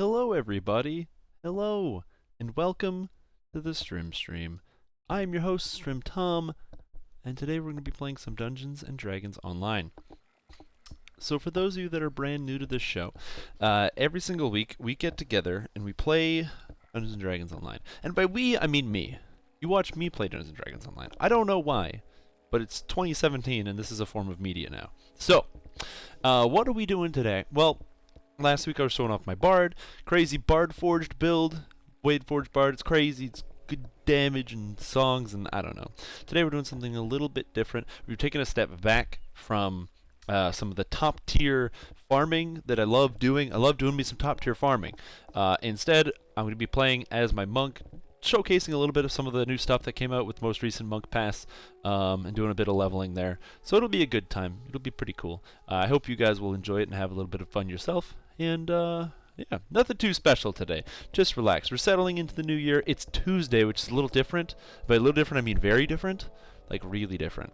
Hello, everybody. Hello, and welcome to the Strimstream. I am your host, Strim Tom, and today we're going to be playing some Dungeons and Dragons Online. So, for those of you that are brand new to this show, every single week we get together and we play Dungeons and Dragons Online. And by we, I mean me. You watch me play Dungeons and Dragons Online. I don't know why, but it's 2017 and this is a form of media now. So, what are we doing today? Well, last week I was showing off my Bard. Crazy Bard Forged build. Wade Forged Bard. It's crazy. It's good damage and songs and I don't know. Today we're doing something a little bit different. We've taken a step back from some of the top tier farming that I love doing. I love doing me some top tier farming. Instead, I'm going to be playing as my monk, showcasing a little bit of some of the new stuff that came out with most recent Monk Pass, and doing a bit of leveling there. So it'll be a good time. It'll be pretty cool. I hope you guys will enjoy it and have a little bit of fun yourself. And yeah, nothing too special today. Just relax. We're settling into the new year. It's Tuesday, which is a little different. By a little different, I mean very different. Like really different.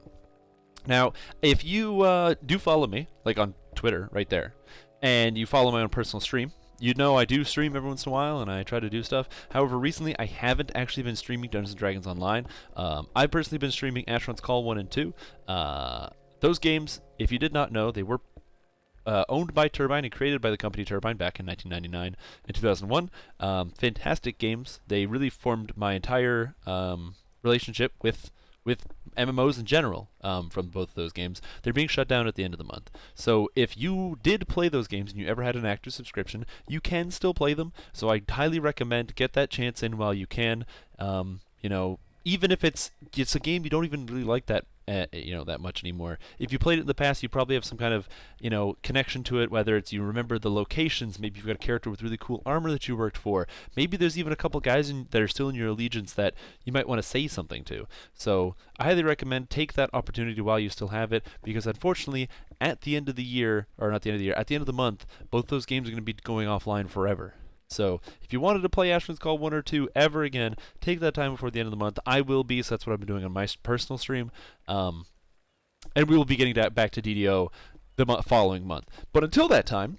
Now, if you do follow me, like on Twitter, right there, and you follow my own personal stream, you know I do stream every once in a while, and I try to do stuff. However, recently I haven't actually been streaming Dungeons & Dragons Online. I've personally been streaming Asheron's Call 1 and 2. Those games, if you did not know, they were owned by Turbine and created by the company Turbine back in 1999 and 2001. Fantastic games. They really formed my entire relationship with MMOs in general from both of those games. They're being shut down at the end of the month. So if you did play those games and you ever had an active subscription, you can still play them. So I highly recommend get that chance in while you can. You know, even if it's a game you don't even really like that that much anymore. If you played it in the past, you probably have some kind of connection to it, whether it's you remember the locations, maybe you've got a character with really cool armor that you worked for, maybe there's even a couple guys that are still in your allegiance that you might want to say something to. So I highly recommend take that opportunity while you still have it, because unfortunately at the end of the year, or not the end of the year, at the end of the month, both those games are going to be going offline forever. So if you wanted to play Asheron's Call 1 or 2 ever again, take that time before the end of the month. I will be, so that's what I've been doing on my personal stream. And we will be getting back to DDO the following month. But until that time,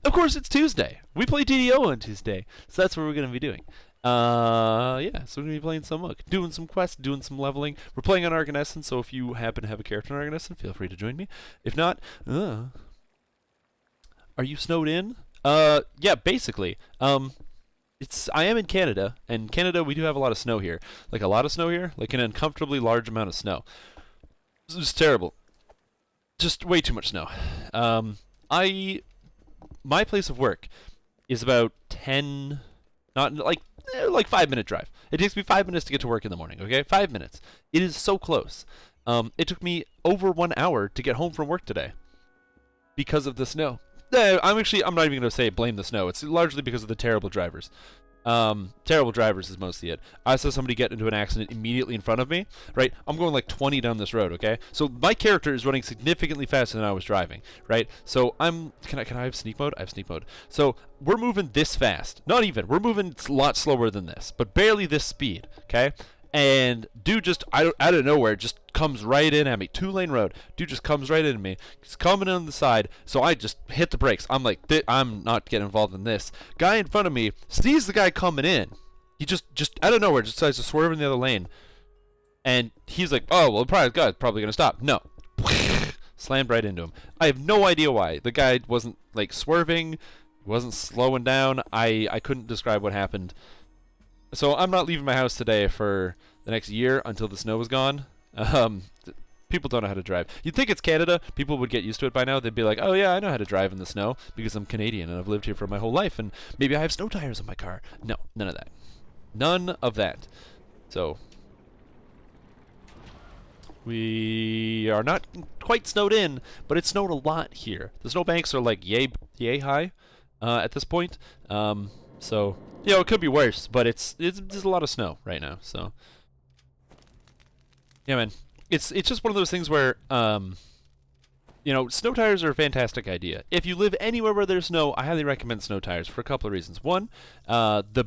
of course it's Tuesday. We play DDO on Tuesday, so that's what we're going to be doing. Yeah, so we're going to be playing some Mook, doing some quests, doing some leveling. We're playing on Argonescent, so if you happen to have a character on Argonescent, feel free to join me. If not, are you snowed in? Yeah, basically. I am in Canada, and Canada we do have a lot of snow here. Like a lot of snow here, like an uncomfortably large amount of snow. This is terrible. Just way too much snow. My place of work is about 10, not like 5-minute drive. It takes me 5 minutes to get to work in the morning, okay? 5 minutes. It is so close. It took me over 1 hour to get home from work today because of the snow. I'm not even going to say blame the snow. It's largely because of the terrible drivers. Terrible drivers is mostly it. I saw somebody get into an accident immediately in front of me, right? I'm going like 20 down this road, okay? So my character is running significantly faster than I was driving, right? So can I have sneak mode? I have sneak mode. So we're moving this fast. Not even. We're moving a lot slower than this, but barely this speed, okay? And dude just out of nowhere just comes right in at me. 2-lane road. Dude just comes right into me. He's coming on the side, so I just hit the brakes. I'm like, I'm not getting involved in this. Guy in front of me sees the guy coming in. He just out of nowhere just decides to swerve in the other lane. And he's like, oh, well, the guy's probably going to stop. No. Slammed right into him. I have no idea why. The guy wasn't, like, swerving. Wasn't slowing down. I couldn't describe what happened. So I'm not leaving my house today for the next year until the snow is gone. People don't know how to drive. You'd think it's Canada. People would get used to it by now. They'd be like, oh yeah, I know how to drive in the snow because I'm Canadian and I've lived here for my whole life and maybe I have snow tires on my car. No, none of that. None of that. So we are not quite snowed in, but it snowed a lot here. The snowbanks are like yay high at this point. So it could be worse, but there's a lot of snow right now. So yeah, man, it's just one of those things where snow tires are a fantastic idea. If you live anywhere where there's snow, I highly recommend snow tires for a couple of reasons. One, the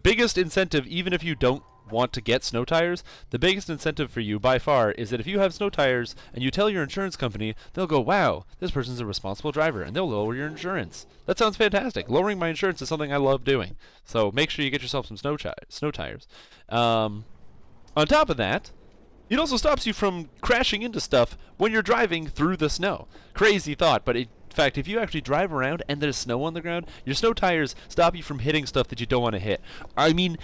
biggest incentive, even if you don't want to get snow tires, the biggest incentive for you by far is that if you have snow tires and you tell your insurance company, they'll go, wow, this person's a responsible driver, and they'll lower your insurance. That sounds fantastic. Lowering my insurance is something I love doing. So make sure you get yourself some snow tires. On top of that, it also stops you from crashing into stuff when you're driving through the snow. Crazy thought, but in fact, if you actually drive around and there's snow on the ground, your snow tires stop you from hitting stuff that you don't want to hit. I mean,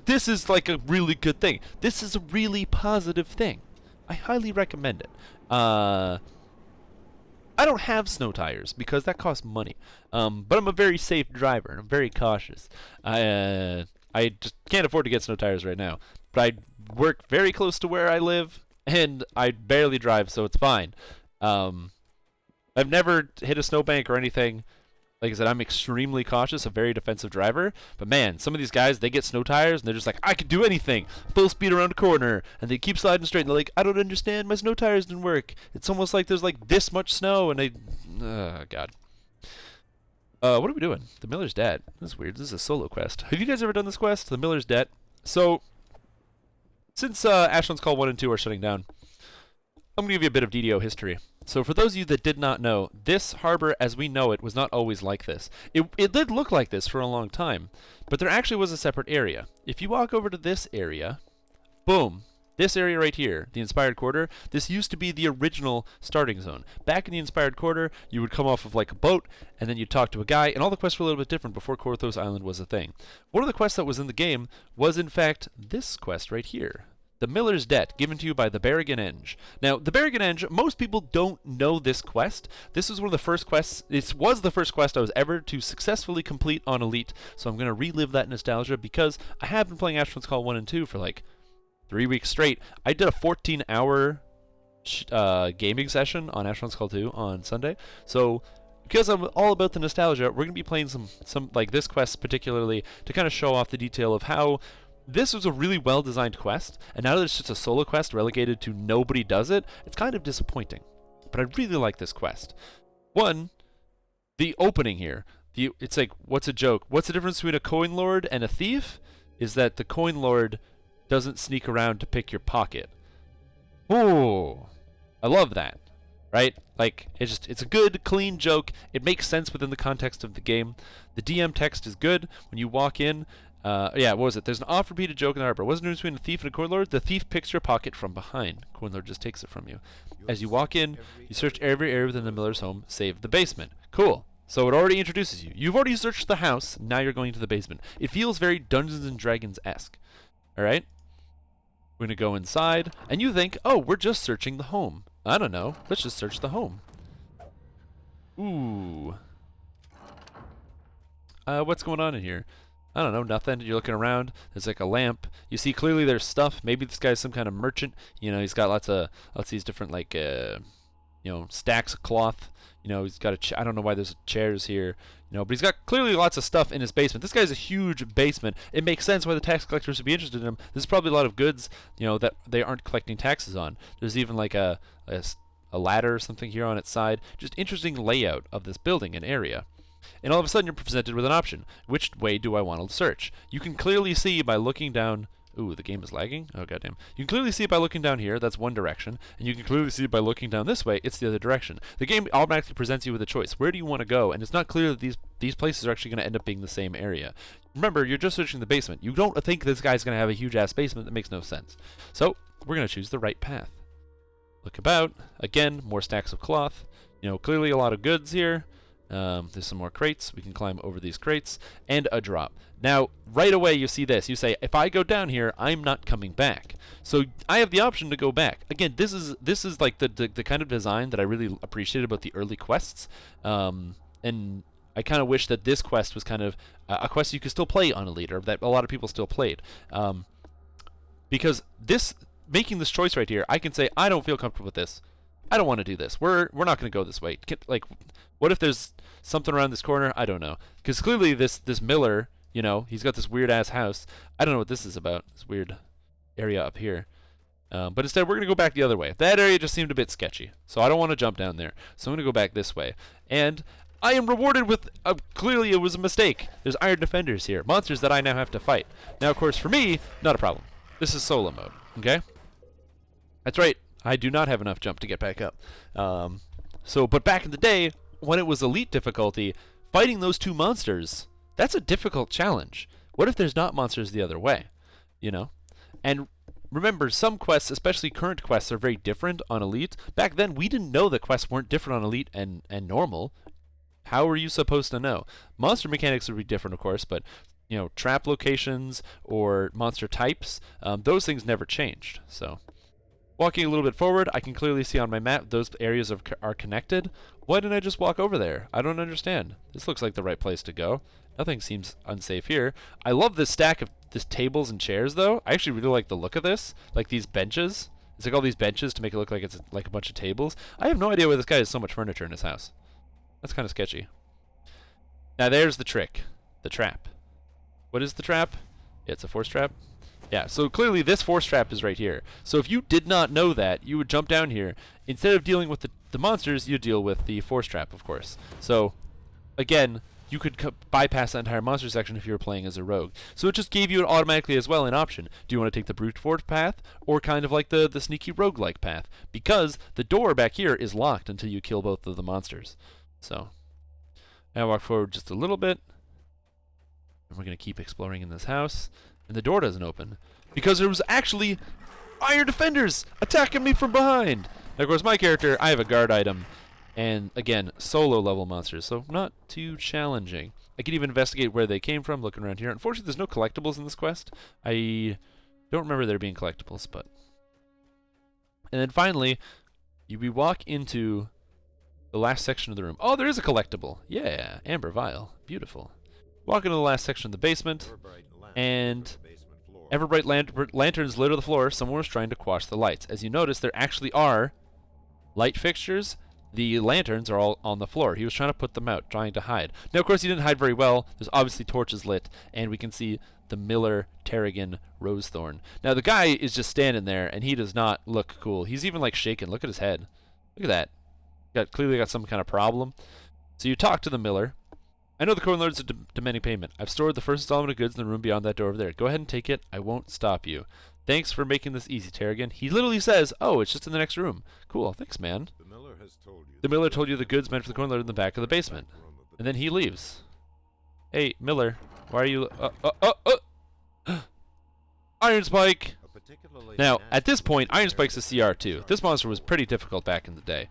this is like a really good thing. This is a really positive thing. I highly recommend it. I don't have snow tires because that costs money. But I'm a very safe driver and I'm very cautious. I just can't afford to get snow tires right now. But I work very close to where I live and I barely drive, so it's fine. I've never hit a snowbank or anything. Like I said, I'm extremely cautious, a very defensive driver. But man, some of these guys, they get snow tires and they're just like, I can do anything. Full speed around a corner. And they keep sliding straight and they're like, I don't understand, my snow tires didn't work. It's almost like there's like this much snow and they... God. What are we doing? The Miller's Debt. This is weird. This is a solo quest. Have you guys ever done this quest? The Miller's Debt? So, since Ashland's Call 1 and 2 are shutting down, I'm going to give you a bit of DDO history. So for those of you that did not know, this harbor as we know it was not always like this. It did look like this for a long time, but there actually was a separate area. If you walk over to this area, boom, this area right here, the Inspired Quarter, this used to be the original starting zone. Back in the Inspired Quarter, you would come off of like a boat, and then you'd talk to a guy, and all the quests were a little bit different before Korthos Island was a thing. One of the quests that was in the game was in fact this quest right here. The Miller's Debt, given to you by the Berrigan Enge. Now, the Berrigan Enge, most people don't know this quest. This was one of the first quests. This was the first quest I was ever to successfully complete on Elite, so I'm going to relive that nostalgia because I have been playing Ashland's Call 1 and 2 for like 3 weeks straight. I did a 14-hour gaming session on Ashland's Call 2 on Sunday, so because I'm all about the nostalgia, we're going to be playing some like this quest particularly to kind of show off the detail of how this was a really well-designed quest, and now that it's just a solo quest relegated to nobody does it, it's kind of disappointing. But I really like this quest. One, the opening here. It's like, what's a joke? What's the difference between a coin lord and a thief? Is that the coin lord doesn't sneak around to pick your pocket. Ooh, I love that. Right? Like, it's a good, clean joke. It makes sense within the context of the game. The DM text is good. When you walk in, what was it? There's an oft-repeated joke in the harbor. What's the difference between a thief and a coin lord? The thief picks your pocket from behind. Coin lord just takes it from you. As you walk in, you search every area within the Miller's home, save the basement. Cool. So it already introduces you. You've already searched the house, now you're going to the basement. It feels very Dungeons and Dragons-esque. Alright? We're going to go inside, and you think, oh, we're just searching the home. I don't know. Let's just search the home. Ooh. What's going on in here? I don't know, nothing. You're looking around. There's like a lamp. You see clearly there's stuff. Maybe this guy's some kind of merchant. You know, he's got lots of these different like stacks of cloth. You know, he's got I don't know why there's chairs here. You know, but he's got clearly lots of stuff in his basement. This guy's a huge basement. It makes sense why the tax collectors would be interested in him. There's probably a lot of goods, you know, that they aren't collecting taxes on. There's even like a ladder or something here on its side. Just interesting layout of this building and area. And all of a sudden you're presented with an option. Which way do I want to search? You can clearly see by looking down... Ooh, the game is lagging? Oh, goddamn. You can clearly see it by looking down here. That's one direction. And you can clearly see it by looking down this way. It's the other direction. The game automatically presents you with a choice. Where do you want to go? And it's not clear that these places are actually going to end up being the same area. Remember, you're just searching the basement. You don't think this guy's going to have a huge-ass basement. That makes no sense. So, we're going to choose the right path. Look about. Again, more stacks of cloth. You know, clearly a lot of goods here. There's some more crates. We can climb over these crates. And a drop. Now, right away you see this. You say, if I go down here, I'm not coming back. So I have the option to go back. Again, this is like the kind of design that I really appreciated about the early quests. And I kind of wish that this quest was kind of a quest you could still play on Elite, or that a lot of people still played. Because making this choice right here, I can say, I don't feel comfortable with this. I don't want to do this. We're not going to go this way. Like, what if there's something around this corner? I don't know. Because clearly this Miller, you know, he's got this weird-ass house. I don't know what this is about, this weird area up here. But instead, we're going to go back the other way. That area just seemed a bit sketchy. So I don't want to jump down there. So I'm going to go back this way. And I am rewarded with, clearly it was a mistake. There's iron defenders here, monsters that I now have to fight. Now, of course, for me, not a problem. This is solo mode, okay? That's right, I do not have enough jump to get back up. But back in the day, when it was elite difficulty, fighting those two monsters, that's a difficult challenge. What if there's not monsters the other way, you know? And remember, some quests, especially current quests, are very different on elite. Back then, we didn't know that quests weren't different on elite and normal. How were you supposed to know? Monster mechanics would be different, of course, but you know, trap locations or monster types, those things never changed. So, walking a little bit forward, I can clearly see on my map those areas are connected. Why didn't I just walk over there? I don't understand. This looks like the right place to go. Nothing seems unsafe here. I love this stack of tables and chairs, though. I actually really like the look of this. Like these benches. It's like all these benches to make it look like it's like a bunch of tables. I have no idea why this guy has so much furniture in his house. That's kind of sketchy. Now there's the trick. The trap. What is the trap? It's a force trap. Yeah, so clearly this force trap is right here. So if you did not know that, you would jump down here. Instead of dealing with the monsters, you deal with the force trap, of course. So, again, you could bypass that entire monster section if you were playing as a rogue. So it just gave you automatically as well an option. Do you want to take the brute force path, or kind of like the sneaky rogue-like path? Because the door back here is locked until you kill both of the monsters. So, now walk forward just a little bit. And we're going to keep exploring in this house. And the door doesn't open. Because there was actually iron defenders attacking me from behind. And of course, my character, I have a guard item. And again, solo level monsters, so not too challenging. I can even investigate where they came from, looking around here. Unfortunately, there's no collectibles in this quest. I don't remember there being collectibles, but... And then finally, we walk into the last section of the room. Oh, there is a collectible. Yeah, amber vial. Beautiful. Walk into the last section of the basement, and ever-bright lanterns litter the floor. Someone was trying to quash the lights. As you notice, there actually are light fixtures. The lanterns are all on the floor. He was trying to put them out, trying to hide. Now, of course, he didn't hide very well. There's obviously torches lit, and we can see the Miller Tarragon Rosethorn. Now, the guy is just standing there, and he does not look cool. He's even, like, shaking. Look at his head. Look at that. Clearly got some kind of problem. So you talk to the Miller. I know the coin lords are demanding payment. I've stored the first installment of goods in the room beyond that door over there. Go ahead and take it. I won't stop you. Thanks for making this easy, Tarragon. He literally says, oh, it's just in the next room. Cool. Thanks, man. The Miller told you the goods meant for the coin lord in the back of the basement. And then he leaves. Hey, Miller, why are you... Iron Spike! Now, at this point, Iron Spike's a CR2. This monster was pretty difficult back in the day.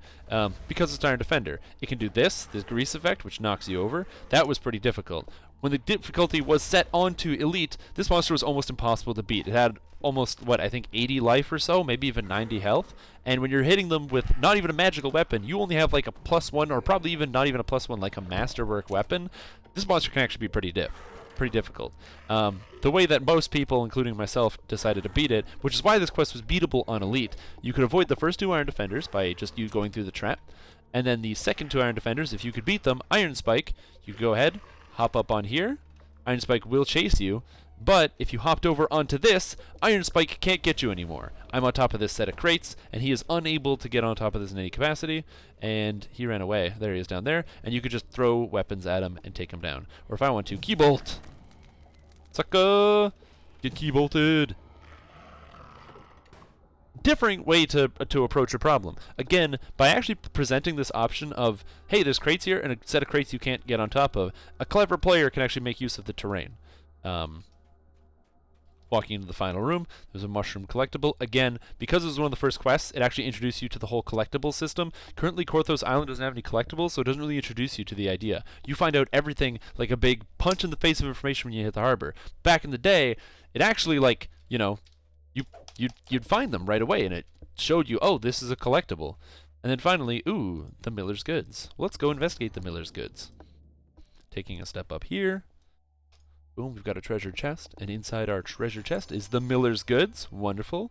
Because it's Iron Defender. It can do this grease effect, which knocks you over. That was pretty difficult. When the difficulty was set onto Elite, this monster was almost impossible to beat. It had almost, I think 80 life or so, maybe even 90 health. And when you're hitting them with not even a magical weapon, you only have like a +1, or probably even not even a +1, like a masterwork weapon. This monster can actually be pretty difficult. The way that most people, including myself, decided to beat it, which is why this quest was beatable on Elite. You could avoid the first 2 Iron Defenders by just you going through the trap, and then the second 2 Iron Defenders, if you could beat them, Iron Spike, you go ahead, hop up on here, Iron Spike will chase you, but if you hopped over onto this, Iron Spike can't get you anymore. I'm on top of this set of crates, and he is unable to get on top of this in any capacity, and he ran away. There he is down there, and you could just throw weapons at him and take him down. Or if I want to, Keybolt! Sucker! Get keybolted! Different way to approach a problem. Again, by actually presenting this option of, hey, there's crates here and a set of crates you can't get on top of, a clever player can actually make use of the terrain. Walking into the final room, there's a mushroom collectible. Again, because it was one of the first quests, it actually introduced you to the whole collectible system. Currently, Korthos Island doesn't have any collectibles, so it doesn't really introduce you to the idea. You find out everything like a big punch in the face of information when you hit the harbor. Back in the day, it actually, like, you know, you'd find them right away, and it showed you, oh, this is a collectible. And then finally, ooh, the Miller's Goods. Well, let's go investigate the Miller's Goods. Taking a step up here. Boom, we've got a treasure chest, and inside our treasure chest is the Miller's Goods. Wonderful.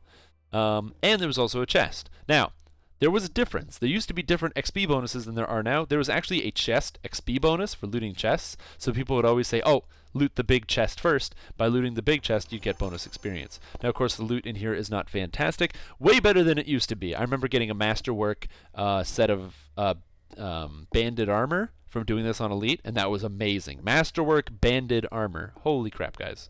And there was also a chest. Now, there was a difference. There used to be different XP bonuses than there are now. There was actually a chest XP bonus for looting chests, so people would always say, oh, loot the big chest first. By looting the big chest, you get bonus experience. Now, of course, the loot in here is not fantastic. Way better than it used to be. I remember getting a masterwork set of banded armor from doing this on Elite, and that was amazing. Masterwork banded armor. Holy crap, guys.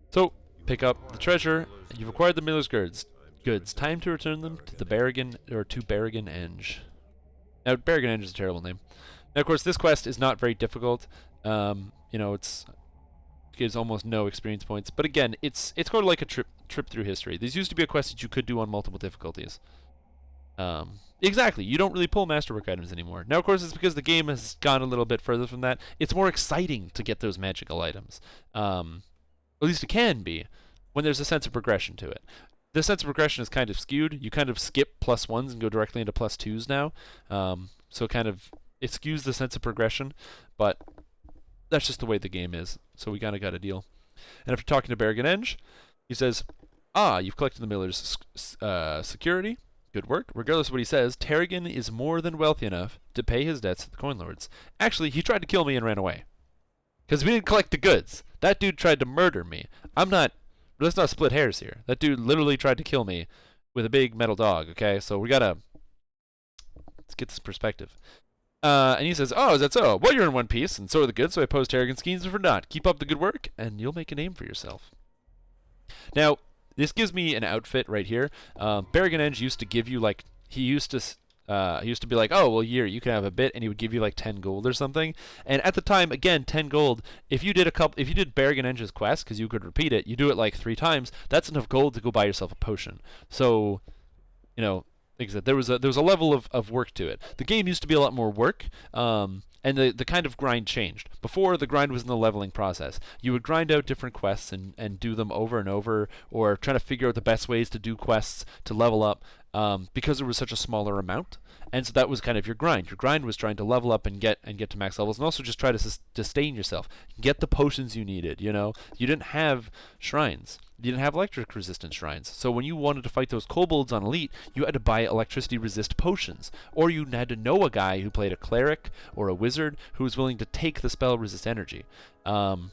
So, pick up the treasure. You've acquired the miller's goods. Time to return them to the Berrigan Enge. Now, Berrigan Enge is a terrible name. Now, of course, this quest is not very difficult. You know, it gives almost no experience points. But again, it's kind of like a trip through history. These used to be a quest that you could do on multiple difficulties. Exactly. You don't really pull masterwork items anymore. Now, of course, it's because the game has gone a little bit further from that. It's more exciting to get those magical items. At least it can be, when there's a sense of progression to it. The sense of progression is kind of skewed. You kind of skip +1s and go directly into +2s now. So it skews the sense of progression, but that's just the way the game is. So we kind of got a deal. And after talking to Berrigan Enge, he says, you've collected the miller's security. Good work. Regardless of what he says, Terrigan is more than wealthy enough to pay his debts to the coin lords. Actually, he tried to kill me and ran away. Because we didn't collect the goods. That dude tried to murder me. Let's not split hairs here. That dude literally tried to kill me with a big metal dog, okay? So let's get this perspective. And he says, is that so? Well, you're in one piece, and so are the goods, so I oppose Terrigan's schemes for not. Keep up the good work, and you'll make a name for yourself. Now, this gives me an outfit right here. Berrigan Enge used to give you, like, he used to be like, oh, well, you can have a bit, and he would give you like 10 gold or something. And at the time, again, 10 gold. If you did Berrigan Enge's quest, because you could repeat it, you do it like 3 times. That's enough gold to go buy yourself a potion. So, you know, like I said, there was a level of work to it. The game used to be a lot more work. And the kind of grind changed. Before, the grind was in the leveling process. You would grind out different quests and do them over and over, or try to figure out the best ways to do quests to level up, because there was such a smaller amount. And so that was kind of your grind. Your grind was trying to level up and get to max levels, and also just try to sustain yourself. Get the potions you needed, you know? You didn't have shrines. You didn't have electric resistance shrines. So when you wanted to fight those kobolds on Elite, you had to buy electricity resist potions. Or you had to know a guy who played a cleric or a wizard who was willing to take the spell resist energy. Oh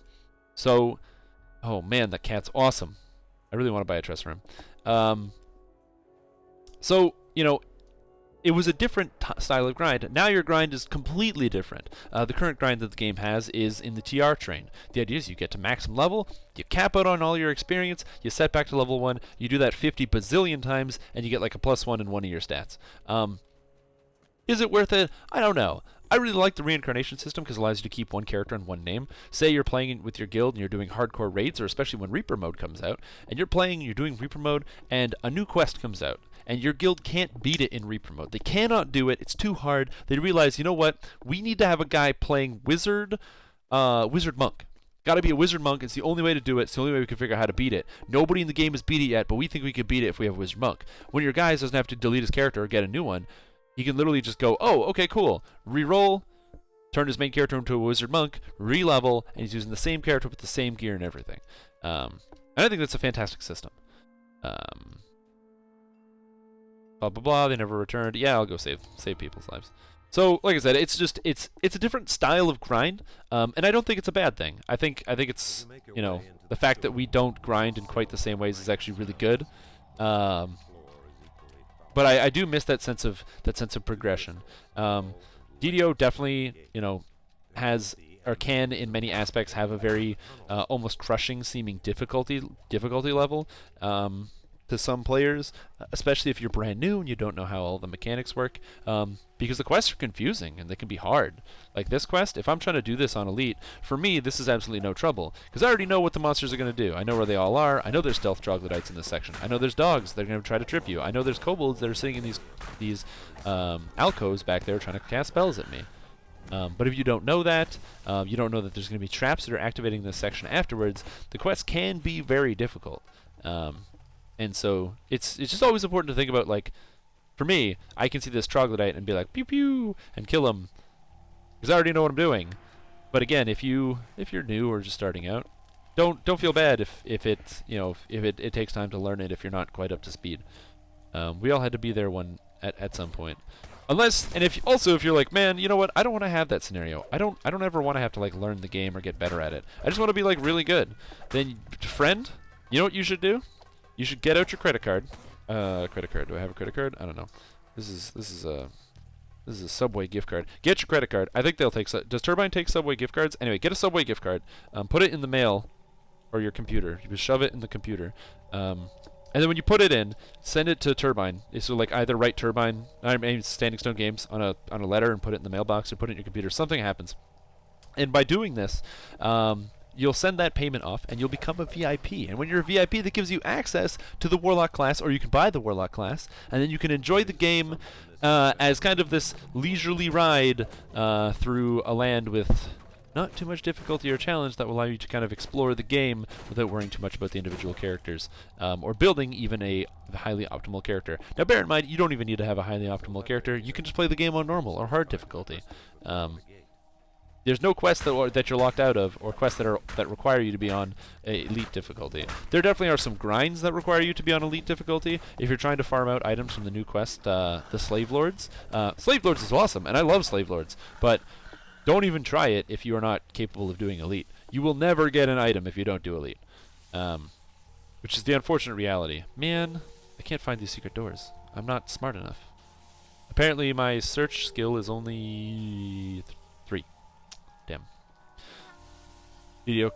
man, that cat's awesome. I really want to buy a trust for him. So, you know, it was a different style of grind. Now your grind is completely different. The current grind that the game has is in the TR train. The idea is you get to maximum level, you cap out on all your experience, you set back to level 1, you do that 50 bazillion times, and you get like a +1 in one of your stats. Is it worth it? I don't know. I really like the reincarnation system because it allows you to keep one character and one name. Say you're playing with your guild and you're doing hardcore raids, or especially when Reaper mode comes out, and you're doing Reaper mode, and a new quest comes out. And your guild can't beat it in Reaper mode. They cannot do it. It's too hard. They realize, you know what? We need to have a guy playing wizard monk. Got to be a wizard monk. It's the only way to do it. It's the only way we can figure out how to beat it. Nobody in the game has beat it yet, but we think we can beat it if we have a wizard monk. When your guy doesn't have to delete his character or get a new one, he can literally just go, oh, okay, cool. Reroll, turn his main character into a wizard monk, re-level, and he's using the same character with the same gear and everything. And I think that's a fantastic system. Blah blah blah. They never returned. Yeah, I'll go save people's lives. So, like I said, it's a different style of grind, and I don't think it's a bad thing. I think it's, you know, the fact that we don't grind in quite the same ways is actually really good. But I do miss that sense of progression. DDO definitely, you know, has or can in many aspects have a very almost crushing seeming difficulty level. To some players, especially if you're brand new and you don't know how all the mechanics work, because the quests are confusing and they can be hard. Like this quest, if I'm trying to do this on Elite, for me this is absolutely no trouble, because I already know what the monsters are going to do. I know where they all are. I know there's stealth troglodytes in this section. I know there's dogs that are going to try to trip you. I know there's kobolds that are sitting in these alcoves back there trying to cast spells at me. But if you don't know that, you don't know that there's going to be traps that are activating this section afterwards, the quests can be very difficult. And so it's just always important to think about, like, for me, I can see this troglodyte and be like, pew pew, and kill him, because I already know what I'm doing. But again, if you're new or just starting out, don't feel bad if it takes time to learn it, if you're not quite up to speed. We all had to be there at some point. Unless, and if you're like, man, you know what, I don't want to have that scenario. I don't ever want to have to like learn the game or get better at it. I just want to be like really good. Then, friend, you know what you should do? You should get out your credit card. Do I have a credit card? I don't know. This is This is a Subway gift card. Get your credit card. I think they'll take... Does Turbine take Subway gift cards? Anyway, get a Subway gift card. Put it in the mail or your computer. You just shove it in the computer. And then when you put it in, send it to Turbine. So like either write Turbine, I mean Standing Stone Games on a letter and put it in the mailbox or put it in your computer. Something happens. And by doing this, you'll send that payment off and you'll become a VIP. And when you're a VIP, that gives you access to the Warlock class, or you can buy the Warlock class, and then you can enjoy the game as kind of this leisurely ride through a land with not too much difficulty or challenge that will allow you to kind of explore the game without worrying too much about the individual characters, or building even a highly optimal character. Now bear in mind, you don't even need to have a highly optimal character. You can just play the game on normal or hard difficulty. There's no quests that you're locked out of, or quests that require you to be on elite difficulty. There definitely are some grinds that require you to be on elite difficulty. If you're trying to farm out items from the new quest, the Slave Lords. Slave Lords is awesome, and I love Slave Lords, but don't even try it if you are not capable of doing elite. You will never get an item if you don't do elite, which is the unfortunate reality. Man, I can't find these secret doors. I'm not smart enough. Apparently my search skill is only 3. Damn. DDO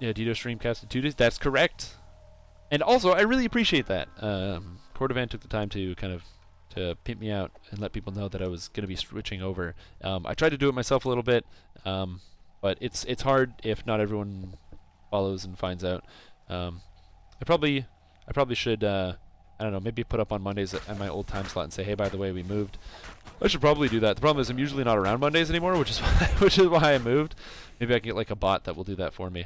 streamcast in 2 days. That's correct. And also, I really appreciate that. Cordovan took the time to kind of pimp me out and let people know that I was going to be switching over. I tried to do it myself a little bit, but it's hard if not everyone follows and finds out. I probably should. I don't know, maybe put up on Mondays at my old time slot and say, hey, by the way, we moved. I should probably do that. The problem is I'm usually not around Mondays anymore, which is why I moved. Maybe I can get like a bot that will do that for me.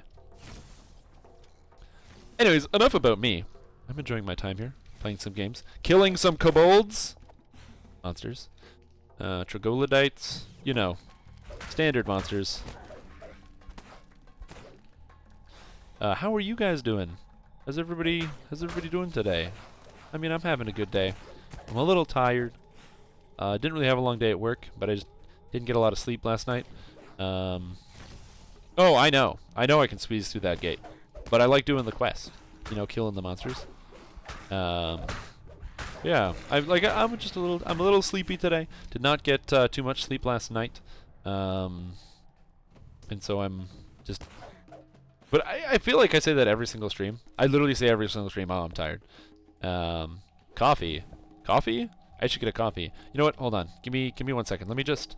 Anyways, enough about me. I'm enjoying my time here, playing some games, killing some kobolds, monsters, troglodytes, you know, standard monsters. How are you guys doing? How's everybody doing today? I mean, I'm having a good day. I'm a little tired. Didn't really have a long day at work, but I just didn't get a lot of sleep last night. Oh, I know I can squeeze through that gate, but I like doing the quest. You know, killing the monsters. Yeah, I'm a little sleepy today. Did not get too much sleep last night, and so I'm just. But I feel like I say that every single stream. I literally say every single stream, oh, I'm tired. Coffee? I should get a coffee. You know what? Hold on. Give me 1 second. Let me just.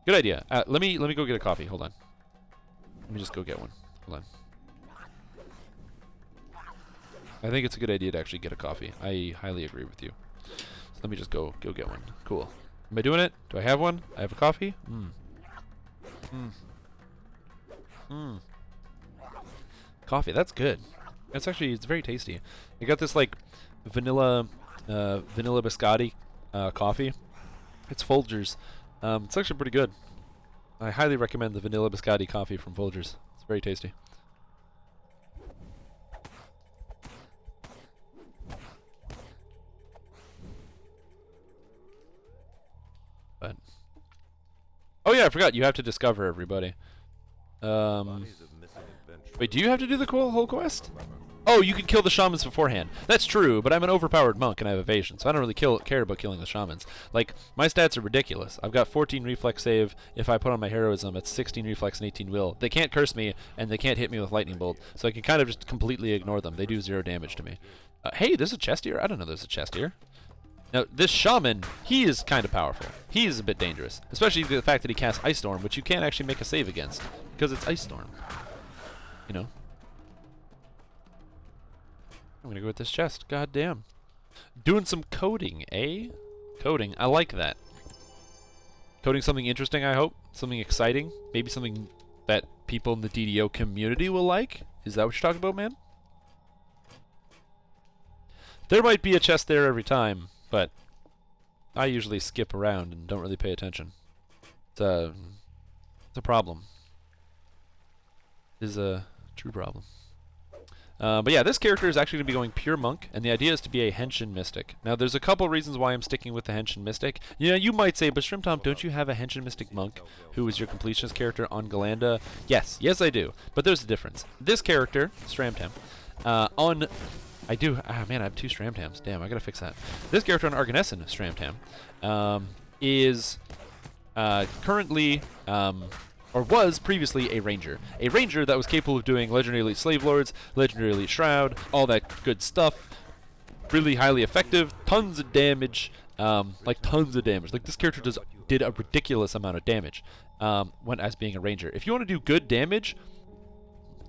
Good idea. Let me go get a coffee. Hold on. Let me just go get one. Hold on. I think it's a good idea to actually get a coffee. I highly agree with you. So let me just go get one. Cool. Am I doing it? Do I have one? I have a coffee? Coffee. That's good. It's very tasty. I got this like vanilla biscotti coffee. It's Folgers. It's actually pretty good. I highly recommend the vanilla biscotti coffee from Folgers. It's very tasty. But oh yeah, I forgot. You have to discover everybody. Wait, do you have to do the whole quest? Oh, you can kill the shamans beforehand. That's true, but I'm an overpowered monk and I have evasion, so I don't really care about killing the shamans. Like, my stats are ridiculous. I've got 14 reflex save. If I put on my heroism, it's 16 reflex and 18 will. They can't curse me, and they can't hit me with lightning bolt, so I can kind of just completely ignore them. They do 0 damage to me. Hey, there's a chest here? I don't know there's a chest here. Now, this shaman, he is kind of powerful. He is a bit dangerous, especially the fact that he casts Ice Storm, which you can't actually make a save against, because it's Ice Storm. You know? I'm gonna go with this chest. God damn. Doing some coding, eh? Coding. I like that. Coding something interesting, I hope. Something exciting. Maybe something that people in the DDO community will like. Is that what you're talking about, man? There might be a chest there every time, but I usually skip around and don't really pay attention. It's a problem. It's a true problem. But yeah, this character is actually going to be going pure monk, and the idea is to be a Henshin Mystic. Now, there's a couple reasons why I'm sticking with the Henshin Mystic. You know, you might say, but Strimtom, don't you have a Henshin Mystic monk who is your completionist character on Galanda? Yes, I do. But there's a difference. This character, Stramtam, I do. Ah, man, I have 2 Stramtams. Damn, I gotta fix that. This character on Arganessen, Stramtam, is currently, or was previously, a ranger. A ranger that was capable of doing Legendary Elite Slave Lords, Legendary Elite Shroud, all that good stuff. Really highly effective, tons of damage, like tons of damage. Like this character did a ridiculous amount of damage when as being a ranger. If you want to do good damage,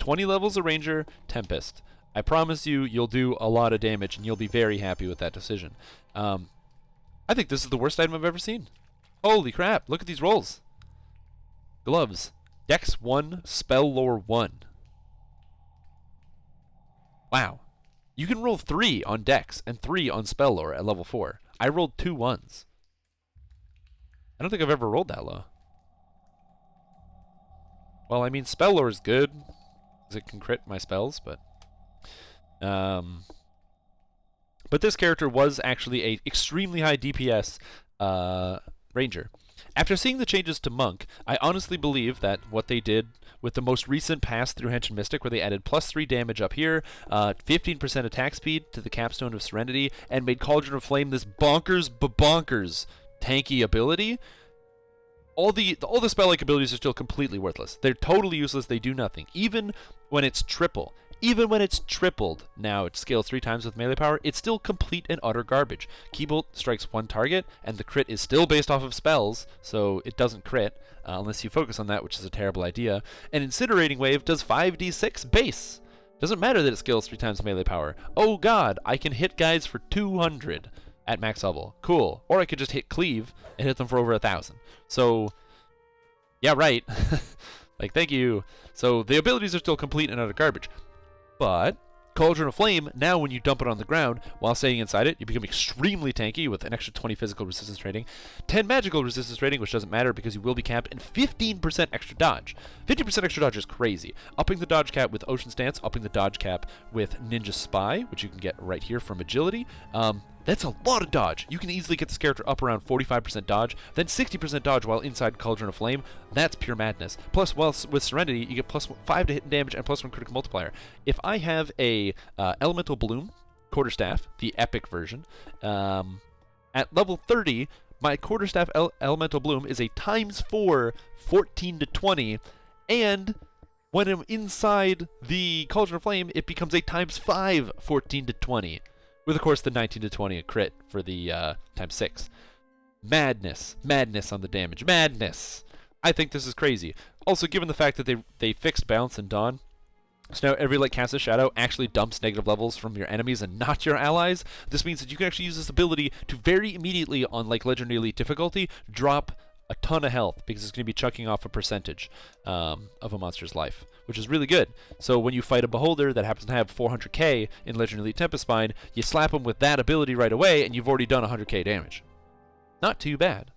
20 levels a ranger, Tempest. I promise you, you'll do a lot of damage and you'll be very happy with that decision. I think this is the worst item I've ever seen. Holy crap, look at these rolls. Gloves. Dex 1, Spell Lore 1. Wow. You can roll 3 on Dex and 3 on Spell Lore at level 4. I rolled 2 1s. I don't think I've ever rolled that low. Well, I mean, Spell Lore is good, because it can crit my spells, but this character was actually a extremely high DPS ranger. After seeing the changes to Monk, I honestly believe that what they did with the most recent pass through Hench and Mystic, where they added +3 damage up here, 15% attack speed to the Capstone of Serenity, and made Cauldron of Flame this bonkers tanky ability, all the spell-like abilities are still completely worthless. They're totally useless. They do nothing. Even when it's triple. Even when it's tripled, now it scales 3 times with melee power, it's still complete and utter garbage. Kobold strikes 1 target, and the crit is still based off of spells, so it doesn't crit, unless you focus on that, which is a terrible idea. And Incinerating Wave does 5d6 base. Doesn't matter that it scales 3 times melee power. Oh god, I can hit guys for 200 at max level. Cool. Or I could just hit Cleave and hit them for over 1,000. So, yeah, right. Like, thank you. So the abilities are still complete and utter garbage. But Cauldron of Flame, now when you dump it on the ground, while staying inside it, you become extremely tanky with an extra 20 physical resistance rating, 10 magical resistance rating, which doesn't matter because you will be capped, and 15% extra dodge. 50% extra dodge is crazy. Upping the dodge cap with Ocean Stance, upping the dodge cap with Ninja Spy, which you can get right here from Agility. That's a lot of dodge. You can easily get this character up around 45% dodge, then 60% dodge while inside Cauldron of Flame. That's pure madness. Plus, with Serenity, you get +5 to hit and damage and +1 critical multiplier. If I have a Elemental Bloom, Quarterstaff, the epic version, at level 30, my Quarterstaff Elemental Bloom is a ×4, 14 to 20, and when I'm inside the Cauldron of Flame, it becomes a ×5, 14 to 20. With, of course, the 19 to 20 a crit for the ×6. Madness. Madness on the damage. Madness! I think this is crazy. Also, given the fact that they fixed Bounce and Dawn, so now every Cast of Shadow actually dumps negative levels from your enemies and not your allies, this means that you can actually use this ability to very immediately, on Legendary Elite difficulty, drop a ton of health, because it's going to be chucking off a percentage of a monster's life, which is really good. So when you fight a Beholder that happens to have 400k in Legendary Elite Tempest Spine, you slap him with that ability right away, and you've already done 100k damage. Not too bad.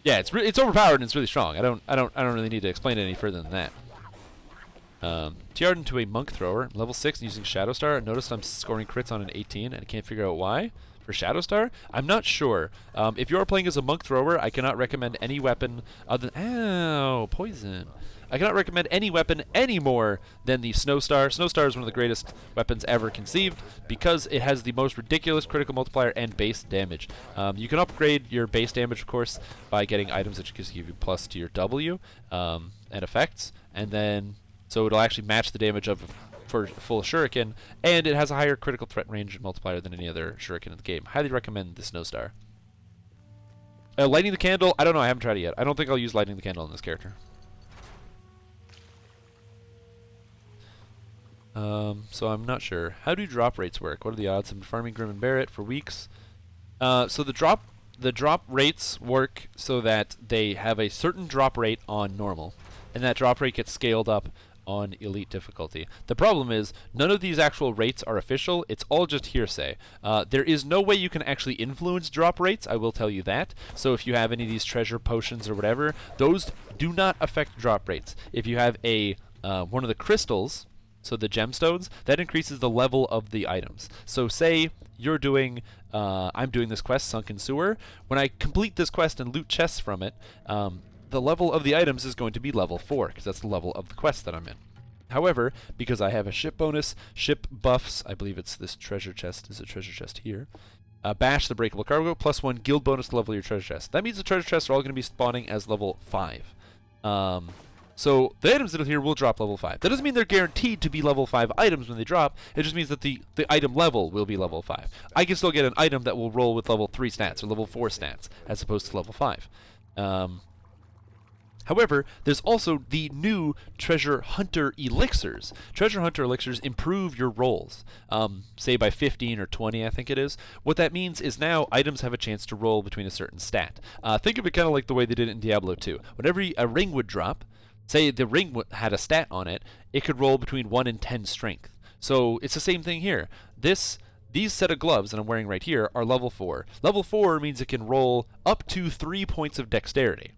Yeah, it's overpowered and it's really strong. I don't really need to explain it any further than that. TR'd into a Monk Thrower, level 6, and using Shadow Star. Notice I'm scoring crits on an 18, and I can't figure out why. For Shadow Star? I'm not sure. If you are playing as a Monk Thrower, I cannot recommend any weapon other than... Ow, poison. I cannot recommend any weapon any more than the Snow Star. Snow Star is one of the greatest weapons ever conceived because it has the most ridiculous critical multiplier and base damage. You can upgrade your base damage, of course, by getting items that just give you plus to your W and effects, and then... So it'll actually match the damage of for full Shuriken, and it has a higher critical threat range and multiplier than any other Shuriken in the game. Highly recommend the Snow Star. Lighting the Candle, I don't know, I haven't tried it yet. I don't think I'll use Lighting the Candle on this character. So I'm not sure. How do drop rates work? What are the odds? I've been farming Grim and Barret for weeks. So the drop rates work so that they have a certain drop rate on normal, and that drop rate gets scaled up on elite difficulty. The problem is none of these actual rates are official. It's all just hearsay. There is no way you can actually influence drop rates, I will tell you that. So if you have any of these treasure potions or whatever, those do not affect drop rates. If you have a one of the crystals, so the gemstones, that increases the level of the items. So say you're doing I'm doing this quest, Sunken Sewer. When I complete this quest and loot chests from it, the level of the items is going to be level 4, because that's the level of the quest that I'm in. However, because I have a ship bonus, ship buffs, I believe it's this treasure chest, is a treasure chest here. Bash the breakable cargo, +1 guild bonus to level your treasure chest. That means the treasure chests are all going to be spawning as level 5. So the items that are here will drop level 5. That doesn't mean they're guaranteed to be level 5 items when they drop. It just means that the item level will be level 5. I can still get an item that will roll with level 3 stats or level 4 stats as opposed to level 5. However, there's also the new Treasure Hunter Elixirs. Treasure Hunter Elixirs improve your rolls, say by 15 or 20, I think it is. What that means is now items have a chance to roll between a certain stat. Think of it kind of like the way they did it in Diablo 2. Whenever a ring would drop, say the ring had a stat on it, it could roll between 1 and 10 strength. So it's the same thing here. These set of gloves that I'm wearing right here are level 4. Level 4 means it can roll up to 3 points of dexterity.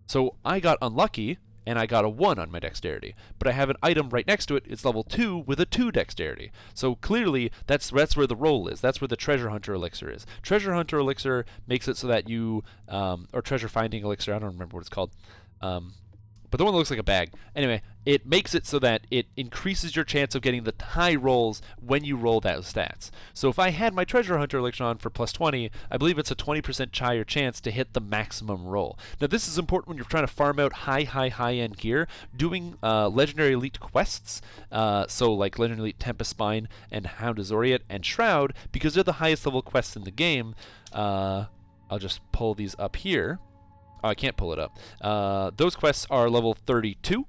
So I got unlucky, and I got a 1 on my dexterity. But I have an item right next to it, it's level 2 with a 2 dexterity. So clearly, that's where the roll is. That's where the Treasure Hunter Elixir is. Treasure Hunter Elixir makes it so that you, or Treasure Finding Elixir, I don't remember what it's called. But the one that looks like a bag. Anyway, it makes it so that it increases your chance of getting the high rolls when you roll those stats. So if I had my Treasure Hunter Elixir on for +20, I believe it's a 20% higher chance to hit the maximum roll. Now this is important when you're trying to farm out high-end gear. Doing Legendary Elite quests, so like Legendary Elite Tempest Spine and Hound Azoriate and Shroud, because they're the highest level quests in the game. I'll just pull these up here. Oh, I can't pull it up. Those quests are level 32.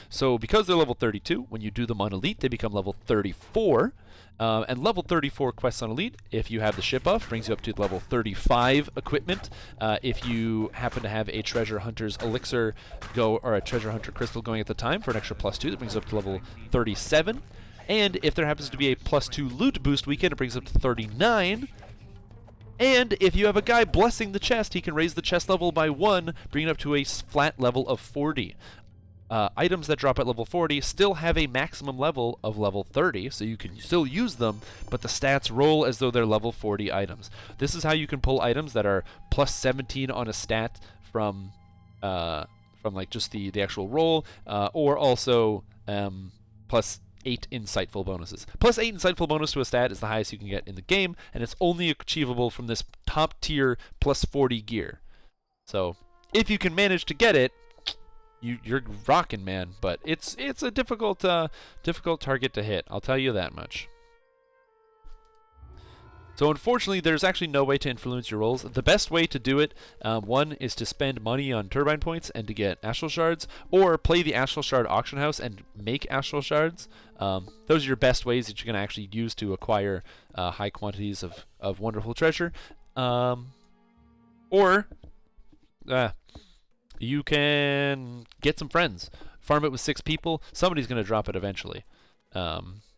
So because they're level 32, when you do them on Elite, they become level 34. And level 34 quests on Elite, if you have the ship buff, brings you up to level 35 equipment. If you happen to have a Treasure Hunter's Elixir or a Treasure Hunter Crystal going at the time for an extra +2, that brings you up to level 37. And if there happens to be a +2 loot boost weekend, it brings up to 39. And if you have a guy blessing the chest, he can raise the chest level by 1, bringing it up to a flat level of 40. Items that drop at level 40 still have a maximum level of level 30, so you can still use them, but the stats roll as though they're level 40 items. This is how you can pull items that are +17 on a stat from like just the actual roll, or also +8 insightful bonuses. +8 insightful bonus to a stat is the highest you can get in the game, and it's only achievable from this top tier +40 gear. So if you can manage to get it, you're rocking, man. But it's a difficult target to hit. I'll tell you that much. So unfortunately, there's actually no way to influence your rolls. The best way to do it, one, is to spend money on turbine points and to get astral shards, or play the astral shard auction house and make astral shards. Those are your best ways that you're going to actually use to acquire high quantities of wonderful treasure. Or you can get some friends, farm it with 6 people. Somebody's going to drop it eventually,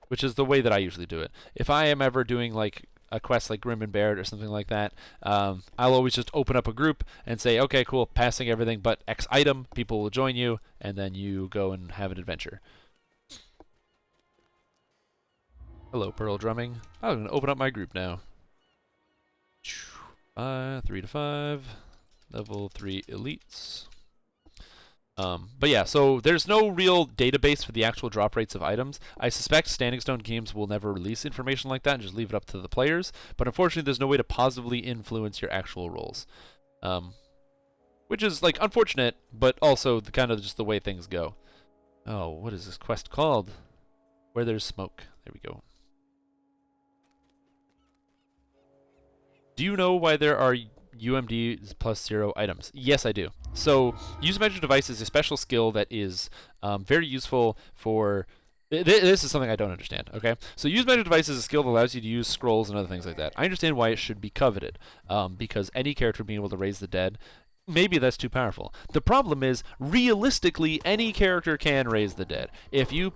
which is the way that I usually do it. If I am ever doing like a quest like Grim and Baird or something like that, I'll always just open up a group and say, okay, cool, passing everything but X item, people will join you, and then you go and have an adventure. Hello, Pearl Drumming. I'm going to open up my group now. 3 to 5, level 3 elites. But yeah, so there's no real database for the actual drop rates of items. I suspect Standing Stone Games will never release information like that and just leave it up to the players. But unfortunately, there's no way to positively influence your actual rolls. Which is, like, unfortunate, but also kind of just the way things go. Oh, what is this quest called? Where there's smoke. There we go. Do you know why there are UMD +0 items? Yes, I do. So, use magic device is a special skill that is very useful for... This is something I don't understand, okay? So, use magic device is a skill that allows you to use scrolls and other things like that. I understand why it should be coveted, because any character being able to raise the dead, maybe that's too powerful. The problem is, realistically, any character can raise the dead. If you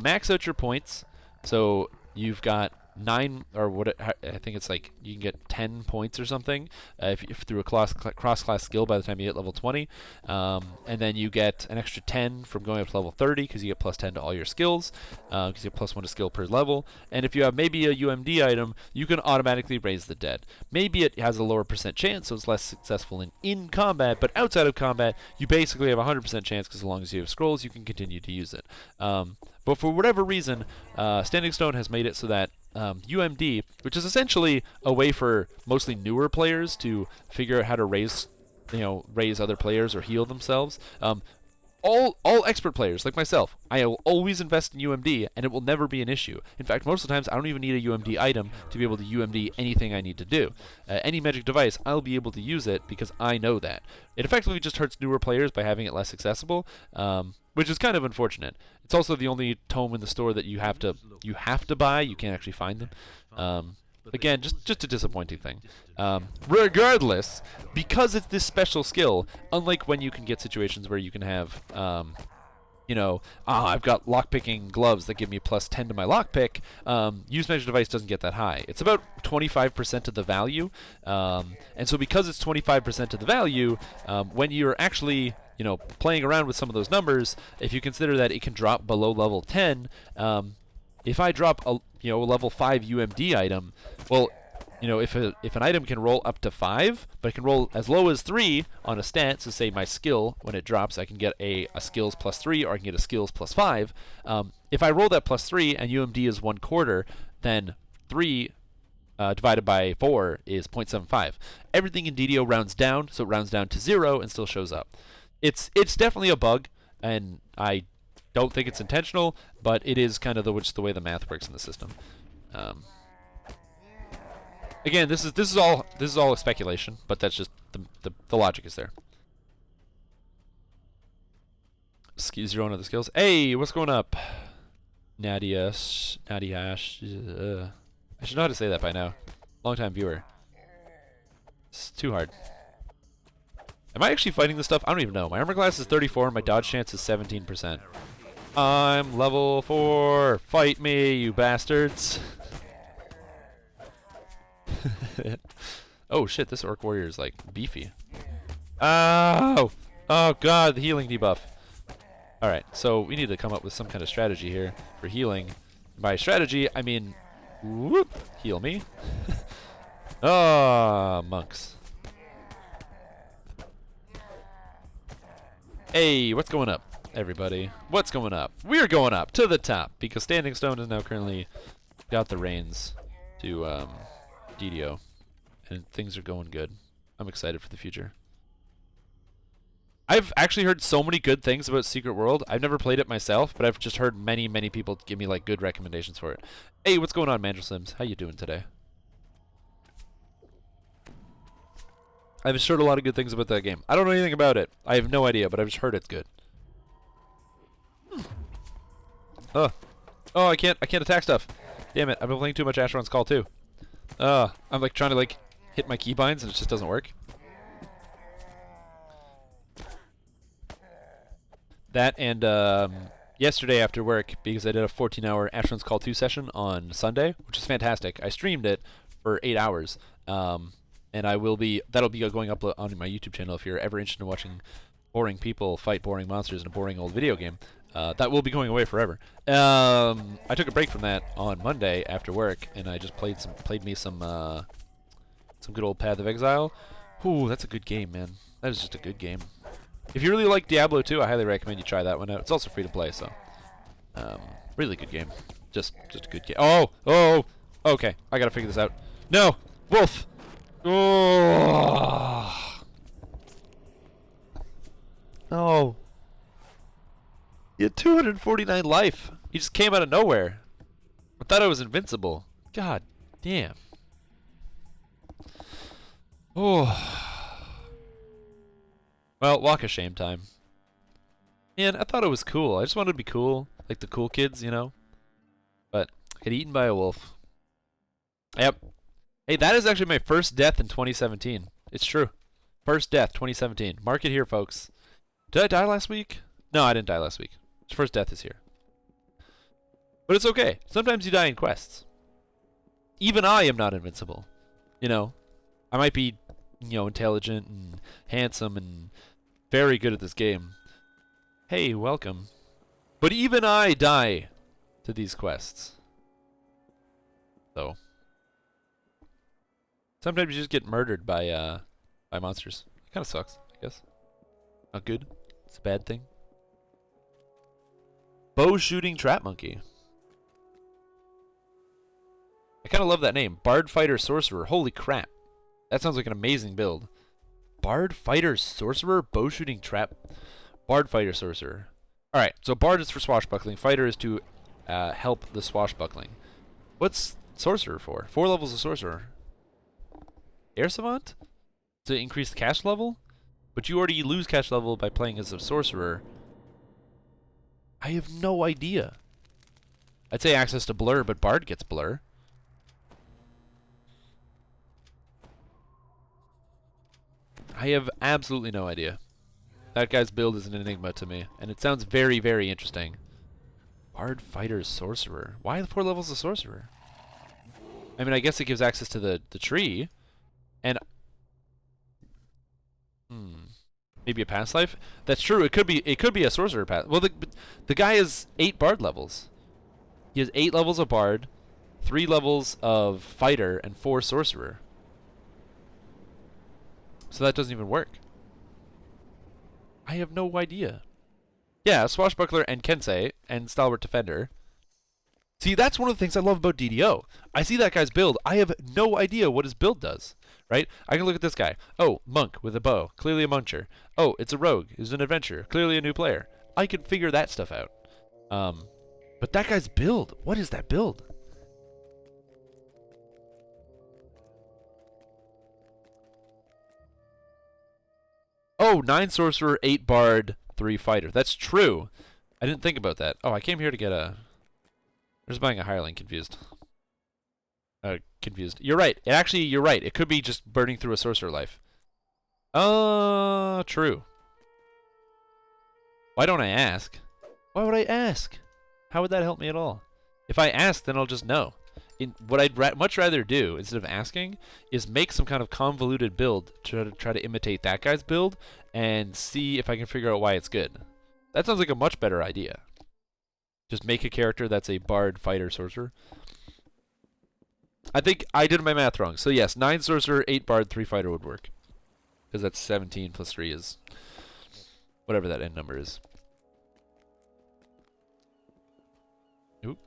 max out your points, so you've got 9 or what I think it's like you can get 10 points or something if through a cross-class skill by the time you hit level 20, and then you get an extra 10 from going up to level 30 because you get plus 10 to all your skills because you get plus 1 to skill per level. And if you have maybe a UMD item, you can automatically raise the dead. Maybe it has a lower percent chance, so it's less successful in combat, but outside of combat you basically have a 100% chance because as long as you have scrolls you can continue to use it. But for whatever reason, Standing Stone has made it so that UMD, which is essentially a way for mostly newer players to figure out how to raise other players or heal themselves. All expert players like myself, I will always invest in UMD, and it will never be an issue. In fact, most of the times I don't even need a UMD item to be able to UMD anything I need to do. Any magic device, I'll be able to use it because I know that. It effectively just hurts newer players by having it less accessible, which is kind of unfortunate. It's also the only tome in the store that you have to buy. You can't actually find them. Again, just a disappointing thing. Regardless, because it's this special skill, unlike when you can get situations where you can have, I've got lockpicking gloves that give me plus 10 to my lockpick, use magic device doesn't get that high. It's about 25% of the value, and so because it's 25% of the value, when you're actually playing around with some of those numbers, if you consider that it can drop below level 10, if I drop a level 5 UMD item, well, if an item can roll up to 5, but it can roll as low as 3 on a stat, so say my skill, when it drops, I can get a skills plus 3, or I can get a skills plus 5. If I roll that plus 3 and UMD is 1/4, then 3 divided by 4 is 0.75. Everything in DDO rounds down, so it rounds down to 0 and still shows up. It's definitely a bug, and I don't think it's intentional, but it is kind of the way the math works in the system. Again, this is all speculation, but that's just the logic is there. Zero on the skills. Hey, what's going up? Nadia Ash. I should know how to say that by now. Long-time viewer. It's too hard. Am I actually fighting this stuff? I don't even know. My armor class is 34, and my dodge chance is 17%. I'm level 4. Fight me, you bastards. Oh shit, this orc warrior is like beefy. Oh! Oh god, the healing debuff. Alright, so we need to come up with some kind of strategy here for healing. By strategy, I mean, whoop, heal me. Ah, monks. Hey, what's going up, everybody? What's going up? We're going up to the top because Standing Stone has now currently got the reins to DDO, and things are going good. I'm excited for the future. I've actually heard so many good things about Secret World. I've never played it myself, but I've just heard many people give me like good recommendations for it. Hey, what's going on, Mandrill Sims? How you doing today? I've just heard a lot of good things about that game. I don't know anything about it. I have no idea, but I've just heard it's good. Oh, I can't attack stuff. Damn it! I've been playing too much Asheron's Call too. I'm like trying to like hit my keybinds and it just doesn't work. That and yesterday after work, because I did a 14-hour Asheron's Call 2 session on Sunday, which is fantastic. I streamed it for 8 hours. And that'll be going up on my YouTube channel if you're ever interested in watching boring people fight boring monsters in a boring old video game. That will be going away forever. I took a break from that on Monday after work, and I just played some good old Path of Exile. Ooh, that's a good game, man. That is just a good game. If you really like Diablo 2, I highly recommend you try that one out. It's also free to play, so really good game. Just a good game. Oh, okay. I gotta figure this out. No, wolf. Oh. Oh. He had 249 life. He just came out of nowhere. I thought I was invincible. God damn. Oh. Well, walk of shame time. Man, I thought it was cool. I just wanted to be cool. Like the cool kids, you know? But I get eaten by a wolf. Yep. Hey, that is actually my first death in 2017. It's true. First death, 2017. Mark it here, folks. Did I die last week? No, I didn't die last week. First death is here. But it's okay. Sometimes you die in quests. Even I am not invincible. You know, I might be, intelligent and handsome and very good at this game. Hey, welcome. But even I die to these quests. So sometimes you just get murdered by monsters. It kind of sucks, I guess. Not good. It's a bad thing. Bow shooting trap monkey. I kind of love that name. Bard fighter sorcerer. Holy crap. That sounds like an amazing build. Bard fighter sorcerer, bow shooting trap. Bard fighter sorcerer. Alright, so bard is for swashbuckling. Fighter is to help the swashbuckling. What's sorcerer for? 4 levels of sorcerer. Air savant? To increase the cast level? But you already lose cast level by playing as a sorcerer. I have no idea. I'd say access to blur, but bard gets blur. I have absolutely no idea. That guy's build is an enigma to me, and it sounds very, very interesting. Bard fighter sorcerer. Why the 4 levels of sorcerer? I mean, I guess it gives access to the tree, and maybe a past life. That's true. It could be a sorcerer path. Well, the guy has 8 bard levels. He has 8 levels of bard, 3 levels of fighter, and 4 sorcerer. So that doesn't even work. I have no idea. Yeah, swashbuckler and kensei and stalwart defender. See, that's one of the things I love about DDO. I see that guy's build. I have no idea what his build does. Right? I can look at this guy. Oh, monk with a bow. Clearly a muncher. Oh, it's a rogue. It's an adventurer. Clearly a new player. I can figure that stuff out. But that guy's build. What is that build? Oh, 9 sorcerer, 8 bard, 3 fighter. That's true. I didn't think about that. Oh, I came here to get a... I'm just buying a hireling. Confused. Confused. You're right. You're right. It could be just burning through a sorcerer life. True. Why don't I ask? Why would I ask? How would that help me at all? If I ask, then I'll just know. What I'd much rather do, instead of asking, is make some kind of convoluted build to try to imitate that guy's build and see if I can figure out why it's good. That sounds like a much better idea. Just make a character that's a bard, fighter, sorcerer. I think I did my math wrong. So yes, 9 sorcerer, 8 bard, 3 fighter would work. Because that's 17 plus 3 is whatever that end number is. Oop.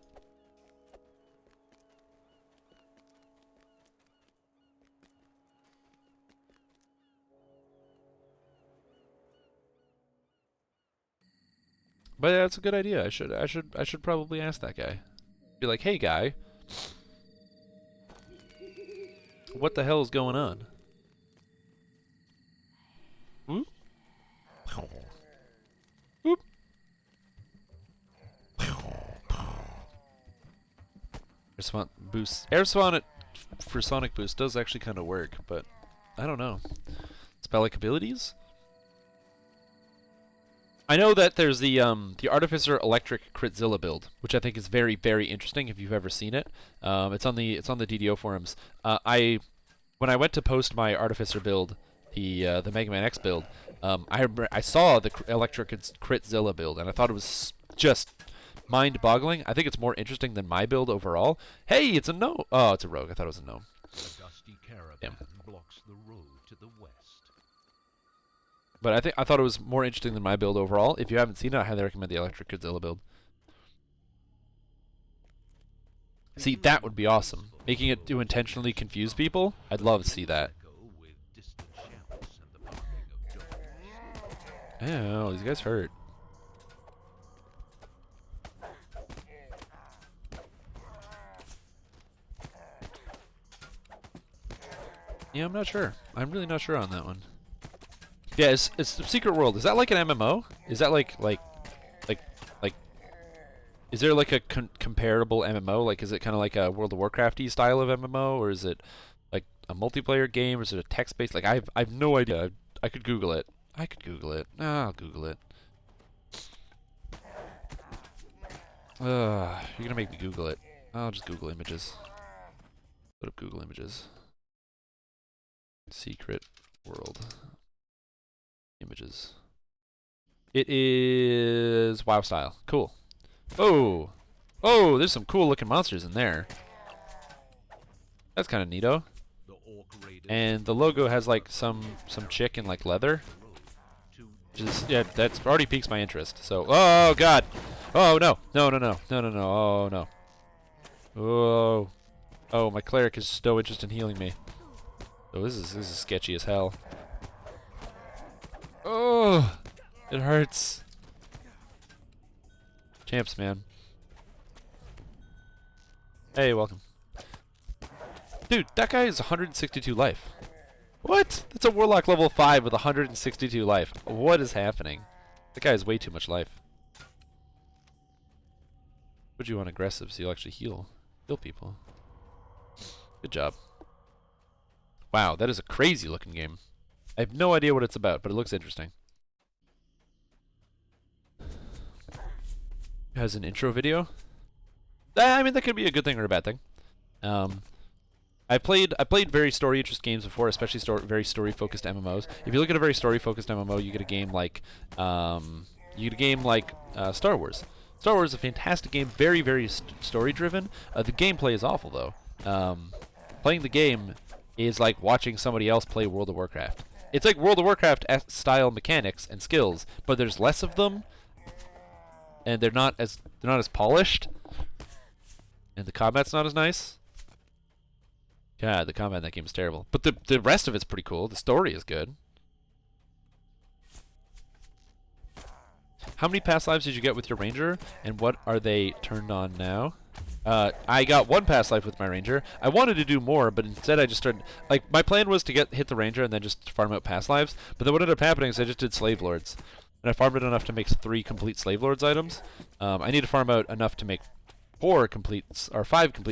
But yeah, that's a good idea. I should probably ask that guy. Be like, "Hey guy, what the hell is going on?" Whoop. Whoop. Air Sonic for Sonic Boost does actually kind of work, but I don't know. Spell-like abilities? I know that there's the Artificer Electric Critzilla build, which I think is very, very interesting if you've ever seen it. It's on the DDO forums. When I went to post my Artificer build, the Mega Man X build, I saw the Electric Critzilla build, and I thought it was just mind-boggling. I think it's more interesting than my build overall. Hey, it's a gnome. Oh, it's a rogue. I thought it was a gnome. A dusty caravan blocks the road to the west. But I thought it was more interesting than my build overall. If you haven't seen it, I highly recommend the Electric Godzilla build. See, that would be awesome. Making it to intentionally confuse people, I'd love to see that. Oh, these guys hurt. Yeah, I'm not sure. I'm really not sure on that one. Yeah, it's the Secret World. Is that like an MMO? Is that like is there like a comparable MMO? Like, is it kind of like a World of Warcrafty style of MMO, or is it like a multiplayer game, or is it a text-based? Like, I've no idea. I could Google it. I could Google it. I'll Google it. You're gonna make me Google it. I'll just Google images. Put up Google Images. Secret world. Images. It is WoW style. Cool. Oh! Oh, there's some cool looking monsters in there. That's kind of neato. And the logo has like some chick in like leather. Just yeah, that's already piques my interest. So oh god. Oh no. No no no. No no no. Oh no. Oh. Oh, my cleric is so interested in healing me. Oh, this is sketchy as hell. Oh, it hurts. Champs, man. Hey, welcome. Dude, that guy is 162 life. What? That's a warlock level 5 with 162 life. What is happening? That guy has way too much life. Put you on aggressive so you'll actually heal people. Good job. Wow, that is a crazy looking game. I have no idea what it's about, but it looks interesting. It has an intro video. I mean, that could be a good thing or a bad thing. I played very story-interest games before, especially very story-focused MMOs. If you look at a very story-focused MMO, you get a game like Star Wars. Star Wars is a fantastic game, very, very story-driven. The gameplay is awful though. Playing the game is like watching somebody else play World of Warcraft. It's like World of Warcraft style mechanics and skills, but there's less of them, and they're not as polished, and the combat's not as nice. God, the combat in that game is terrible. But the rest of it's pretty cool. The story is good. How many past lives did you get with your ranger, and what are they turned on now? I got 1 past life with my ranger. I wanted to do more, but instead I just started... Like, my plan was to hit the ranger and then just farm out past lives, but then what ended up happening is I just did slave lords. And I farmed it enough to make 3 complete slave lords items. I need to farm out enough to make 5 complete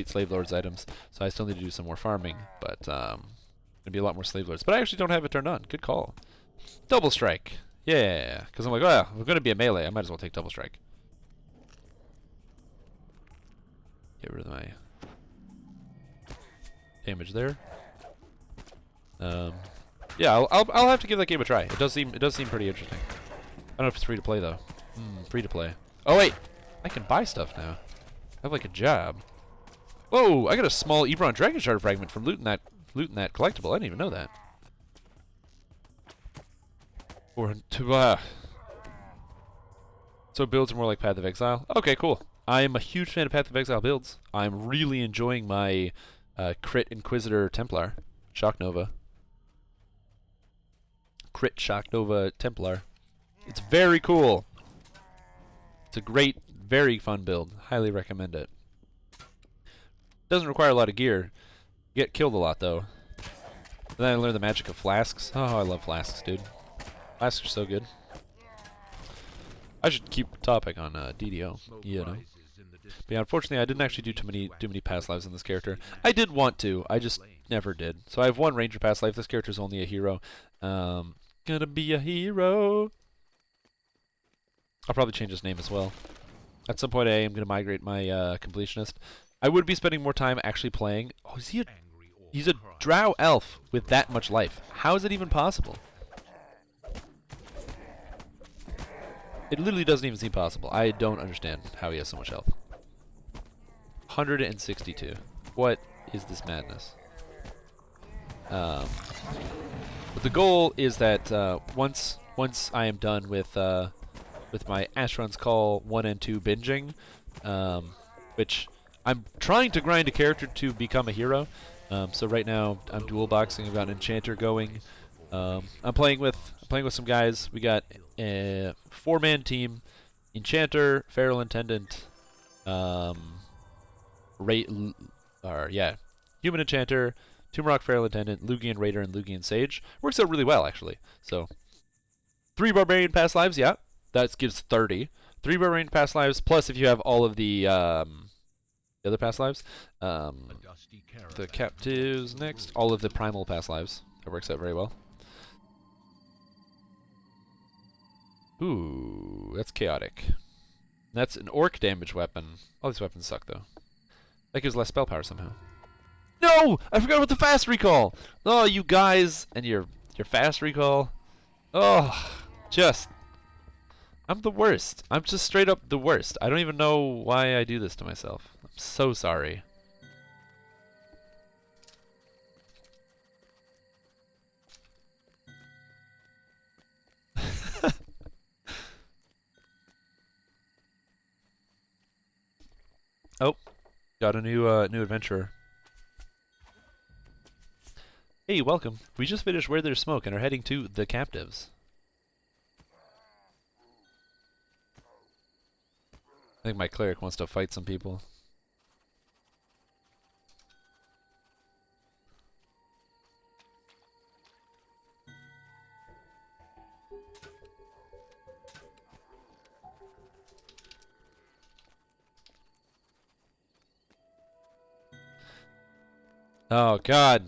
slave lords items, so I still need to do some more farming, but gonna be a lot more slave lords. But I actually don't have it turned on. Good call. Double strike. Yeah, because I'm like, oh, we're gonna be a melee. I might as well take double strike. Get rid of my damage there. Yeah, I'll have to give that game a try. It does seem pretty interesting. I don't know if it's free to play though. Free to play. Oh wait, I can buy stuff now. I have like a job. Whoa! I got a small Ebron Dragon Shard fragment from looting that collectible. I didn't even know that. So builds are more like Path of Exile. Okay, cool. I am a huge fan of Path of Exile builds. I'm really enjoying my Crit Inquisitor Templar, Shock Nova. Crit Shock Nova Templar. It's very cool. It's a great, very fun build. Highly recommend it. Doesn't require a lot of gear. You get killed a lot though. Then I learned the magic of flasks. Oh, I love flasks, dude. Flasks are so good. I should keep topic on DDO, you know. But yeah, unfortunately, I didn't actually do too many past lives in this character. I did want to, I just never did. So I have 1 ranger past life. This character's only a hero. Gonna be a hero. I'll probably change his name as well. At some point, I am gonna migrate my completionist. I would be spending more time actually playing. Oh, he's a drow elf with that much life. How is it even possible? It literally doesn't even seem possible. I don't understand how he has so much health. 162. What is this madness? But the goal is that once I am done with my Asheron's Call 1 and 2 binging, which I'm trying to grind a character to become a hero. So right now I'm dual boxing. I've got an enchanter going. I'm playing with some guys. We got a 4-man team: enchanter, feral intendant, human enchanter, Tumrock feral intendant, Lugian raider, and Lugian sage. Works out really well actually. So 3 barbarian past lives. Yeah, that gives 30. 3 barbarian past lives plus if you have all of the other past lives. The captives next. All of the primal past lives. That works out very well. Ooh, that's chaotic. That's an orc damage weapon. All these weapons suck though. That gives less spell power somehow. No! I forgot about the fast recall! Oh, you guys and your fast recall. Oh, just... I'm the worst. I'm just straight up the worst. I don't even know why I do this to myself. I'm so sorry. Oh, got a new adventurer. Hey, welcome. We just finished Where There's Smoke and are heading to the Captives. I think my cleric wants to fight some people. Oh God.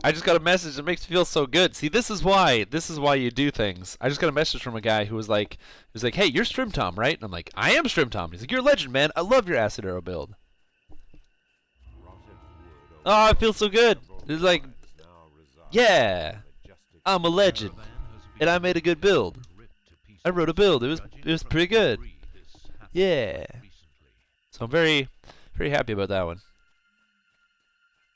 I just got a message that makes me feel so good. See, this is why you do things. I just got a message from a guy who was like, "Hey, you're Strimtom, right?" And I'm like, "I am Strimtom." He's like, "You're a legend, man. I love your acid arrow build." Oh, it feels so good. It's like, yeah, I'm a legend, and I made a good build. I wrote a build. It was pretty good. Yeah. So I'm very, very happy about that one.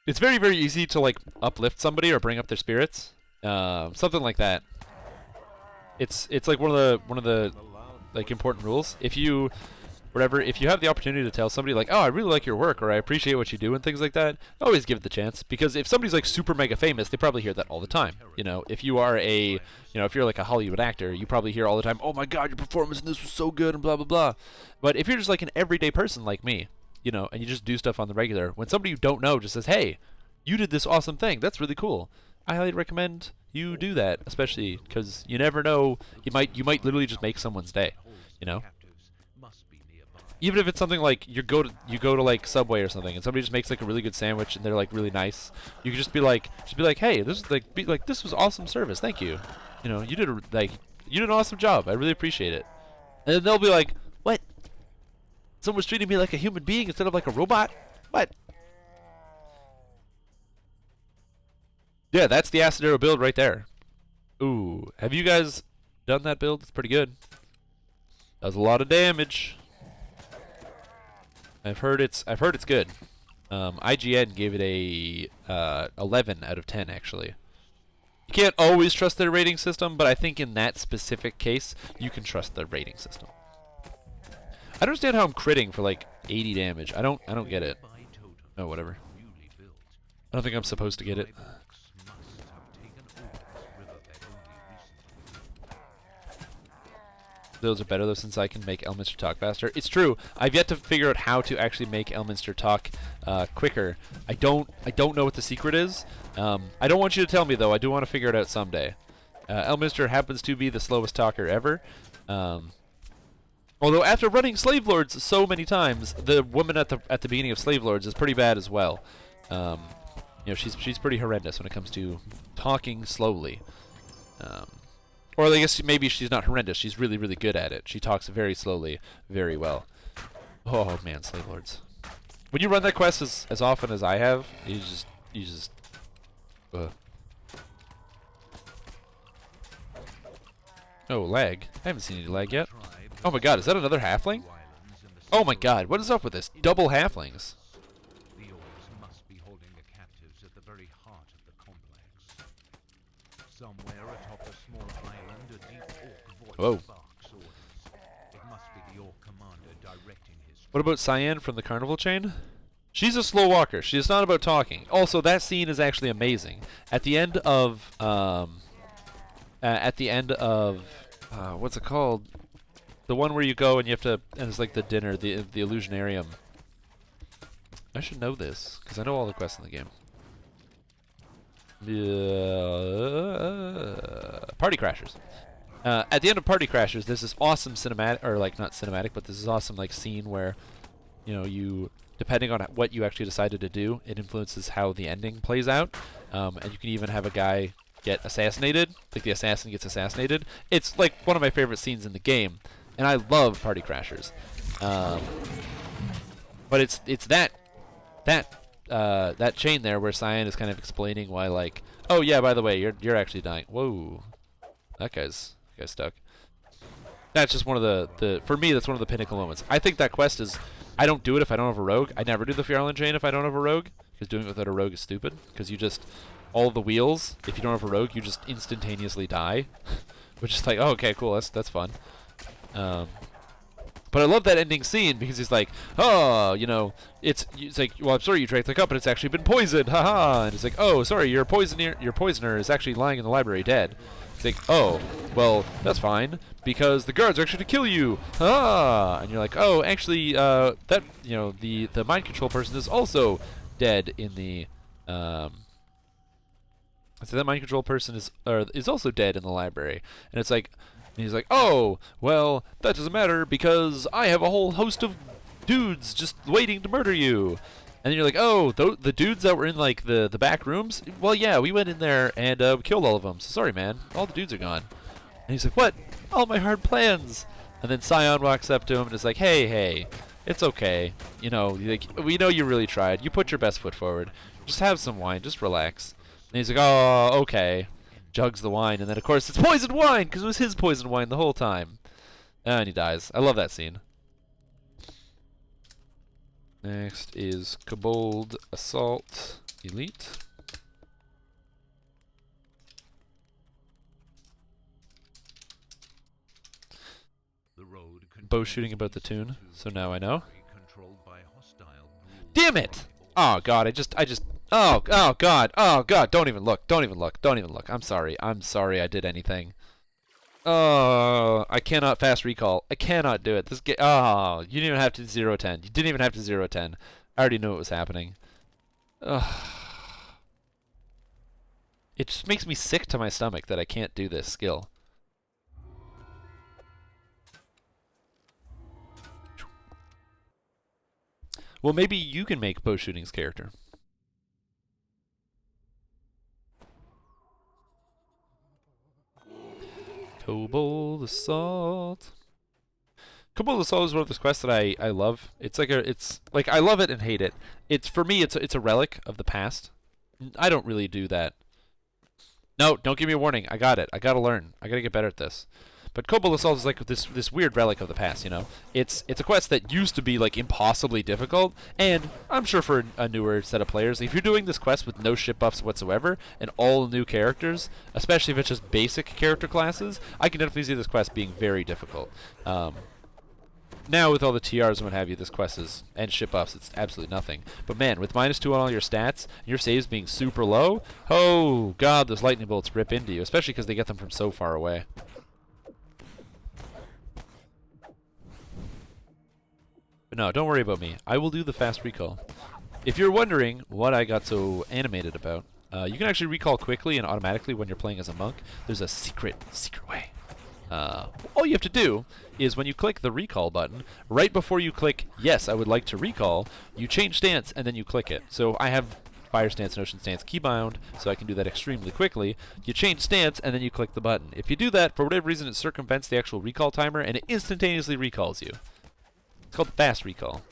It's very, very easy to like uplift somebody or bring up their spirits, something like that. It's like one of the like important rules. If you have the opportunity to tell somebody like, "Oh, I really like your work," or "I appreciate what you do," and things like that, always give it the chance. Because if somebody's like super mega famous, they probably hear that all the time. You know, if you are if you're like a Hollywood actor, you probably hear all the time, "Oh my God, your performance in this was so good," and blah blah blah. But if you're just like an everyday person like me, you know, and you just do stuff on the regular, when somebody you don't know just says, "Hey, you did this awesome thing. That's really cool," I highly recommend you do that, especially because you never know. You might literally just make someone's day, you know. Even if it's something like you go to like Subway or something, and somebody just makes like a really good sandwich and they're like really nice, you can just be like, "Hey, this is like this was awesome service. Thank you. You know, you did an awesome job. I really appreciate it." And then they'll be like, "What? Someone's treating me like a human being instead of like a robot? What?" Yeah, that's the acid arrow build right there. Ooh, have you guys done that build? It's pretty good. Does a lot of damage. I've heard it's good. IGN gave it a 11 out of 10 actually. You can't always trust their rating system, but I think in that specific case, you can trust their rating system. I don't understand how I'm critting for like 80 damage. I don't get it. Oh, whatever. I don't think I'm supposed to get it. Those are better though, since I can make Elminster talk faster. It's true. I've yet to figure out how to actually make Elminster talk quicker. I don't know what the secret is. I don't want you to tell me though. I do want to figure it out someday. Elminster happens to be the slowest talker ever. Although after running Slave Lords so many times, the woman at the beginning of Slave Lords is pretty bad as well. You know, she's pretty horrendous when it comes to talking slowly. Or I guess maybe she's not horrendous. She's really, really good at it. She talks very slowly, very well. Oh man, Slave Lords. When you run that quest as often as I have, you just. Oh, lag. I haven't seen any lag yet. Oh my God, is that another halfling? Oh my God, what is up with this? Double halflings. The orcs must be holding the captives at the very heart of the complex. Somewhere atop a small island, a deep orc voice barks orders. It must be the orc commander directing his... What about Cyan from the Carnival Chain? She's a slow walker. She's not about talking. Also, that scene is actually amazing. At the end of what's it called? The one where you go and you have to, and it's like the dinner, the Illusionarium. I should know this because I know all the quests in the game. Party Crashers. At the end of Party Crashers, there's this awesome cinematic, or like not cinematic, but this is awesome like scene where, you know, you, depending on what you actually decided to do, it influences how the ending plays out. And you can even have a guy get assassinated, like the assassin gets assassinated. It's like one of my favorite scenes in the game, and I love Party Crashers. But it's that that chain there where Cyan is kind of explaining why, like, oh yeah, by the way, you're actually dying. Whoa, that guy's stuck. That's just one of the for me, that's one of the pinnacle moments. I think that quest is, I don't do it if I don't have a rogue. I never do the Fear Island chain if I don't have a rogue, because doing it without a rogue is stupid. Because you just, all the wheels, if you don't have a rogue, you just instantaneously die, which is like, oh, okay, cool, that's fun. But I love that ending scene because he's like, oh, you know, it's like, well, I'm sorry you drank the cup, but it's actually been poisoned, haha. And it's like, oh, sorry, your poisoner is actually lying in the library dead. It's like, oh, well, that's fine because the guards are actually to kill you, ah. And you're like, oh, actually, that, you know, the mind control person is also dead in the, so that mind control person is also dead in the library, and it's like. And he's like, oh, well, that doesn't matter because I have a whole host of dudes just waiting to murder you. And then you're like, oh, the dudes that were in, like, the back rooms? Well, yeah, we went in there and we killed all of them. So sorry, man. All the dudes are gone. And he's like, what? All my hard plans. And then Scion walks up to him and is like, hey, it's okay. You know, like, we know you really tried. You put your best foot forward. Just have some wine. Just relax. And he's like, oh, okay. Jugs the wine, and then of course it's poisoned wine because it was his poisoned wine the whole time. And he dies. I love that scene. Next is Kobold Assault Elite. Bow shooting about the tune, so now I know. Damn it! Oh god, I just oh god, don't even look. I'm sorry I did anything. Oh, I cannot fast recall. I cannot do it. This game, oh, you didn't even have to 0-10. You didn't even have to 0-10. I already knew it was happening. Ugh. It just makes me sick to my stomach that I can't do this skill. Well, maybe you can make bow shooting's character. Kobold Assault. Kobold Assault is one of those quests that I love. It's like I love it and hate it. For me it's a relic of the past. I don't really do that. No, don't give me a warning. I got it. I gotta learn. I gotta get better at this. But Kobold Assault is like this weird relic of the past, you know? It's a quest that used to be like impossibly difficult, and I'm sure for a newer set of players, if you're doing this quest with no ship buffs whatsoever, and all new characters, especially if it's just basic character classes, I can definitely see this quest being very difficult. Now with all the TRs and what have you, this quest is, and ship buffs, it's absolutely nothing. But man, with -2 on all your stats, and your saves being super low, oh god, those lightning bolts rip into you, especially because they get them from so far away. But no, don't worry about me. I will do the fast recall. If you're wondering what I got so animated about, you can actually recall quickly and automatically when you're playing as a monk. There's a secret way. All you have to do is when you click the recall button, right before you click, yes, I would like to recall, you change stance and then you click it. So I have fire stance and ocean stance keybound, so I can do that extremely quickly. You change stance and then you click the button. If you do that, for whatever reason, it circumvents the actual recall timer and it instantaneously recalls you. It's called fast recall.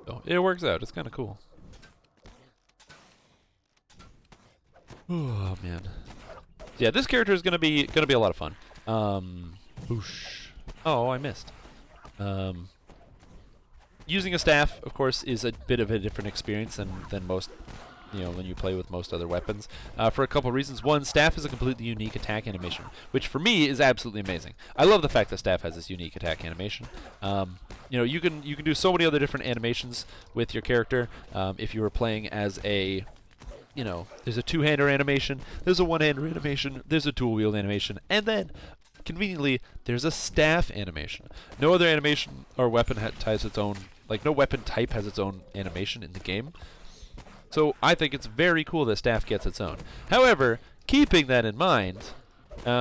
So it works out. It's kind of cool. Oh man. Yeah, this character is gonna be a lot of fun. Boosh. Oh, I missed. Using a staff, of course, is a bit of a different experience than most, you know, when you play with most other weapons. For a couple reasons. One, staff is a completely unique attack animation, which for me is absolutely amazing. I love the fact that staff has this unique attack animation. You know, you can do so many other different animations with your character. If you were playing as a, you know, there's a two-hander animation, there's a one-hander animation, there's a dual-wield animation, and then conveniently, there's a staff animation. No other animation or weapon has its own, like no weapon type has its own animation in the game. So I think it's very cool that staff gets its own. However, keeping that in mind, you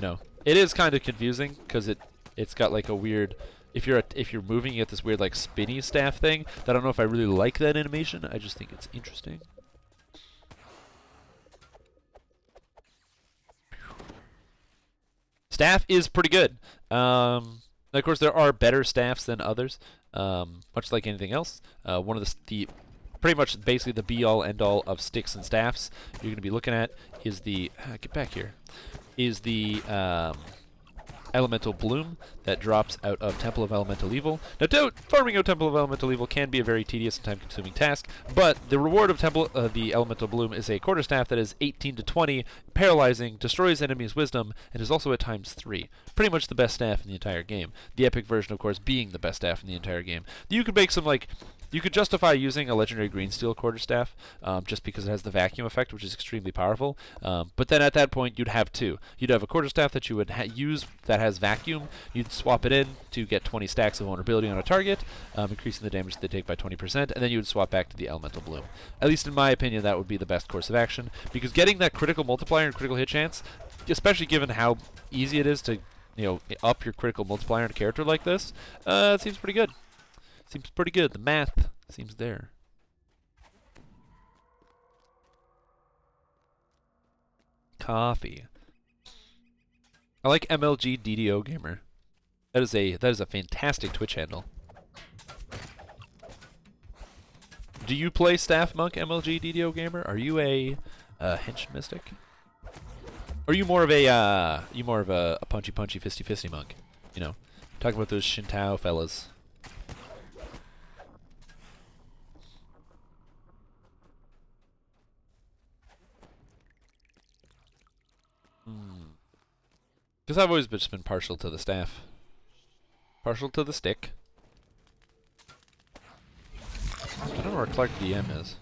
know, it is kind of confusing because it's got like a weird, if you're moving, you get this weird like spinny staff thing. I don't know if I really like that animation. I just think it's interesting. Staff is pretty good. Of course, there are better staffs than others, much like anything else. One of the pretty much basically the be-all, end-all of sticks and staffs you're going to be looking at is the get back here. Is the Elemental Bloom that drops out of Temple of Elemental Evil. Now, farming out Temple of Elemental Evil can be a very tedious and time-consuming task, but the reward of the Elemental Bloom is a quarterstaff that is 18 to 20, paralyzing, destroys enemies' wisdom, and is also at times 3. Pretty much the best staff in the entire game. The epic version, of course, being the best staff in the entire game. You could make some, like, you could justify using a legendary green steel quarterstaff just because it has the vacuum effect, which is extremely powerful. But then at that point, you'd have 2. You'd have a quarterstaff that you would use that has vacuum. You'd swap it in to get 20 stacks of vulnerability on a target, increasing the damage that they take by 20%, and then you would swap back to the Elemental Bloom. At least in my opinion, that would be the best course of action, because getting that critical multiplier and critical hit chance, especially given how easy it is to up your critical multiplier in a character like this, it seems pretty good. Seems pretty good. The math seems there. Coffee. I like MLG DDO Gamer. That is a fantastic Twitch handle. Do you play Staff Monk MLG DDO Gamer? Are you a hench mystic? Or are you more of a punchy fisty monk? You know, talking about those Shintao fellas. Because I've always just been partial to the staff. Partial to the stick. I don't know where Clark DM is.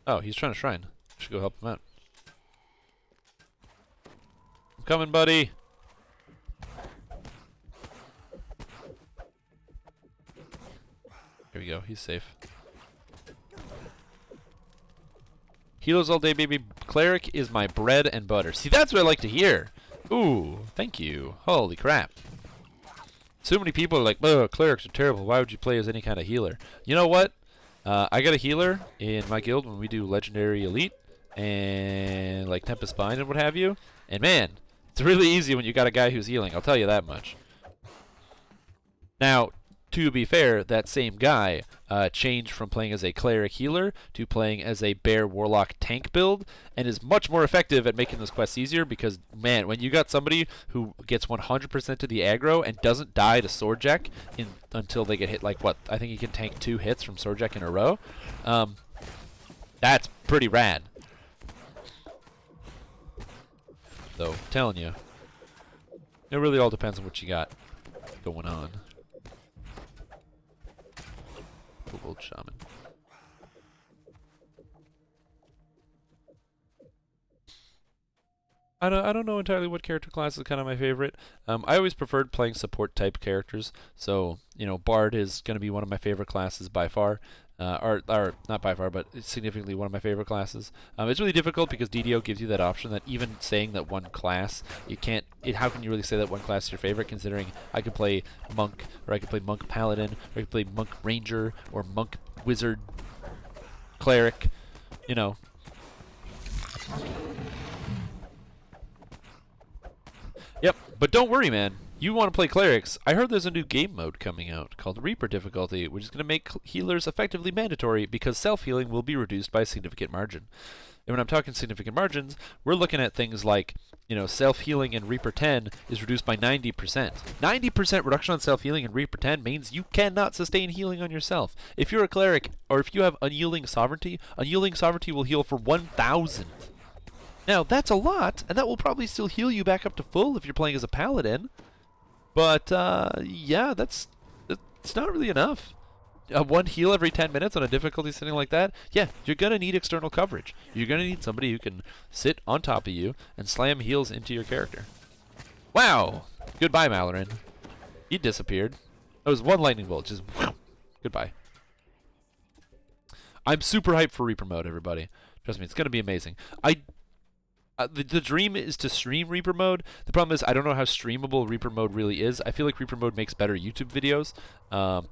Oh, he's trying to shrine. Should go help him out. I'm coming, buddy! Here we go, he's safe. Healers all day, baby. Cleric is my bread and butter. See, that's what I like to hear! Ooh, thank you. Holy crap. So many people are like, oh, clerics are terrible. Why would you play as any kind of healer? You know what? I got a healer in my guild when we do Legendary Elite and like Tempest Bind and what have you. And man, it's really easy when you got a guy who's healing. I'll tell you that much. Now, to be fair, that same guy changed from playing as a cleric healer to playing as a bear warlock tank build, and is much more effective at making this quest easier because, man, when you got somebody who gets 100% to the aggro and doesn't die to Swordjack until they get hit, like what, I think he can tank 2 hits from Swordjack in a row, that's pretty rad. So, I'm telling you, it really all depends on what you got going on. Kobold Shaman. I don't know entirely what character class is kind of my favorite. I always preferred playing support type characters, so Bard is going to be one of my favorite classes by far, or not by far, but it's significantly one of my favorite classes. It's really difficult because DDO gives you that option that even saying that one class, you can't. How can you really say that one class is your favorite? Considering I could play Monk, or I could play Monk Paladin, or I could play Monk Ranger, or Monk Wizard, Cleric, Yep, but don't worry, man. You want to play clerics. I heard there's a new game mode coming out called Reaper difficulty, which is going to make healers effectively mandatory because self-healing will be reduced by a significant margin. And when I'm talking significant margins, we're looking at things like, self-healing in Reaper 10 is reduced by 90%. 90% reduction on self-healing in Reaper 10 means you cannot sustain healing on yourself. If you're a cleric, or if you have Unyielding Sovereignty will heal for 1,000. Now, that's a lot, and that will probably still heal you back up to full if you're playing as a paladin. But, yeah, it's not really enough. One heal every 10 minutes on a difficulty setting like that? Yeah, you're going to need external coverage. You're going to need somebody who can sit on top of you and slam heals into your character. Wow! Goodbye, Malarin. He disappeared. That was one lightning bolt, just whew, goodbye. I'm super hyped for Reaper mode, everybody. Trust me, it's going to be amazing. The dream is to stream Reaper mode. The problem is I don't know how streamable Reaper mode really is. I feel like Reaper mode makes better YouTube videos,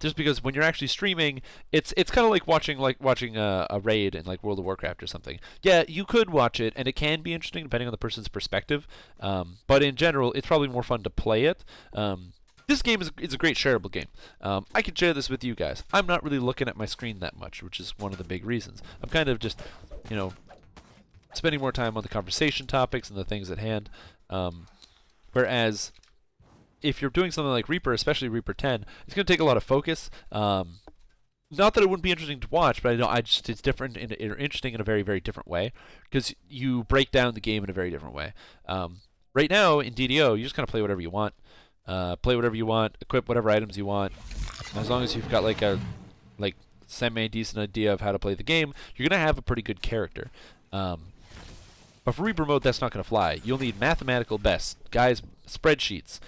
just because when you're actually streaming, it's kind of like watching a raid in like World of Warcraft or something. Yeah, you could watch it, and it can be interesting depending on the person's perspective. But in general, it's probably more fun to play it. This game is a great shareable game. I can share this with you guys. I'm not really looking at my screen that much, which is one of the big reasons. I'm kind of just, you know, spending more time on the conversation topics and the things at hand. Whereas if you're doing something like Reaper, especially Reaper 10, it's going to take a lot of focus. Not that it wouldn't be interesting to watch, but it's different and interesting in a very, very different way because you break down the game in a very different way. Right now in DDO, you just kind of play whatever you want. Equip whatever items you want. As long as you've got like a semi-decent idea of how to play the game, you're going to have a pretty good character. But for Reaper mode, that's not going to fly. You'll need mathematical best, guys, spreadsheets,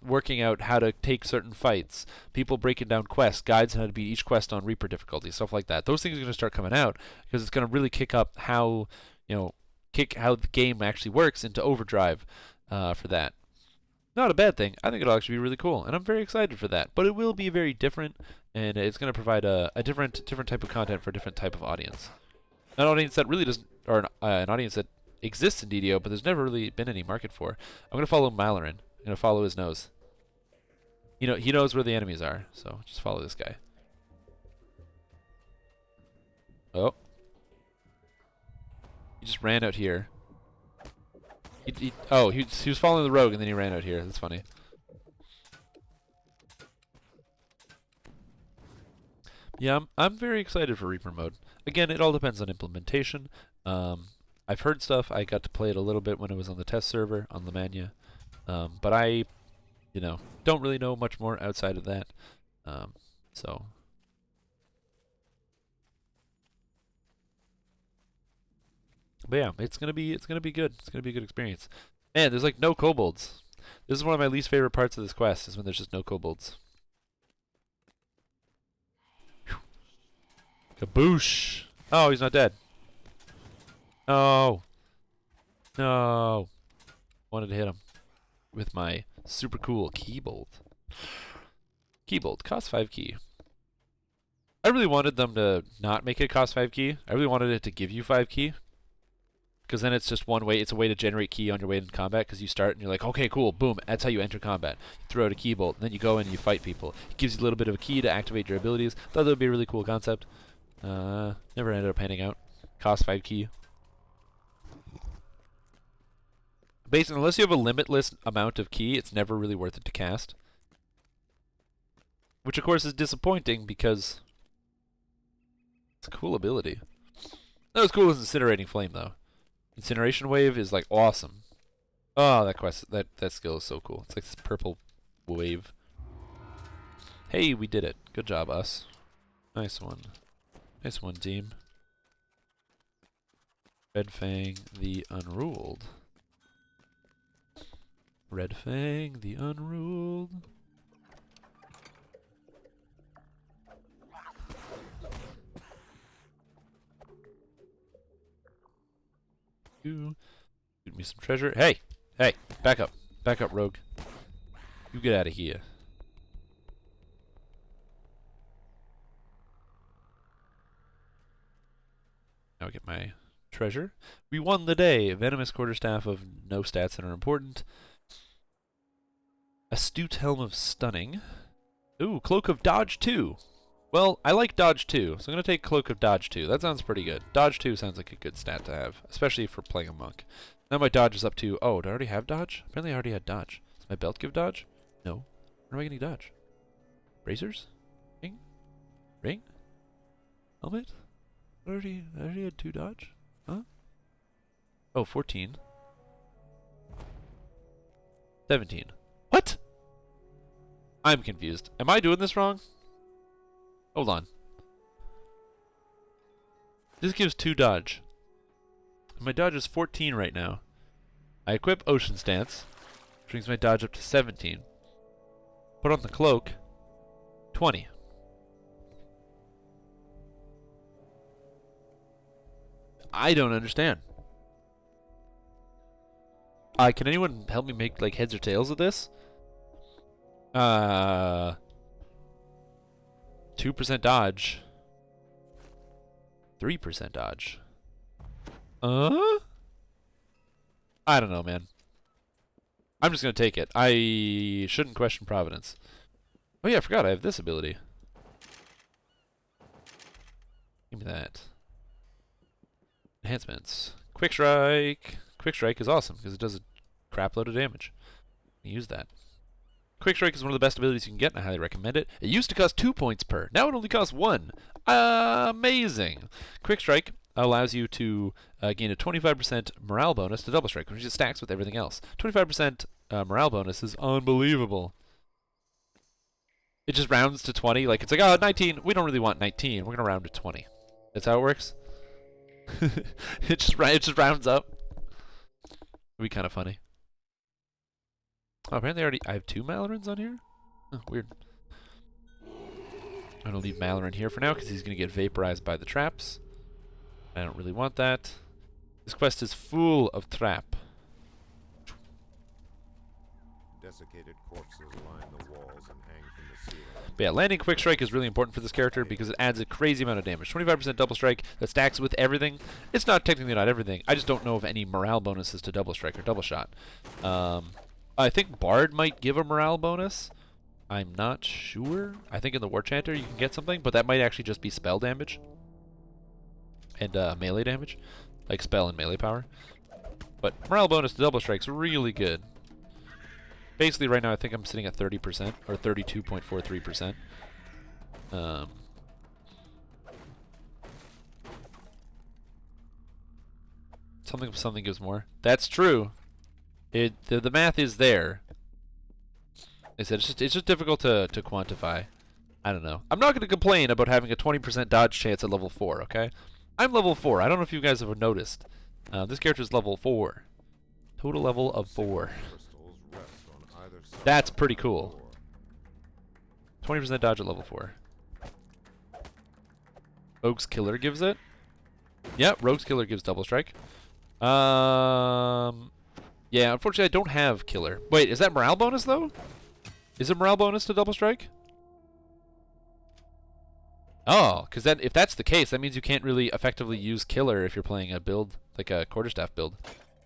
working out how to take certain fights, people breaking down quests, guides on how to beat each quest on Reaper difficulty, stuff like that. Those things are going to start coming out because it's going to really kick up how the game actually works into overdrive for that. Not a bad thing. I think it'll actually be really cool, and I'm very excited for that. But it will be very different, and it's going to provide a different type of content for a different type of audience. An audience that really doesn't, or an audience that exists in DDO, but there's never really been any market for. I'm going to follow Malaran. I'm going to follow his nose. He knows where the enemies are, so just follow this guy. Oh. He just ran out here. He was following the rogue, and then he ran out here. That's funny. Yeah, I'm very excited for Reaper mode. Again, it all depends on implementation. I've heard stuff. I got to play it a little bit when it was on the test server on Lemania. But I, don't really know much more outside of that. So. But yeah, it's gonna be good. It's gonna be a good experience. Man, there's like no kobolds. This is one of my least favorite parts of this quest, is when there's just no kobolds. Kaboosh! Oh, he's not dead. No. No. Wanted to hit him with my super cool Kobold. Kobold, cost 5 key. I really wanted them to not make it cost 5 key. I really wanted it to give you 5 key. Because then it's just one way. It's a way to generate key on your way into combat. Because you start and you're like, okay, cool, boom. That's how you enter combat. You throw out a Kobold, and then you go in and you fight people. It gives you a little bit of a key to activate your abilities. Thought that would be a really cool concept. Never ended up panning out. Cost 5 key. Basically, unless you have a limitless amount of key, it's never really worth it to cast. Which, of course, is disappointing because it's a cool ability. Not as cool as Incinerating Flame, though. Incineration Wave is, like, awesome. Oh, that skill is so cool. It's like this purple wave. Hey, we did it. Good job, us. Nice one. Nice one, team. Red Fang the Unruled. Red Fang the Unruled. Give me some treasure. Hey! Hey! Back up. Back up, rogue. You get out of here. Now I get my treasure. We won the day. Venomous quarterstaff of no stats that are important. Astute Helm of Stunning. Ooh, Cloak of Dodge 2. Well, I like Dodge 2, so I'm going to take Cloak of Dodge 2. That sounds pretty good. Dodge 2 sounds like a good stat to have, especially for playing a monk. Now my Dodge is up to... Oh, do I already have Dodge? Apparently I already had Dodge. Does my belt give Dodge? No. When am I getting Dodge? Bracers? Ring? Ring? Helmet? I already had 2 Dodge? Huh? Oh, 14. 17. What? I'm confused. Am I doing this wrong? Hold on. This gives 2 dodge. My dodge is 14 right now. I equip Ocean Stance, which brings my dodge up to 17. Put on the cloak, 20. I don't understand. Can anyone help me make like heads or tails of this? 2% dodge. 3% dodge. I don't know, man. I'm just gonna take it. I shouldn't question Providence. Oh yeah, I forgot I have this ability. Give me that. Enhancements. Quick Strike. Quick Strike is awesome because it does a crap load of damage. Use that. Quick Strike is one of the best abilities you can get, and I highly recommend it. It used to cost 2 points per. Now it only costs 1. Amazing! Quick Strike allows you to gain a 25% morale bonus to Double Strike, which just stacks with everything else. 25% morale bonus is unbelievable. It just rounds to 20. Like, it's like, oh, 19. We don't really want 19. We're going to round to 20. That's how it works. it just rounds up. It'd be kind of funny. Oh, apparently I have 2 Malarins on here? Oh, weird. I'm going to leave Malarin here for now because he's going to get vaporized by the traps. I don't really want that. This quest is full of trap. Desiccated corpses line the walls and hang from the ceiling. But yeah, landing Quick Strike is really important for this character because it adds a crazy amount of damage. 25% Double Strike that stacks with everything. It's not technically not everything. I just don't know of any morale bonuses to Double Strike or Double Shot. I think Bard might give a morale bonus. I'm not sure. I think in the War Chanter you can get something, but that might actually just be spell damage. And melee damage. Like spell and melee power. But morale bonus to Double Strike's really good. Basically right now I think I'm sitting at 30%, or 32.43%. Something gives more. That's true. The math is there. Like I said, it's just difficult to quantify. I don't know. I'm not going to complain about having a 20% dodge chance at level 4, okay? I'm level 4. I don't know if you guys have noticed. This character's level 4. Total level of 4. That's pretty cool. 20% dodge at level 4. Rogue's Killer gives it. Yeah, Rogue's Killer gives Double Strike. Yeah, unfortunately I don't have Killer. Wait, is that morale bonus though? Is it morale bonus to Double Strike? Oh, because if that's the case, that means you can't really effectively use Killer if you're playing a build, like a Quarterstaff build.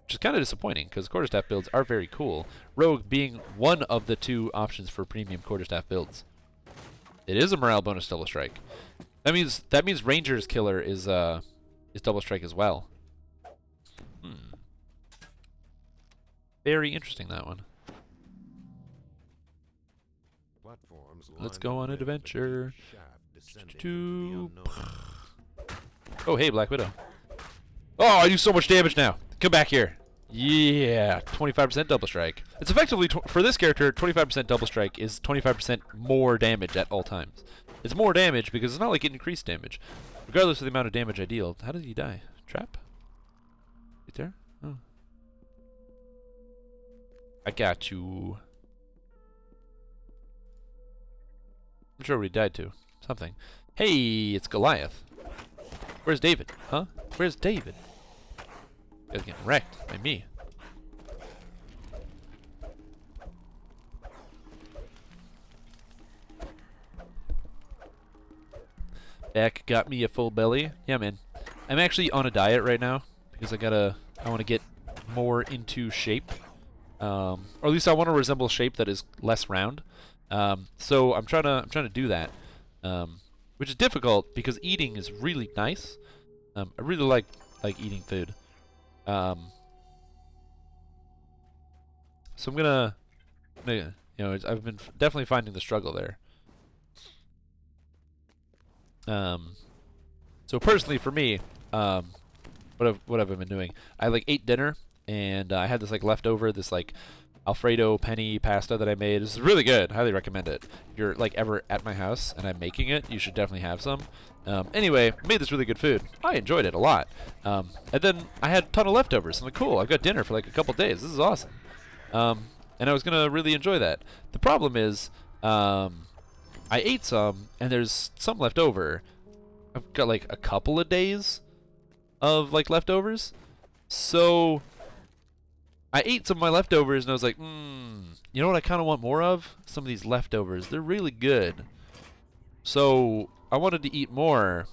Which is kind of disappointing, because Quarterstaff builds are very cool. Rogue being one of the 2 options for premium Quarterstaff builds. It is a morale bonus Double Strike. That means Ranger's Killer is Double Strike as well. Very interesting, that one. Let's go on an adventure. Oh, hey, Black Widow. Oh, I do so much damage now. Come back here. Yeah, 25% Double Strike. It's effectively, for this character, 25% Double Strike is 25% more damage at all times. It's more damage because it's not like it increased damage. Regardless of the amount of damage I deal. How did he die? Trap? Right there? Oh. I got you. I'm sure we died to. Something. Hey, it's Goliath. Where's David? Huh? Where's David? You guys getting wrecked by me. Back got me a full belly. Yeah, man. I'm actually on a diet right now because I want to get more into shape. Or at least I want to resemble shape that is less round. So I'm trying to do that, which is difficult because eating is really nice. I really like eating food. So I'm gonna, you know, I've been definitely finding the struggle there. So personally for me, what I've been doing, I ate dinner and I had this leftover, this Alfredo penny pasta that I made. This is really good. Highly recommend it. If you're ever at my house and I'm making it, you should definitely have some. Anyway, made this really good food. I enjoyed it a lot. And then I had a ton of leftovers. I'm like, cool, I've got dinner for a couple days. This is awesome. And I was gonna really enjoy that. The problem is, I ate some and there's some left over. I've got a couple of days of leftovers. So I ate some of my leftovers and I was like, you know what I kind of want more of? Some of these leftovers. They're really good. So I wanted to eat more,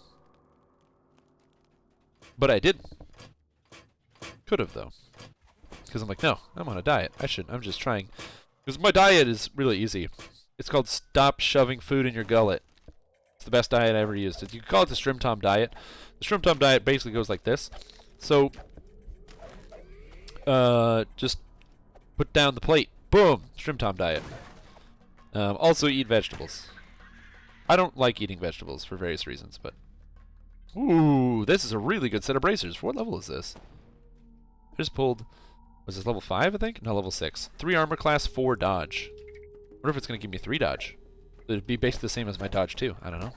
but I didn't. Could have, though. Because I'm like, no, I'm on a diet. I'm just trying. Because my diet is really easy. It's called Stop Shoving Food in Your Gullet. It's the best diet I ever used. You can call it the Strimtom diet. The Strimtom diet basically goes like this. So, just put down the plate. Boom! Strimtom diet. Also eat vegetables. I don't like eating vegetables for various reasons, but... Ooh, this is a really good set of bracers. What level is this? I just pulled... Was this level 5, I think? No, level 6. 3 armor class, 4 dodge. I wonder if it's going to give me 3 dodge. It'd be basically the same as my dodge, too. I don't know.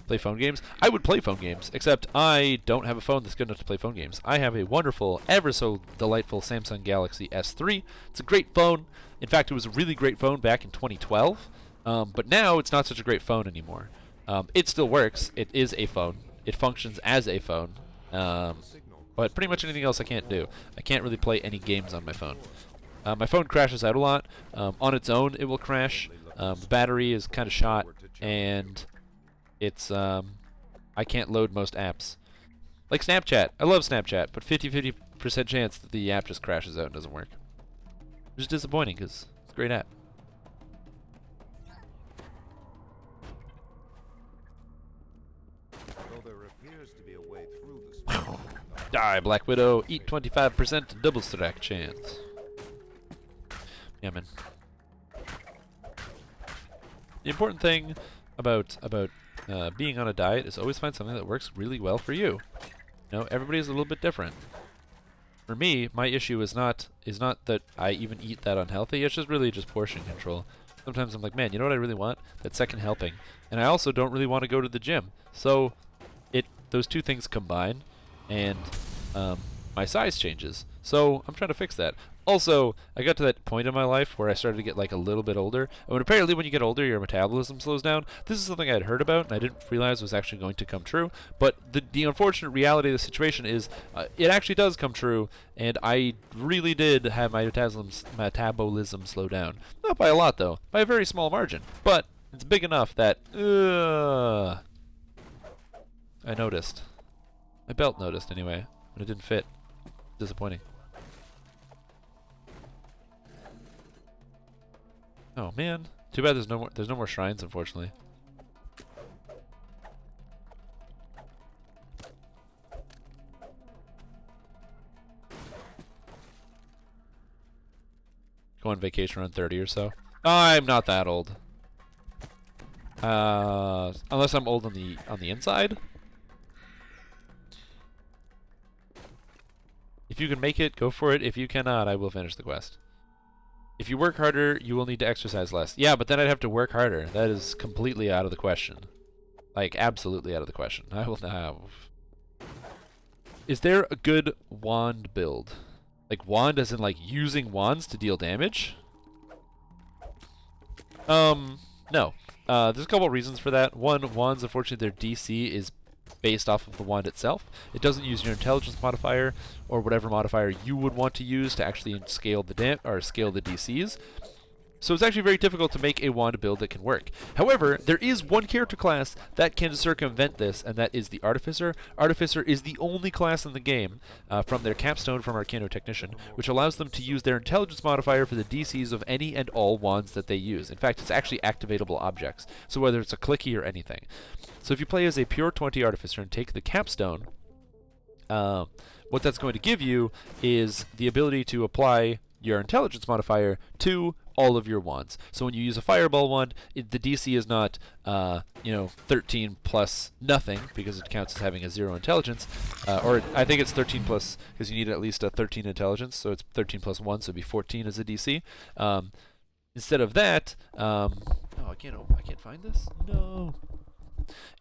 Play phone games? I would play phone games, except I don't have a phone that's good enough to play phone games. I have a wonderful, ever so delightful Samsung Galaxy S3. It's a great phone. In fact, it was a really great phone back in 2012. But now it's not such a great phone anymore. It still works. It is a phone. It functions as a phone. But pretty much anything else I can't do. I can't really play any games on my phone. My phone crashes out a lot. On its own, it will crash. The battery is kind of shot, and it's I can't load most apps. Like Snapchat. I love Snapchat, but 50% chance that the app just crashes out and doesn't work. Which is disappointing because it's a great app. Though there appears to be a way through the Die, Black Widow. Eat 25% double stack chance. Yeah, man. The important thing about being on a diet is always find something that works really well for you. You know, everybody's a little bit different. For me, my issue is not that I even eat that unhealthy. It's just really just portion control. Sometimes I'm like, man, you know what I really want? That second helping. And I also don't really want to go to the gym. So, those two things combine, and my size changes. So I'm trying to fix that. Also, I got to that point in my life where I started to get like a little bit older. And apparently when you get older, your metabolism slows down. This is something I had heard about and I didn't realize was actually going to come true. But the unfortunate reality of the situation is it actually does come true, and I really did have my metabolism slow down. Not by a lot, though. By a very small margin. But it's big enough that I noticed. My belt noticed, anyway. But it didn't fit. Disappointing. Oh man, too bad there's no more shrines, unfortunately. Go on vacation around 30 or so. I'm not that old. Unless I'm old on the inside. If you can make it, go for it. If you cannot, I will finish the quest. If you work harder, you will need to exercise less. Yeah, but then I'd have to work harder. That is completely out of the question. Like, absolutely out of the question. I will have... Is there a good wand build? Like, wand as in, like, using wands to deal damage? No. There's a couple of reasons for that. One, wands, unfortunately, their DC is based off of the wand itself. It doesn't use your intelligence modifier or whatever modifier you would want to use to actually scale the scale the DCs. So it's actually very difficult to make a wand build that can work. However, there is one character class that can circumvent this, and that is the Artificer. Artificer is the only class in the game, from their capstone from Arcano Technician, which allows them to use their intelligence modifier for the DCs of any and all wands that they use. In fact, it's actually activatable objects, so whether it's a clicky or anything. So if you play as a pure 20 Artificer and take the capstone, what that's going to give you is the ability to apply your intelligence modifier to all of your wands. So when you use a fireball wand, the DC is not 13 plus nothing, because it counts as having a 0 intelligence, or I think it's 13 plus, because you need at least a 13 intelligence, so it's 13 plus 1, so it'd be 14 as a DC. Instead of that, oh, I can't find this? No.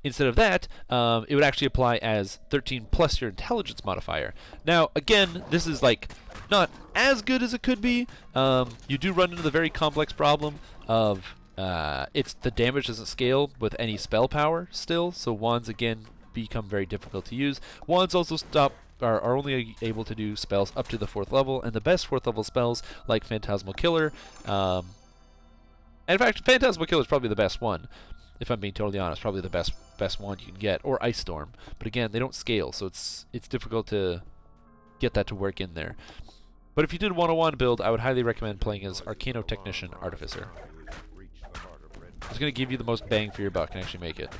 Instead of that, it would actually apply as 13 plus your intelligence modifier. Now, again, this is like not as good as it could be. You do run into the very complex problem of the damage doesn't scale with any spell power still, so wands again become very difficult to use. Wands also stop are only able to do spells up to the 4th level, and the best 4th level spells like Phantasmal Killer. And in fact, Phantasmal Killer is probably the best one. If I'm being totally honest, probably the best one you can get, or Ice Storm. But again, they don't scale, so it's difficult to get that to work in there. But if you did a 101 build, I would highly recommend playing as Arcano Technician Artificer. It's going to give you the most bang for your buck and actually make it.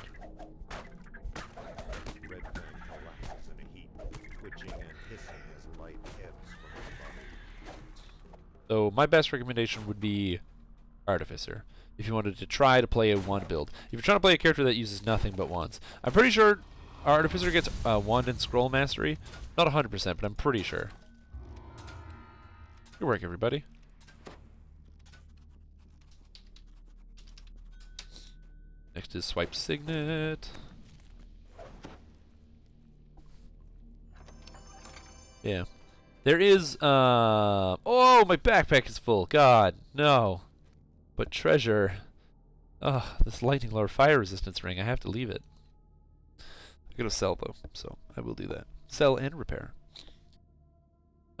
So my best recommendation would be Artificer, if you wanted to try to play a 1 build. If you're trying to play a character that uses nothing but wands. I'm pretty sure Artificer gets wand and scroll mastery. Not 100%, but I'm pretty sure. Good work, everybody. Next is Swipe Signet. Yeah. There is, oh, my backpack is full. God, no. But treasure. Oh, this Lightning Lord fire resistance ring. I have to leave it. I gotta sell, though, so I will do that. Sell and repair.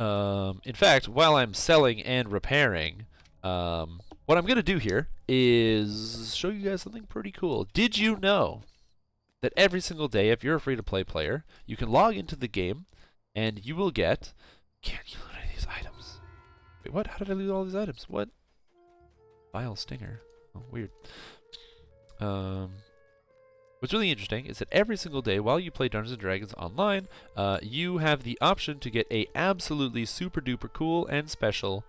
In fact, while I'm selling and repairing, what I'm gonna do here is show you guys something pretty cool. Did you know that every single day, if you're a free-to-play player, you can log into the game and you will get... Can't you loot any of these items? Wait, what? How did I loot all these items? What? Vile Stinger. Oh, weird. What's really interesting is that every single day while you play Dungeons & Dragons online, you have the option to get a absolutely super duper cool and special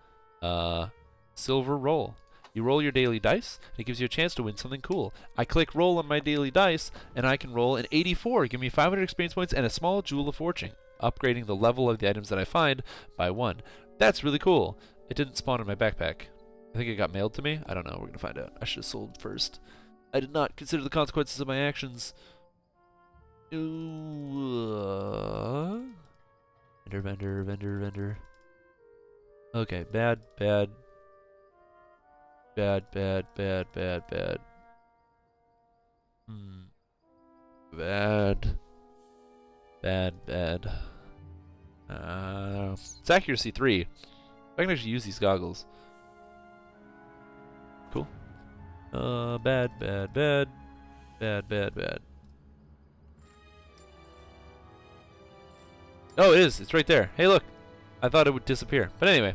silver roll. You roll your daily dice, and it gives you a chance to win something cool. I click roll on my daily dice, and I can roll an 84, give me 500 experience points and a small Jewel of Fortune, upgrading the level of the items that I find by 1. That's really cool. It didn't spawn in my backpack. I think it got mailed to me. I don't know. We're going to find out. I should have sold first. I did not consider the consequences of my actions. Vendor. Okay, bad. Bad. Bad. It's accuracy 3. I can actually use these goggles. Cool. Bad. Oh, it is. It's right there. Hey, look. I thought it would disappear. But anyway,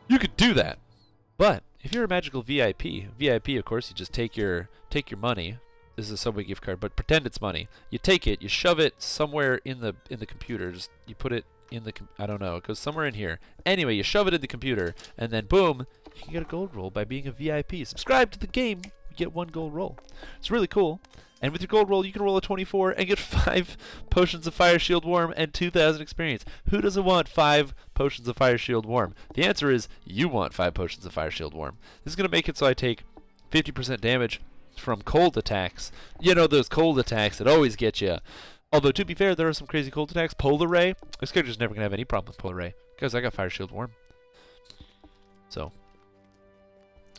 you could do that. But if you're a magical VIP, of course, you just take your money. This is a Subway gift card, but pretend it's money. You take it, you shove it somewhere in the computer. Just you put it in the I don't know. It goes somewhere in here. Anyway, you shove it in the computer, and then boom, you can get a gold roll by being a VIP. Subscribe to the game, you get 1 gold roll. It's really cool. And with your gold roll, you can roll a 24 and get 5 potions of Fire Shield Worm and 2,000 experience. Who doesn't want 5 potions of Fire Shield Worm? The answer is you want 5 potions of Fire Shield Worm. This is going to make it so I take 50% damage from cold attacks. You know, those cold attacks that always get you. Although, to be fair, there are some crazy cold attacks. Polar Ray. This character's never going to have any problem with Polar Ray. Because I got Fire Shield Worm. So,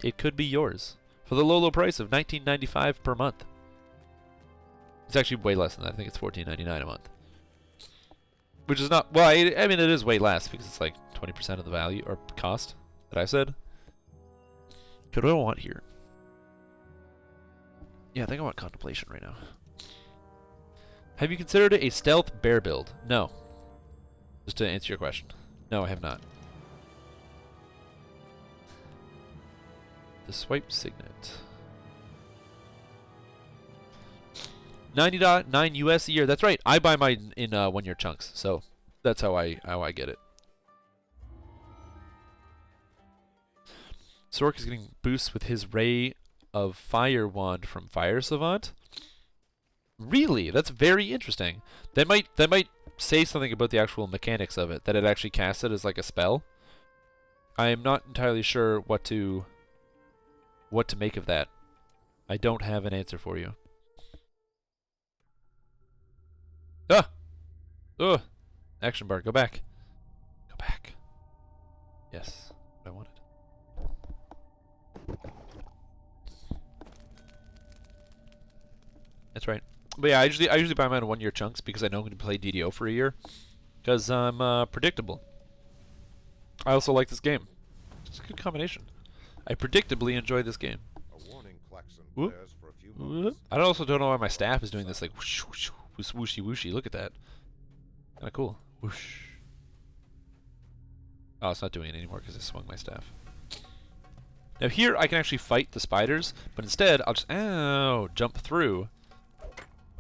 it could be yours. For the low price of $19.95 per month. It's actually way less than that. I think it's $14.99 a month. Which is not... Well, I mean, it is way less because it's like 20% of the value or cost that I said. What do I want here? Yeah, I think I want Contemplation right now. Have you considered a stealth bear build? No. Just to answer your question. No, I have not. The Swipe Signet. 90.9 US a year. That's right. I buy mine in 1-year chunks, so that's how I get it. Sork is getting boosts with his Ray of Fire wand from Fire Savant. Really? That's very interesting. That might say something about the actual mechanics of it, that it actually casts it as like a spell. I am not entirely sure what to make of that. I don't have an answer for you. Ah! Ugh! Action bar, go back. Go back. Yes, what I wanted. That's right. But yeah, I usually buy mine in 1-year chunks because I know I'm going to play DDO for a year. Because I'm predictable. I also like this game. It's a good combination. I predictably enjoy this game. A warning klaxon Whoop. blares for a few Whoop. moments. I also don't know why my staff is doing this like whoosh, whoosh, whooshy whooshy. Look at that. Kind of cool. Whoosh. Oh, it's not doing it anymore because I swung my staff. Now here I can actually fight the spiders, but instead I'll just jump through,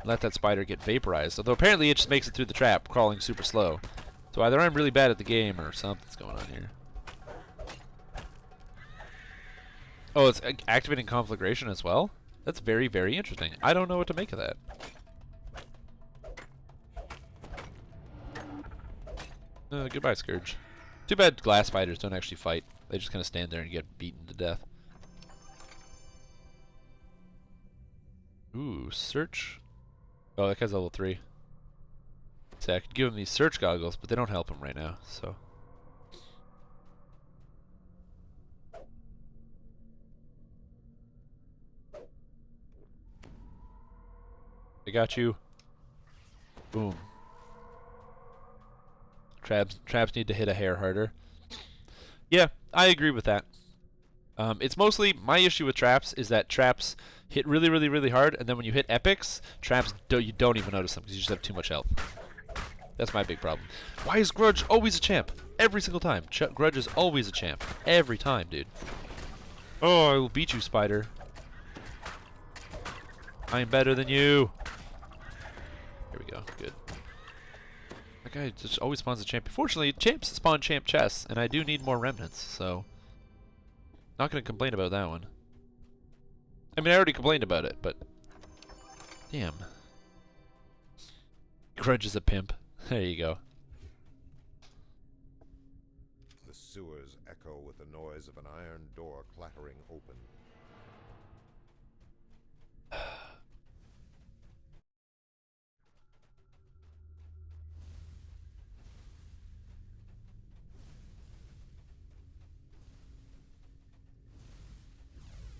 let that spider get vaporized. Although apparently it just makes it through the trap, crawling super slow. So either I'm really bad at the game or something's going on here. Oh, it's activating conflagration as well? That's very, very interesting. I don't know what to make of that. Goodbye, Scourge. Too bad glass spiders don't actually fight. They just kind of stand there and get beaten to death. Ooh, search. Oh, that guy's level 3. See, I could give him these search goggles, but they don't help him right now, so. I got you. Boom. Traps need to hit a hair harder. Yeah, I agree with that. It's mostly, my issue with traps is that traps hit really, really, really hard, and then when you hit epics, traps, you don't even notice them because you just have too much health. That's my big problem. Why is Grudge always a champ? Every single time. Grudge is always a champ. Every time, dude. Oh, I will beat you, spider. I am better than you. Here we go. Good. That guy just always spawns a champ. Fortunately, champs spawn champ chests, and I do need more remnants, so not going to complain about that one. I mean, I already complained about it, but damn. Grudge is a pimp. There you go. The sewers echo with the noise of an iron door clattering open.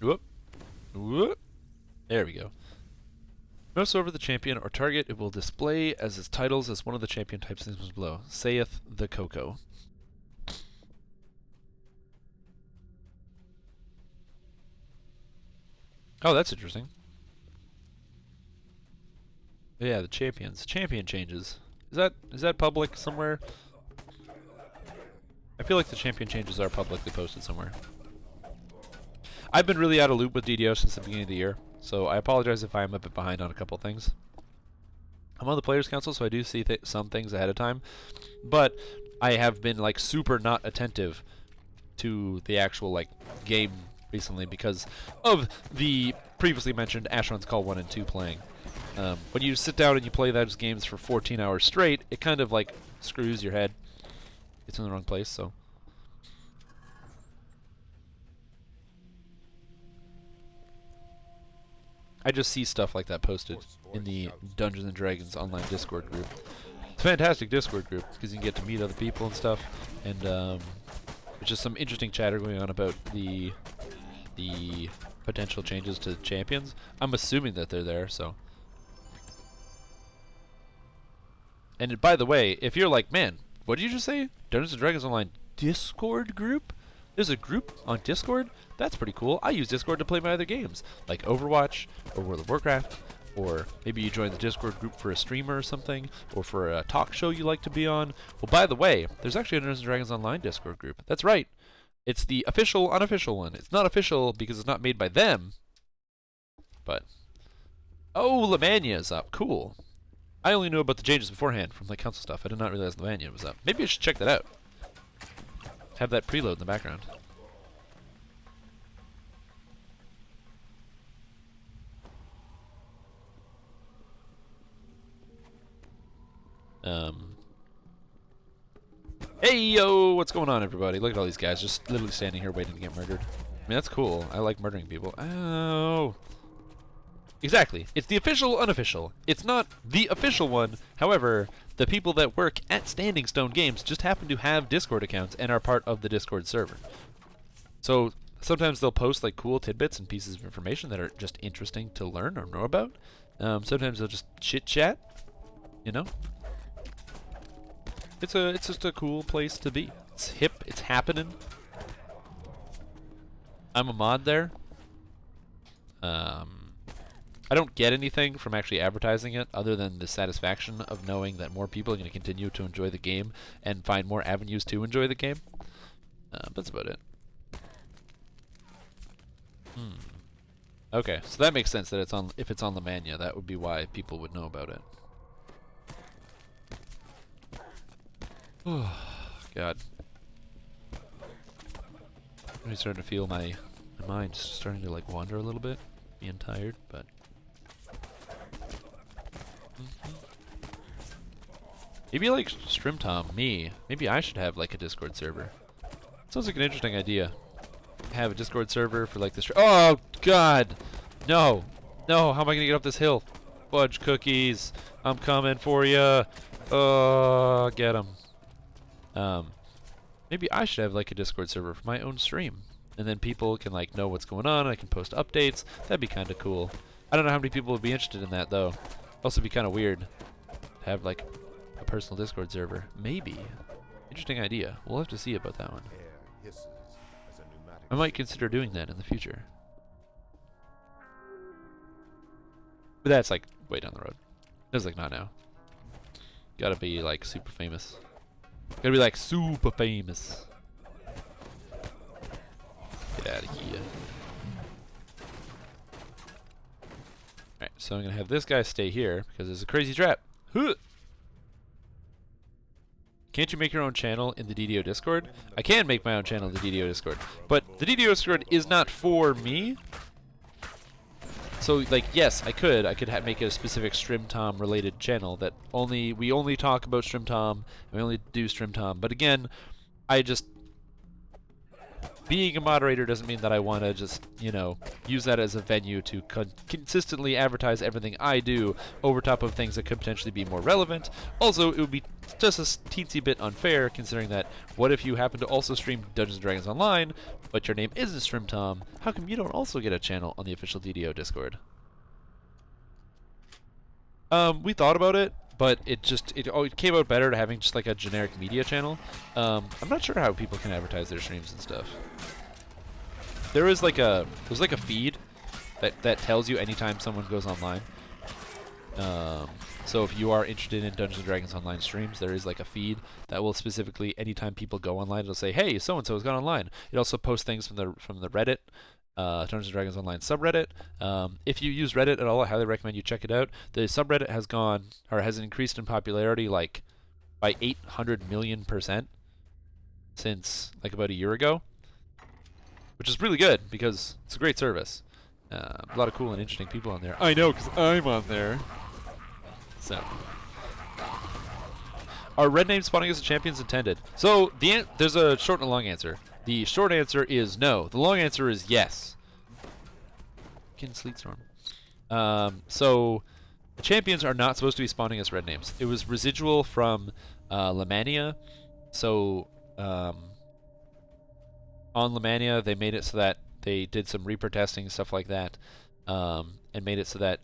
Whoop. Whoop. There we go. Mouse over the champion or target, it will display as its titles as one of the champion types below, saith the Coco. Oh, that's interesting. Yeah, the champions. Champion changes. Is that public somewhere? I feel like the champion changes are publicly posted somewhere. I've been really out of loop with DDO since the beginning of the year, so I apologize if I am a bit behind on a couple things. I'm on the Players Council, so I do see some things ahead of time, but I have been like super not attentive to the actual like game recently because of the previously mentioned Asheron's Call 1 and 2 playing. When you sit down and you play those games for 14 hours straight, it kind of like screws your head. It's in the wrong place, so. I just see stuff like that posted in the Dungeons and Dragons online Discord group. It's a fantastic Discord group because you can get to meet other people and stuff, and there's just some interesting chatter going on about the potential changes to champions. I'm assuming that they're there, so. And by the way, if you're like, man, what did you just say? Dungeons and Dragons online Discord group? There's a group on Discord? That's pretty cool. I use Discord to play my other games, like Overwatch, or World of Warcraft, or maybe you join the Discord group for a streamer or something, or for a talk show you like to be on. Well, by the way, there's actually a Dungeons and Dragons Online Discord group. That's right. It's the official, unofficial one. It's not official because it's not made by them, but... Oh, Lamania is up. Cool. I only knew about the changes beforehand from the council stuff. I did not realize Lamania was up. Maybe I should check that out. Have that preload in the background. Hey yo, what's going on, everybody? Look at all these guys just literally standing here waiting to get murdered. I mean, that's cool. I like murdering people. Oh. Exactly. It's the official unofficial. It's not the official one. However, the people that work at Standing Stone Games just happen to have Discord accounts and are part of the Discord server. So sometimes they'll post like cool tidbits and pieces of information that are just interesting to learn or know about. Sometimes they'll just chit chat, you know. it's just a cool place to be. It's hip. It's happening. I'm a mod there. I don't get anything from actually advertising it other than the satisfaction of knowing that more people are going to continue to enjoy the game and find more avenues to enjoy the game. That's about it. Okay, so that makes sense that it's on. If it's on Lemania, that would be why people would know about it. Oh, God. I'm starting to feel my mind starting to like wander a little bit, being tired, but. Maybe like Strimtom, maybe I should have like a Discord server. Sounds like an interesting idea. Have a Discord server for like this. Oh God, no, no! How am I gonna get up this hill? Fudge cookies! I'm coming for you. Oh, get them. Maybe I should have like a Discord server for my own stream, and then people can like know what's going on. I can post updates. That'd be kind of cool. I don't know how many people would be interested in that though. Also, be kind of weird to have like a personal Discord server. Maybe. Interesting idea. We'll have to see about that one. I might consider doing that in the future. But that's like way down the road. It's like not now. Gotta be like super famous. Gotta be like super famous. Get out of here. Alright, so I'm gonna have this guy stay here because there's a crazy trap. Huh! Can't you make your own channel in the DDO Discord? I can make my own channel in the DDO Discord, but the DDO Discord is not for me. So, like, yes, I could make a specific Strimtom related channel that we only talk about Strimtom and we only do Strimtom. But again, being a moderator doesn't mean that I want to just, use that as a venue to consistently advertise everything I do over top of things that could potentially be more relevant. Also, it would be just a teensy bit unfair considering that what if you happen to also stream Dungeons & Dragons Online, but your name isn't Strimtom? How come you don't also get a channel on the official DDO Discord? We thought about it, but it came out better to having just like a generic media channel. I'm not sure how people can advertise their streams and stuff. There's like a feed that tells you anytime someone goes online. So if you are interested in Dungeons & Dragons Online streams, there is like a feed that will specifically, anytime people go online, it'll say, hey, so-and-so has gone online. It also posts things from the Reddit, Dungeons & Dragons Online subreddit. If you use Reddit at all, I highly recommend you check it out. The subreddit has increased in popularity like by 800 million% since like about a year ago, which is really good because it's a great service. A lot of cool and interesting people on there. I know, because I'm on there. So, are red names spawning as the champions intended? So there's a short and a long answer. The short answer is no. The long answer is yes. Sleet storm. So the champions are not supposed to be spawning as red names. It was residual from Lemania. So on Lemania, they made it so that they did some Reaper testing, stuff like that. And made it so that,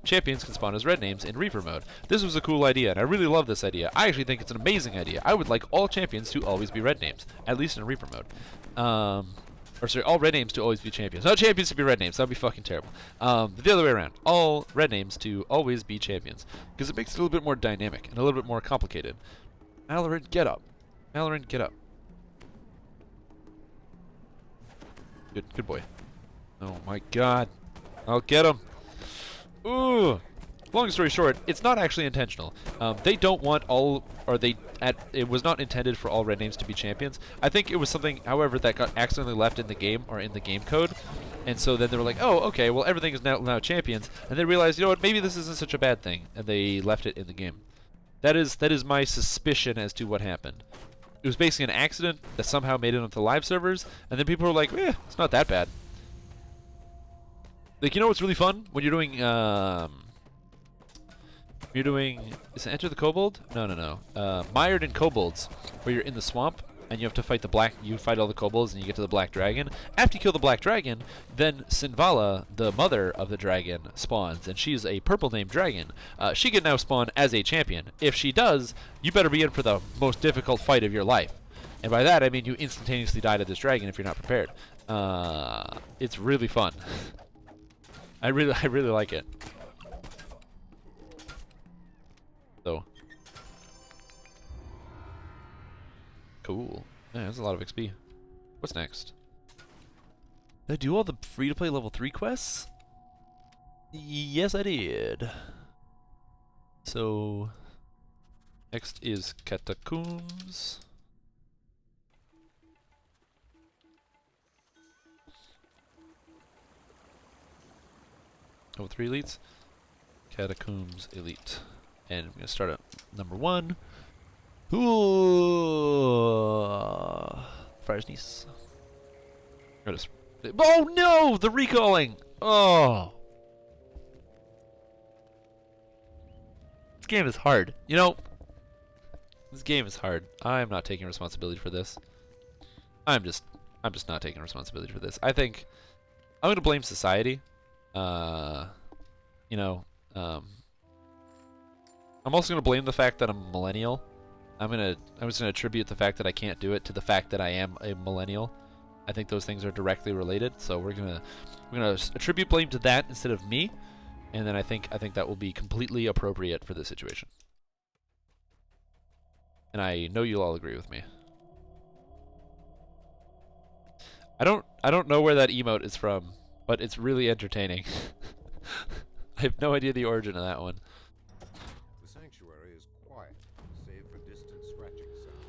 champions can spawn as red names in Reaper mode. This was a cool idea, and I really love this idea. I actually think it's an amazing idea. I would like all champions to always be red names, at least in Reaper mode. All red names to always be champions. Not champions to be red names. That would be fucking terrible. But the other way around. All red names to always be champions. Because it makes it a little bit more dynamic and a little bit more complicated. Malaran, get up. Malaran, get up. Good boy. Oh my god. I'll get him. Ooh. Long story short, it's not actually intentional. They don't want it was not intended for all red names to be champions. I think it was something, however, that got accidentally left in the game or in the game code. And so then they were like, oh, okay, well, everything is now champions. And they realized, you know what, maybe this isn't such a bad thing. And they left it in the game. That is my suspicion as to what happened. It was basically an accident that somehow made it onto live servers. And then people were like, it's not that bad. Like, you know what's really fun? When you're doing, is it Enter the Kobold? No. Mired in Kobolds, where you're in the swamp. and you have to fight you fight all the kobolds, and you get to the black dragon. After you kill the black dragon, then Sinvala, the mother of the dragon, spawns, and she's a purple named dragon. She can now spawn as a champion. If she does, you better be in for the most difficult fight of your life. And by that, I mean you instantaneously die to this dragon if you're not prepared. It's really fun. I really like it. So cool. Yeah, that's a lot of XP. What's next? Did I do all the free-to-play level 3 quests? Yes, I did. So next is Catacombs. Level 3 elites. Catacombs elite. And I'm going to start at number 1. Ooh. Fire's niece. Oh no! The recalling! Oh! This game is hard. You know, this game is hard. I'm not taking responsibility for this. I'm just not taking responsibility for this. I think I'm going to blame society. You know, I'm also going to blame the fact that I'm a millennial. I'm just gonna attribute the fact that I can't do it to the fact that I am a millennial. I think those things are directly related, so we're gonna attribute blame to that instead of me, and then I think that will be completely appropriate for this situation. And I know you'll all agree with me. I don't know where that emote is from, but it's really entertaining. I have no idea the origin of that one. The sanctuary is quiet, save for distant scratching sound.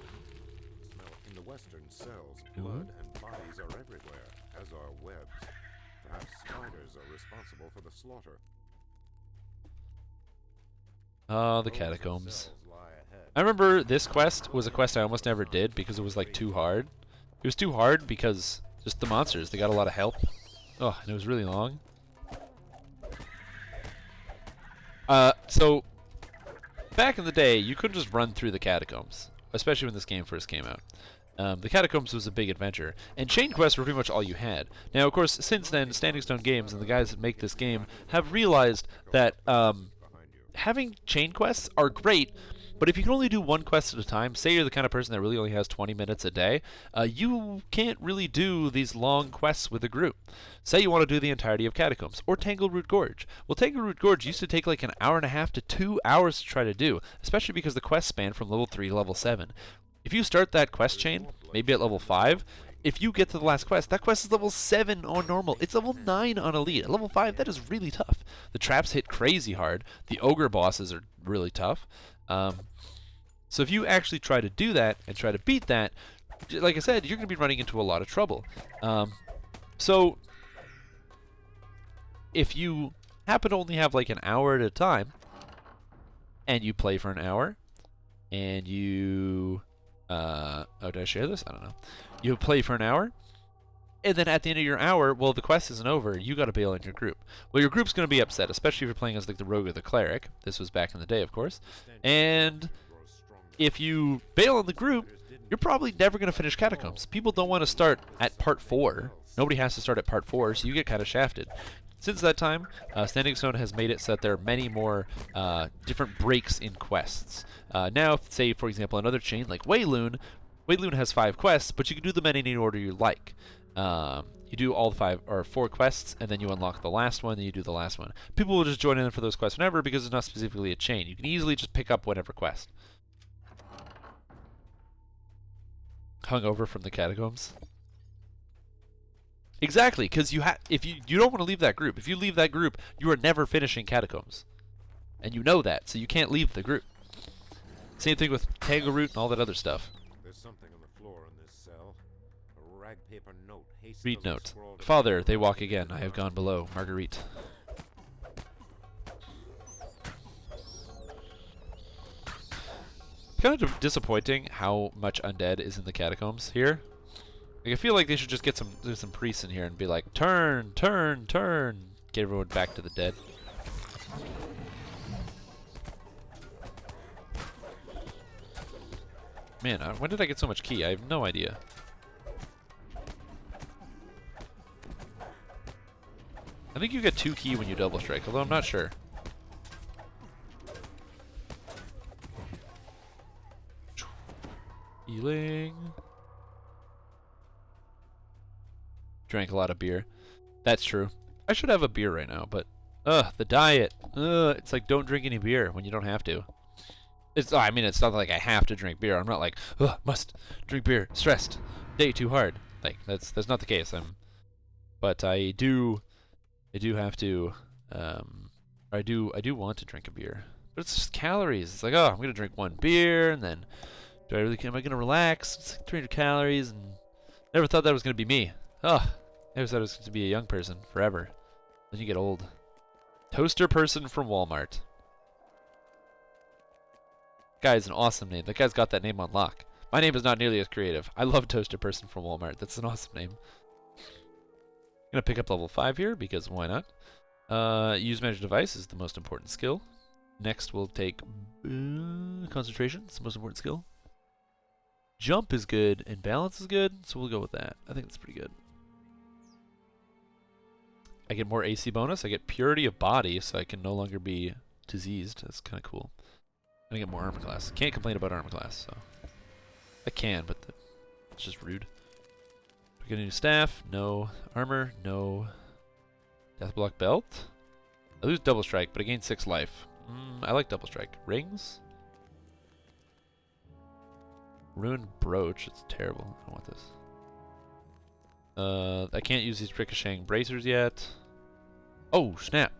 Smell in the western cells, blood and bodies are everywhere, as are webs. Perhaps spiders are responsible for the slaughter. Oh, the catacombs. I remember this quest was a quest I almost never did because it was like too hard. It was too hard because just the monsters, they got a lot of help. Oh, and it was really long. So back in the day, you couldn't just run through the catacombs, especially when this game first came out. The Catacombs was a big adventure, and chain quests were pretty much all you had. Now, of course, since then, Standing Stone Games and the guys that make this game have realized that having chain quests are great, but if you can only do one quest at a time, say you're the kind of person that really only has 20 minutes a day, you can't really do these long quests with a group. Say you want to do the entirety of Catacombs, or Tangleroot Gorge. Well, Tangleroot Gorge used to take like an hour and a half to 2 hours to try to do, especially because the quests span from level 3 to level 7. If you start that quest chain, maybe at level 5, if you get to the last quest, that quest is level 7 on normal. It's level 9 on elite. At level 5, that is really tough. The traps hit crazy hard. The ogre bosses are really tough. So if you actually try to do that and try to beat that, like I said, you're going to be running into a lot of trouble. So if you happen to only have like an hour at a time, and you play for an hour, and you... oh, did I share this? I don't know. You play for an hour, and then at the end of your hour, well, the quest isn't over. You got to bail in your group. Well, your group's going to be upset, especially if you're playing as like the rogue or the cleric. This was back in the day, of course. And if you bail on the group, you're probably never going to finish Catacombs. People don't want to start at part 4. Nobody has to start at part 4, so you get kind of shafted. Since that time, Standing Stone has made it so that there are many more different breaks in quests. Now, say, for example, another chain like Wayloon. Wayloon has 5 quests, but you can do them in any order you like. You do all 5 or 4 quests, and then you unlock the last one, then you do the last one. People will just join in for those quests whenever because it's not specifically a chain. You can easily just pick up whatever quest. Hungover from the Catacombs. Exactly, because if you don't want to leave that group. If you leave that group, you are never finishing Catacombs, and you know that, so you can't leave the group. Same thing with Tangleroot and all that other stuff. There's something on the floor in this cell. A rag paper note. Read note. Father, they walk again. I have gone below. Marguerite. Kind of disappointing how much undead is in the Catacombs here. Like, I feel like they should just get some priests in here and be like, turn, turn, turn. Get everyone back to the dead. Man, when did I get so much key? I have no idea. I think you get 2 key when you double strike, although I'm not sure. Healing. Drank a lot of beer. That's true. I should have a beer right now, but the diet. It's like don't drink any beer when you don't have to. I mean, it's not like I have to drink beer. I'm not like, must drink beer. Stressed. Day too hard. Like that's not the case. But I do have to. I do want to drink a beer. But it's just calories. It's like, oh, I'm gonna drink 1 beer, and then am I gonna relax? It's like 300 calories, and never thought that was gonna be me. Never thought it was gonna be a young person forever. Then you get old. Toaster person from Walmart. Guy's an awesome name. That guy's got that name on lock. My name is not nearly as creative. I love Toaster Person from Walmart. That's an awesome name. I'm gonna pick up level 5 here because why not? Use magic device is the most important skill. Next we'll take concentration. It's the most important skill. Jump is good and balance is good, so we'll go with that. I think that's pretty good. I get more AC bonus. I get purity of body, so I can no longer be diseased. That's kind of cool. I get more armor class. Can't complain about armor class, so I can, but it's just rude. Do we get a new staff? No. Armor? No. Death block belt? I lose double strike, but I gain 6 life. I like double strike. Rings? Ruined brooch. It's terrible. I don't want this. I can't use these ricocheting bracers yet. Oh, snap.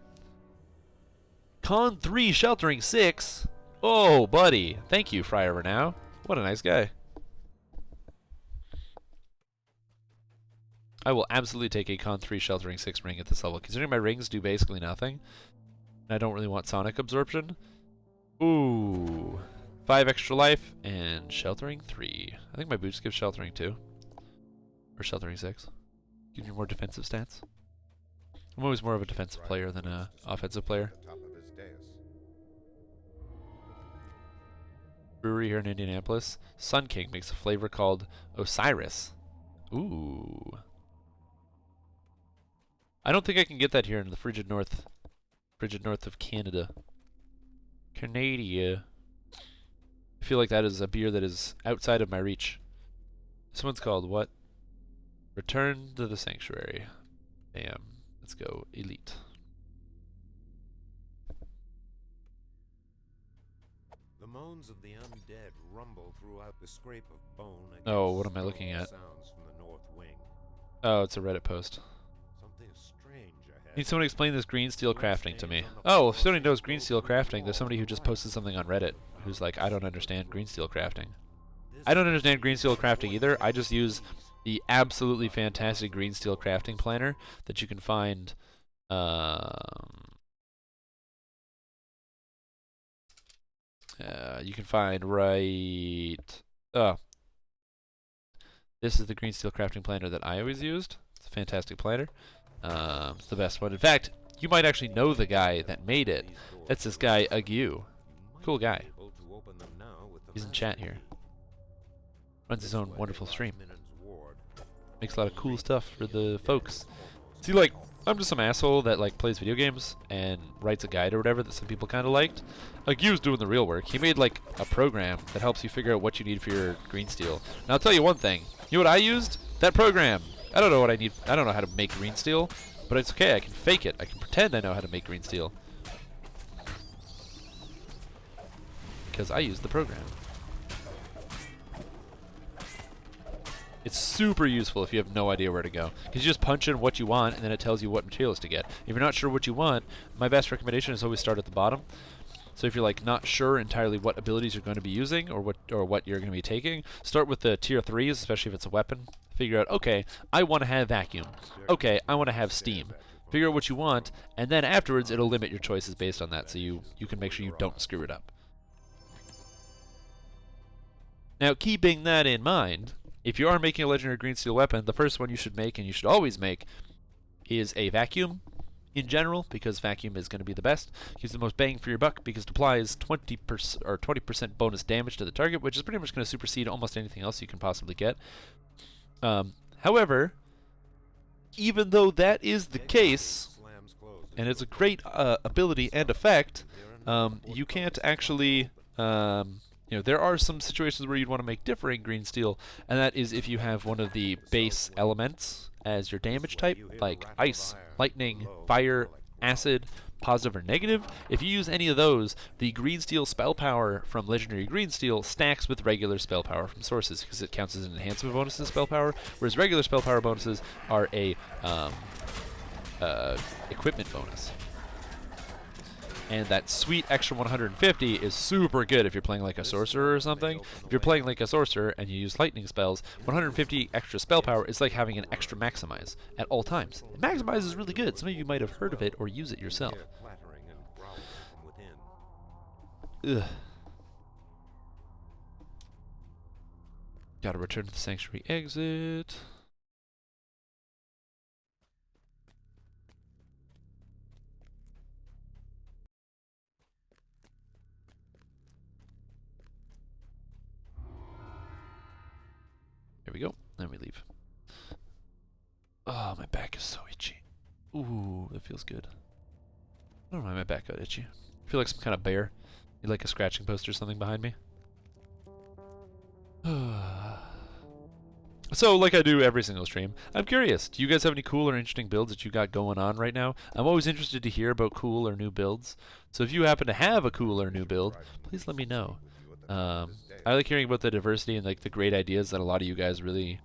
Con 3 sheltering 6. Oh, buddy. Thank you, Friar Renow. What a nice guy. I will absolutely take a Con 3 sheltering 6 ring at this level, considering my rings do basically nothing. And I don't really want sonic absorption. Ooh. 5 extra life and sheltering 3. I think my boots give sheltering 2. Or sheltering 6. Give me more defensive stats. I'm always more of a defensive player than an offensive player. Brewery here in Indianapolis. Sun King makes a flavor called Osiris. Ooh. I don't think I can get that here in the frigid north of Canada. Canada. I feel like that is a beer that is outside of my reach. This one's called what? Return to the Sanctuary. Bam. Let's go Elite. The moans of the undead rumble throughout the scrape of bone. Oh, what am I looking at? Sounds from the north wing. Oh, it's a Reddit post. Something strange ahead. Need someone to explain this green steel crafting to me. Oh, well, if somebody knows green steel crafting, there's somebody who just posted something on Reddit who's like, I don't understand green steel crafting. I don't understand green steel crafting either. I just use the absolutely fantastic green steel crafting planner that you can find. You can find right. Oh, this is the green steel crafting planner that I always used. It's a fantastic planner. It's the best one. In fact, you might actually know the guy that made it. That's this guy Agu. Cool guy. He's in chat here. Runs his own wonderful stream. Makes a lot of cool stuff for the folks. See, like, I'm just some asshole that like plays video games and writes a guide or whatever that some people kind of liked. Like, he was doing the real work. He made like a program that helps you figure out what you need for your green steel. Now I'll tell you one thing. You know what I used? That program. I don't know what I need. I don't know how to make green steel, but it's okay. I can fake it. I can pretend I know how to make green steel because I used the program. It's super useful if you have no idea where to go. Because you just punch in what you want, and then it tells you what materials to get. If you're not sure what you want, my best recommendation is always start at the bottom. So if you're like not sure entirely what abilities you're going to be using or what you're going to be taking, start with the tier 3s, especially if it's a weapon. Figure out, okay, I want to have vacuum. Okay, I want to have steam. Figure out what you want, and then afterwards it'll limit your choices based on that, so you can make sure you don't screw it up. Now, keeping that in mind, if you are making a legendary green steel weapon, the first one you should make, and you should always make, is a vacuum in general, because vacuum is going to be the best. Gives the most bang for your buck because it applies 20% or 20% bonus damage to the target, which is pretty much going to supersede almost anything else you can possibly get. However, even though that is the case, and it's a great ability and effect, you can't actually, there are some situations where you'd want to make differing green steel, and that is if you have one of the base elements as your damage type, like ice, lightning, fire, acid, positive or negative. If you use any of those, the green steel spell power from legendary green steel stacks with regular spell power from sources because it counts as an enhancement bonus to spell power, whereas regular spell power bonuses are a equipment bonus. And that sweet extra 150 is super good if you're playing like a sorcerer or something. If you're playing like a sorcerer and you use lightning spells, 150 extra spell power is like having an extra maximize at all times. And maximize is really good. Some of you might have heard of it or use it yourself. Ugh. Gotta return to the sanctuary exit. There we go. Then we leave. Oh, my back is so itchy. Ooh, that feels good. I don't know why my back got itchy. I feel like some kind of bear. You like a scratching post or something behind me? So, like I do every single stream, I'm curious. Do you guys have any cool or interesting builds that you got going on right now? I'm always interested to hear about cool or new builds. So if you happen to have a cool or new build, please let me know. I like hearing about the diversity and like the great ideas that a lot of you guys really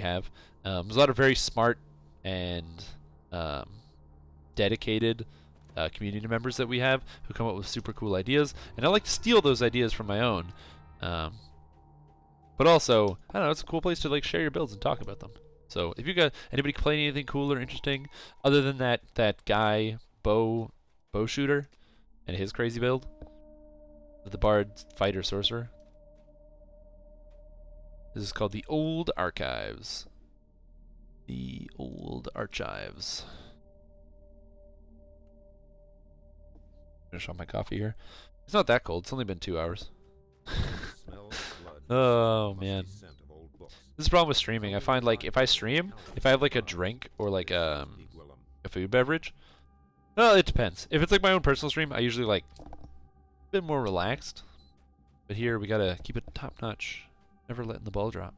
have. There's a lot of very smart and dedicated community members that we have who come up with super cool ideas, and I like to steal those ideas from my own. But also, I don't know, it's a cool place to like share your builds and talk about them. So if you got anybody playing anything cool or interesting other than that guy bow shooter and his crazy build, the bard fighter sorcerer. This is called the Old Archives. The Old Archives. Finish off my coffee here. It's not that cold. It's only been 2 hours. Oh man, this is the problem with streaming. I find like if I stream, if I have like a drink or like a food beverage, well, it depends. If it's like my own personal stream, I usually like a bit more relaxed. But here we gotta keep it top notch. Never letting the ball drop.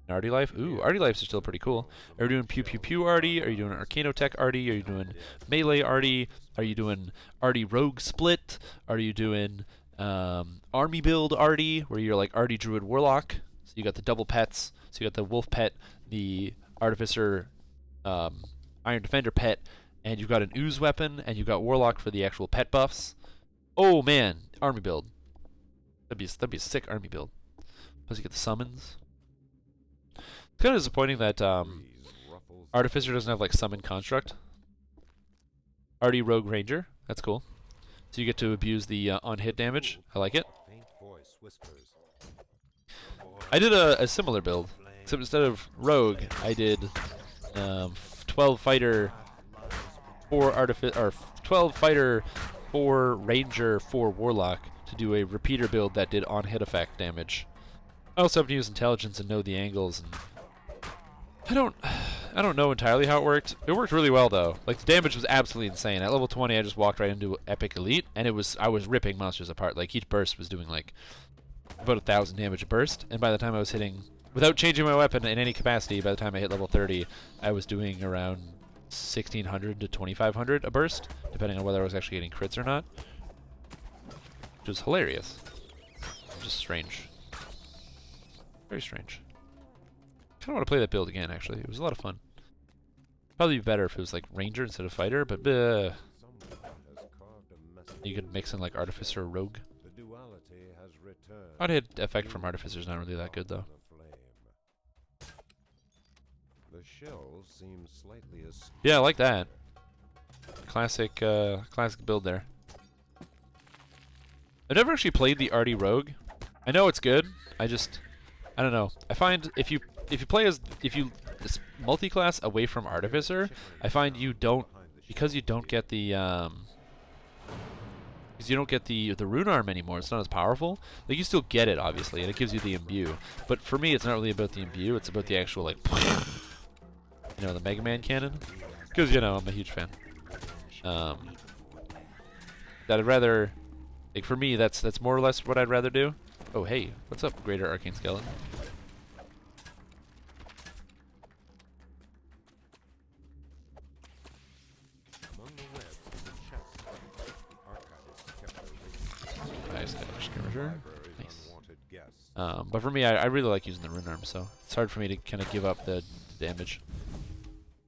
Arty life? Ooh, Arty lives are still pretty cool. Are you doing pew pew pew Arty? Are you doing Arcanotech Arty? Are you doing melee Arty? Are you doing Arty rogue split? Are you doing army build Arty, where you're like Arty druid warlock? So you got the double pets. So you got the wolf pet, the artificer, iron defender pet, and you've got an ooze weapon, and you've got warlock for the actual pet buffs. Oh man, army build. That'd be a sick army build. Plus you get the summons. It's kind of disappointing that Artificer doesn't have like summon construct. Arty Rogue Ranger, that's cool. So you get to abuse the on-hit damage. I like it. I did a similar build, except instead of Rogue, I did 12 fighter, 12 fighter, 4 ranger, 4 warlock to do a repeater build that did on-hit effect damage. I also have to use intelligence and know the angles, and I don't know entirely how it worked. It worked really well though. Like the damage was absolutely insane. At level 20, I just walked right into Epic Elite, and I was ripping monsters apart. Like each burst was doing like about 1,000 damage a burst, and by the time I was hitting, without changing my weapon in any capacity, by the time I hit level 30, I was doing around 1,600 to 2,500 a burst, depending on whether I was actually getting crits or not. Which was hilarious. Just strange. Very strange. I kind of want to play that build again, actually. It was a lot of fun. Probably be better if it was like Ranger instead of Fighter, but you could mix in like Artificer or Rogue. Hot-hit effect from Artificer is not really that good, though. Yeah, I like that. Classic build there. I've never actually played the Arty Rogue. I know it's good. I don't know. I find if you multi-class away from Artificer, I find you don't because you don't get the rune arm anymore. It's not as powerful. Like, you still get it, obviously, and it gives you the imbue. But for me, it's not really about the imbue. It's about the actual, like, you know, the Mega Man cannon. Because, you know, I'm a huge fan. That I'd rather, like, for me, that's more or less what I'd rather do. Oh, hey, what's up, Greater Arcane Skeleton? Among the webs is a chest. The archivists kept their records. Nice, got a The skirmisher. library's Nice. unwanted guests. But for me, I really like using the rune arm, so it's hard for me to kind of give up the damage.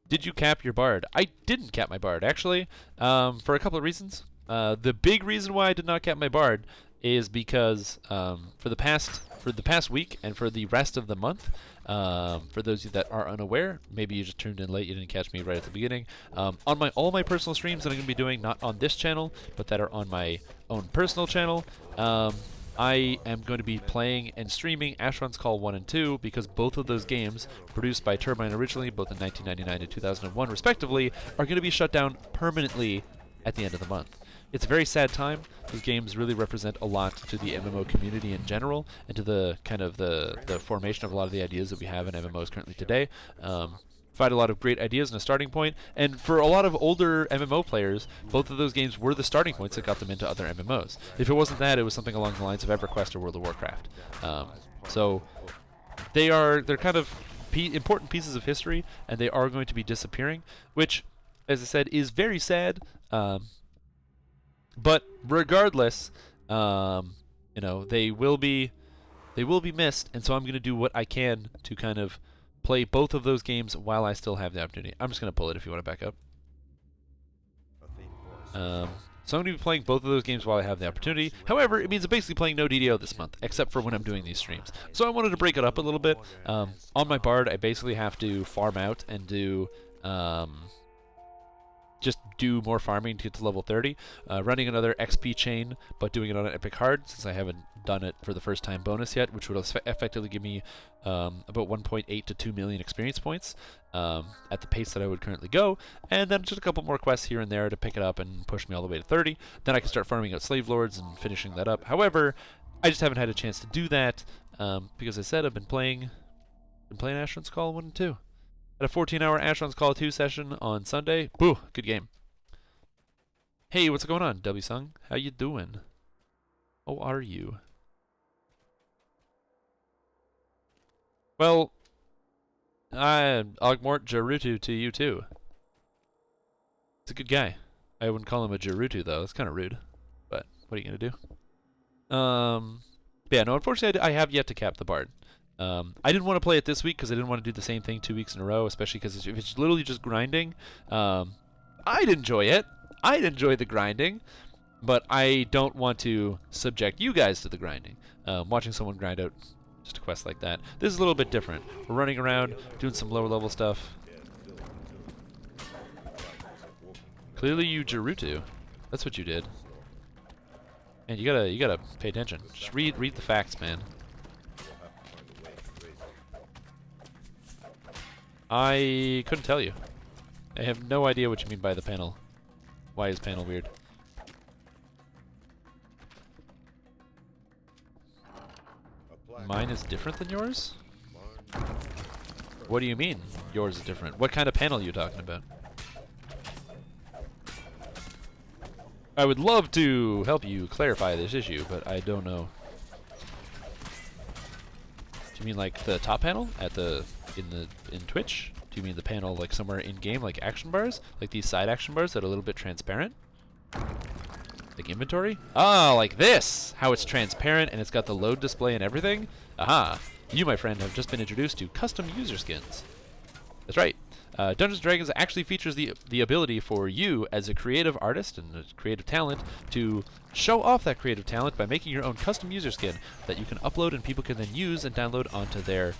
Did you cap your bard? I didn't cap my bard, actually, for a couple of reasons. The big reason why I did not cap my bard is because for the past week and for the rest of the month, for those of you that are unaware, maybe you just tuned in late, you didn't catch me right at the beginning. On all my personal streams that I'm going to be doing, not on this channel, but that are on my own personal channel, I am going to be playing and streaming Asheron's Call 1 and 2 because both of those games, produced by Turbine originally, both in 1999 and 2001 respectively, are going to be shut down permanently at the end of the month. It's a very sad time. Those games really represent a lot to the MMO community in general and to the kind of the formation of a lot of the ideas that we have in MMOs currently today. Provide a lot of great ideas and a starting point, and for a lot of older MMO players, both of those games were the starting points that got them into other MMOs. If it wasn't that, it was something along the lines of EverQuest or World of Warcraft. So they're kind of important pieces of history, and they are going to be disappearing, which, as I said, is very sad. But regardless, you know, they will be missed, and so I'm going to do what I can to kind of play both of those games while I still have the opportunity. I'm just going to pull it if you want to back up. So I'm going to be playing both of those games while I have the opportunity. However, it means I'm basically playing no DDO this month, except for when I'm doing these streams. So I wanted to break it up a little bit. On my bard, I basically have to farm out and do just do more farming to get to level 30. Running another XP chain, but doing it on an epic hard, since I haven't done it for the first time bonus yet, which would effectively give me about 1.8 to 2 million experience points at the pace that I would currently go, and then just a couple more quests here and there to pick it up and push me all the way to 30. Then I can start farming out slave lords and finishing that up. However, I just haven't had a chance to do that because I said I've been playing Asheron's Call 1 and 2. Had a 14-hour Asheron's Call 2 session on Sunday. Boo, good game. Hey, what's going on, W Sung? How you doing? How are you? Well, Ogmort Jarutu to you too. He's a good guy. I wouldn't call him a Jarutu though. It's kind of rude. But what are you gonna do? Yeah, no. Unfortunately, I have yet to cap the bard. I didn't want to play it this week because I didn't want to do the same thing 2 weeks in a row, especially because if it's literally just grinding, I'd enjoy it. I'd enjoy the grinding, but I don't want to subject you guys to the grinding. Watching someone grind out just a quest like that. This is a little bit different. We're running around, doing some lower level stuff. Clearly you Jarutu. That's what you did. And you gotta pay attention. Just read the facts, man. I couldn't tell you. I have no idea what you mean by the panel. Why is panel weird? Mine is different than yours? What do you mean yours is different? What kind of panel are you talking about? I would love to help you clarify this issue, but I don't know. Do you mean like the top panel at in Twitch? Do you mean the panel like somewhere in game, like action bars, like these side action bars that are a little bit transparent, like inventory? Oh, like this! How it's transparent and it's got the load display and everything. Aha! You, my friend, have just been introduced to custom user skins. That's right. Dungeons & Dragons actually features the ability for you as a creative artist and a creative talent to show off that creative talent by making your own custom user skin that you can upload and people can then use and download onto their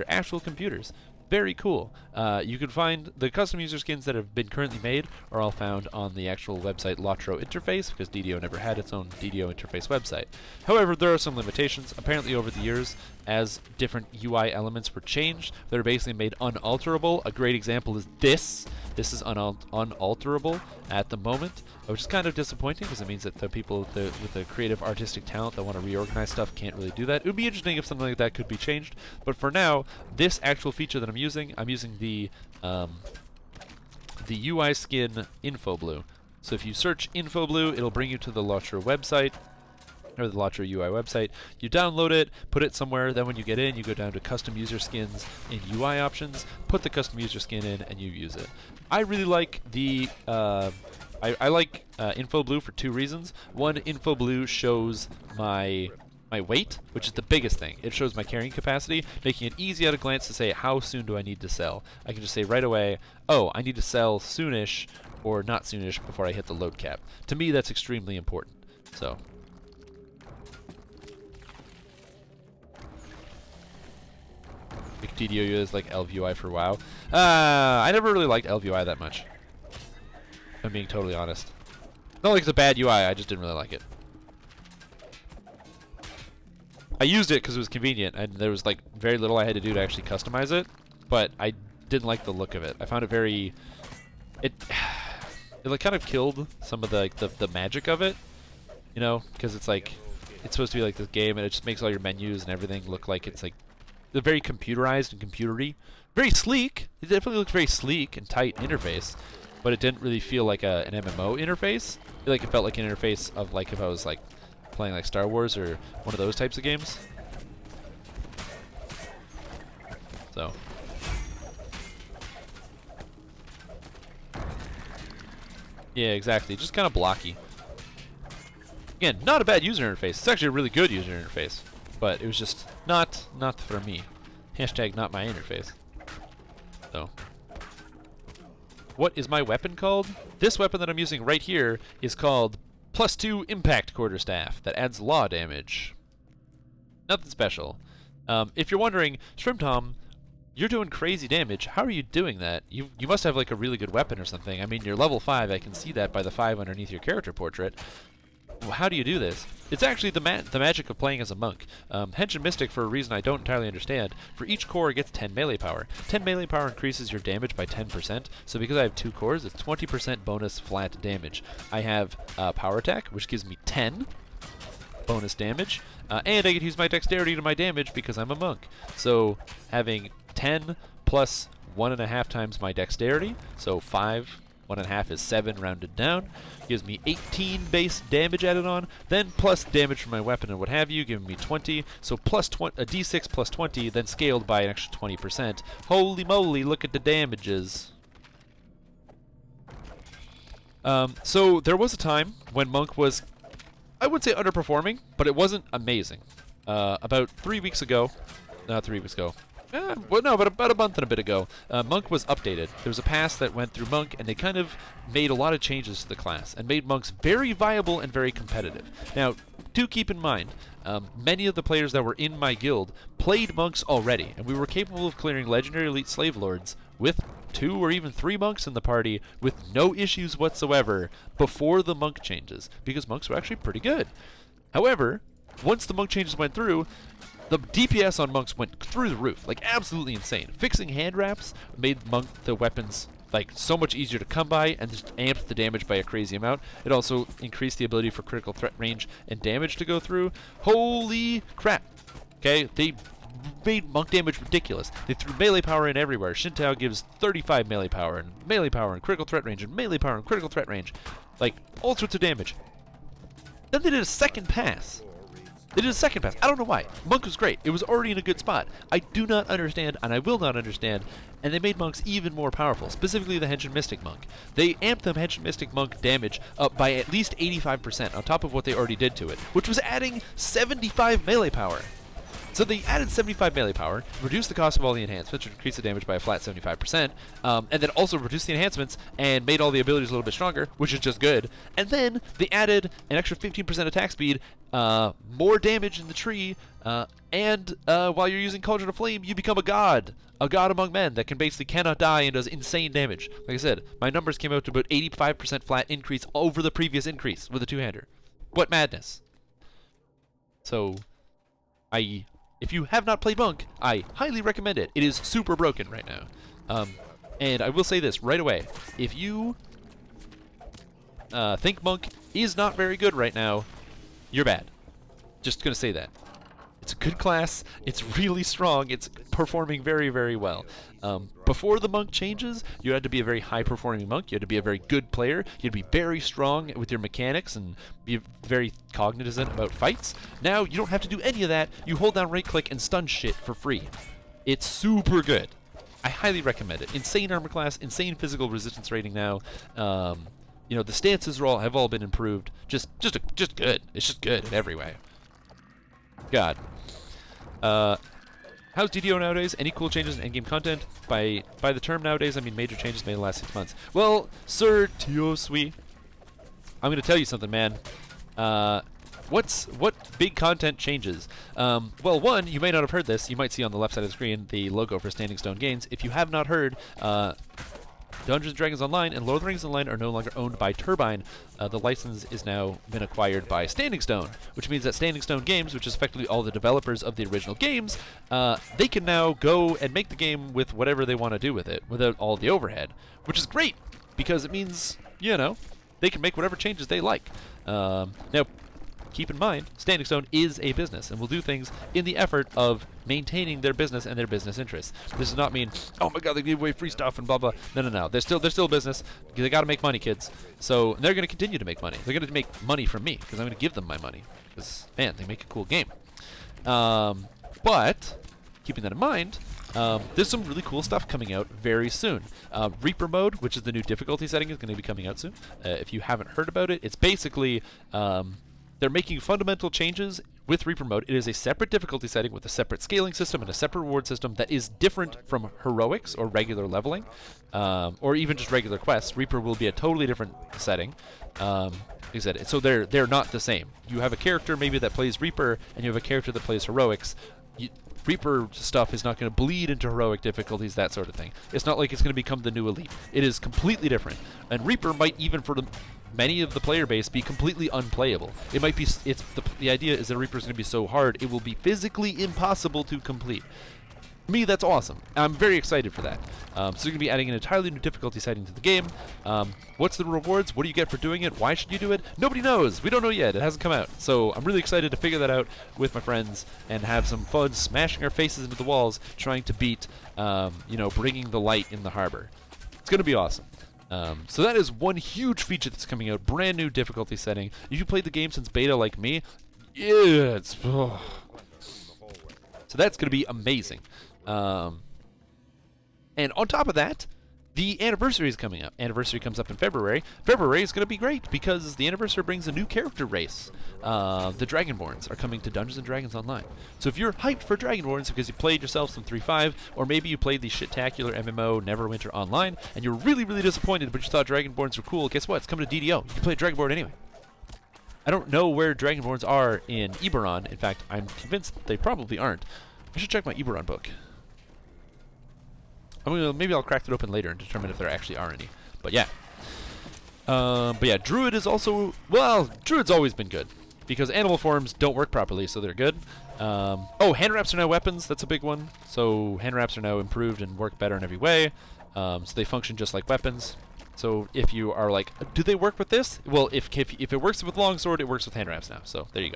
actual computers. Very cool. You can find the custom user skins that have been currently made are all found on the actual website Lotro Interface, because DDO never had its own DDO Interface website. However, there are some limitations. Apparently over the years, as different UI elements were changed, they're basically made unalterable. A great example is this. This is unalterable at the moment, which is kind of disappointing because it means that the people with the creative artistic talent that want to reorganize stuff can't really do that. It would be interesting if something like that could be changed, but for now, this actual feature that I'm using the UI skin Info Blue. So if you search Info Blue, it'll bring you to the Launcher website, or the Launcher UI website. You download it, put it somewhere, then when you get in, you go down to Custom User Skins in UI Options, put the custom user skin in, and you use it. I really like the... I like Info Blue for 2 reasons. One, Info Blue shows my weight, which is the biggest thing. It shows my carrying capacity, making it easy at a glance to say, how soon do I need to sell? I can just say right away, oh, I need to sell soonish, or not soonish, before I hit the load cap. To me, that's extremely important. So... DDO is like LVUI for WoW. I never really liked LVUI that much. I'm being totally honest. Not like it's a bad UI, I just didn't really like it. I used it because it was convenient, and there was like very little I had to do to actually customize it, but I didn't like the look of it. I found it very... It like kind of killed some of the magic of it, you know, because it's like, it's supposed to be like this game, and it just makes all your menus and everything look like it's like they're very computerized and computery. Very sleek. It definitely looked very sleek and tight interface, but it didn't really feel like an MMO interface. It felt like an interface of like if I was like playing like Star Wars or one of those types of games. So. Yeah, exactly. Just kind of blocky. Again, not a bad user interface. It's actually a really good user interface. But it was just not for me. Hashtag not my interface. So. What is my weapon called? This weapon that I'm using right here is called +2 Impact Quarterstaff that adds law damage. Nothing special. If you're wondering, Strimtom, you're doing crazy damage. How are you doing that? You must have like a really good weapon or something. I mean, you're level 5. I can see that by the 5 underneath your character portrait. Well, how do you do this? It's actually the magic of playing as a monk. Henshin Mystic, for a reason I don't entirely understand, for each core gets 10 melee power. 10 melee power increases your damage by 10%, so because I have 2 cores, it's 20% bonus flat damage. I have power attack, which gives me 10 bonus damage, and I get to use my dexterity to my damage because I'm a monk. So having 10 plus 1.5 times my dexterity, so 5, 1.5 is 7 rounded down, gives me 18 base damage added on, then plus damage from my weapon and what have you, giving me 20, so plus a d6 plus 20, then scaled by an extra 20%. Holy moly, look at the damages. So there was a time when Monk was, I would say underperforming, but it wasn't amazing. About 3 weeks ago, not 3 weeks ago, well, no, but about a month and a bit ago, Monk was updated. There was a pass that went through Monk, and they kind of made a lot of changes to the class, and made Monks very viable and very competitive. Now, do keep in mind, many of the players that were in my guild played Monks already, and we were capable of clearing Legendary Elite Slave Lords with 2 or even 3 Monks in the party with no issues whatsoever before the Monk changes, because Monks were actually pretty good. However, once the Monk changes went through, the DPS on Monks went through the roof, like absolutely insane. Fixing hand wraps made the weapons like so much easier to come by and just amped the damage by a crazy amount. It also increased the ability for critical threat range and damage to go through. Holy crap. Okay, they made Monk damage ridiculous. They threw melee power in everywhere. Shintao gives 35 melee power and critical threat range and melee power and critical threat range. Like all sorts of damage. Then they did a second pass. They did a second pass. I don't know why. Monk was great. It was already in a good spot. I do not understand, and I will not understand, and they made Monks even more powerful, specifically the Henshin Mystic Monk. They amped the Henshin Mystic Monk damage up by at least 85% on top of what they already did to it, which was adding 75 melee power. So they added 75 melee power, reduced the cost of all the enhancements, which increased the damage by a flat 75%, and then also reduced the enhancements and made all the abilities a little bit stronger, which is just good. And then they added an extra 15% attack speed, more damage in the tree, and while you're using Cauldron of Flame, you become a god among men that basically cannot die and does insane damage. Like I said, my numbers came out to about 85% flat increase over the previous increase with a two-hander. What madness. So, if you have not played Monk, I highly recommend it. It is super broken right now. And I will say this right away. If you think Monk is not very good right now, you're bad. Just going to say that. It's a good class. It's really strong. It's performing very, very well. Before the Monk changes, you had to be a very high-performing Monk. You had to be a very good player. You had to be very strong with your mechanics and be very cognizant about fights. Now, you don't have to do any of that. You hold down right-click and stun shit for free. It's super good. I highly recommend it. Insane armor class, insane physical resistance rating now. You know, the stances have all been improved. Just good. It's just good in every way. God. How's DDO nowadays? Any cool changes in endgame content? By the term nowadays, I mean major changes made in the last 6 months. Well, Sir Tiosui, I'm going to tell you something, man. What big content changes? Well, one, you may not have heard this. You might see on the left side of the screen the logo for Standing Stone Games. If you have not heard, Dungeons & Dragons Online and Lord of the Rings Online are no longer owned by Turbine. The license is now been acquired by Standing Stone, which means that Standing Stone Games, which is effectively all the developers of the original games, they can now go and make the game with whatever they want to do with it, without all the overhead, which is great, because it means, you know, they can make whatever changes they like. Now, keep in mind, Standing Stone is a business and will do things in the effort of maintaining their business and their business interests. This does not mean, oh my god, they give away free stuff and blah blah. No. They're still a business. They got to make money, kids. So they're going to continue to make money. They're going to make money from me because I'm going to give them my money. Because man, they make a cool game. But keeping that in mind, there's some really cool stuff coming out very soon. Reaper mode, which is the new difficulty setting, is going to be coming out soon. If you haven't heard about it, it's basically they're making fundamental changes with Reaper mode. It is a separate difficulty setting with a separate scaling system and a separate reward system that is different from heroics or regular leveling, or even just regular quests. Reaper will be a totally different setting. Like I said, so they're not the same. You have a character maybe that plays Reaper, and you have a character that plays heroics. Reaper stuff is not going to bleed into heroic difficulties, that sort of thing. It's not like it's going to become the new elite. It is completely different. And Reaper might even, for many of the player base, be completely unplayable. It might be. The idea is that Reaper is going to be so hard it will be physically impossible to complete. For me, that's awesome. I'm very excited for that. So you're going to be adding an entirely new difficulty setting to the game. What's the rewards? What do you get for doing it? Why should you do it? Nobody knows. We don't know yet. It hasn't come out. So I'm really excited to figure that out with my friends and have some fun smashing our faces into the walls trying to beat, bringing the light in the harbor. It's going to be awesome. So that is one huge feature that's coming out. Brand new difficulty setting. If you played the game since beta like me, yeah, it's... Oh. So that's going to be amazing. And on top of that, the anniversary is coming up. Anniversary comes up in February. February is going to be great because the anniversary brings a new character race. The Dragonborns are coming to Dungeons & Dragons Online. So if you're hyped for Dragonborns because you played yourself some 3.5, or maybe you played the shit-tacular MMO Neverwinter Online, and you're really, really disappointed but you thought Dragonborns were cool, guess what? It's coming to DDO. You can play Dragonborn anyway. I don't know where Dragonborns are in Eberron. In fact, I'm convinced they probably aren't. I should check my Eberron book. Maybe I'll crack it open later and determine if there actually are any. But yeah. Druid is also... Well, Druid's always been good. Because animal forms don't work properly, so they're good. Hand wraps are now weapons. That's a big one. So hand wraps are now improved and work better in every way. So they function just like weapons. So if you are like, do they work with this? Well, if it works with longsword, it works with hand wraps now. So there you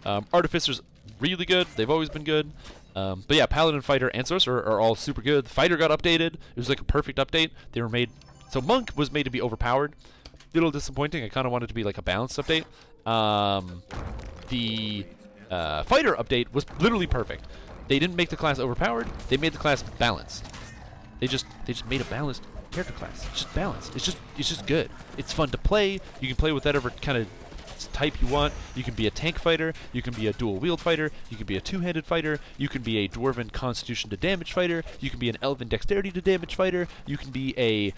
go. Artificers, really good. They've always been good. But yeah, Paladin, Fighter, and Sorcerer are all super good. The Fighter got updated. It was like a perfect update. They were made... So Monk was made to be overpowered. A little disappointing. I kind of wanted it to be like a balanced update. The Fighter update was literally perfect. They didn't make the class overpowered. They made the class balanced. They just made a balanced character class. It's just balanced. It's just good. It's fun to play. You can play with whatever kind of type you want. You can be a tank fighter, you can be a dual wield fighter, you can be a two-handed fighter, you can be a dwarven constitution to damage fighter, you can be an elven dexterity to damage fighter, you can be a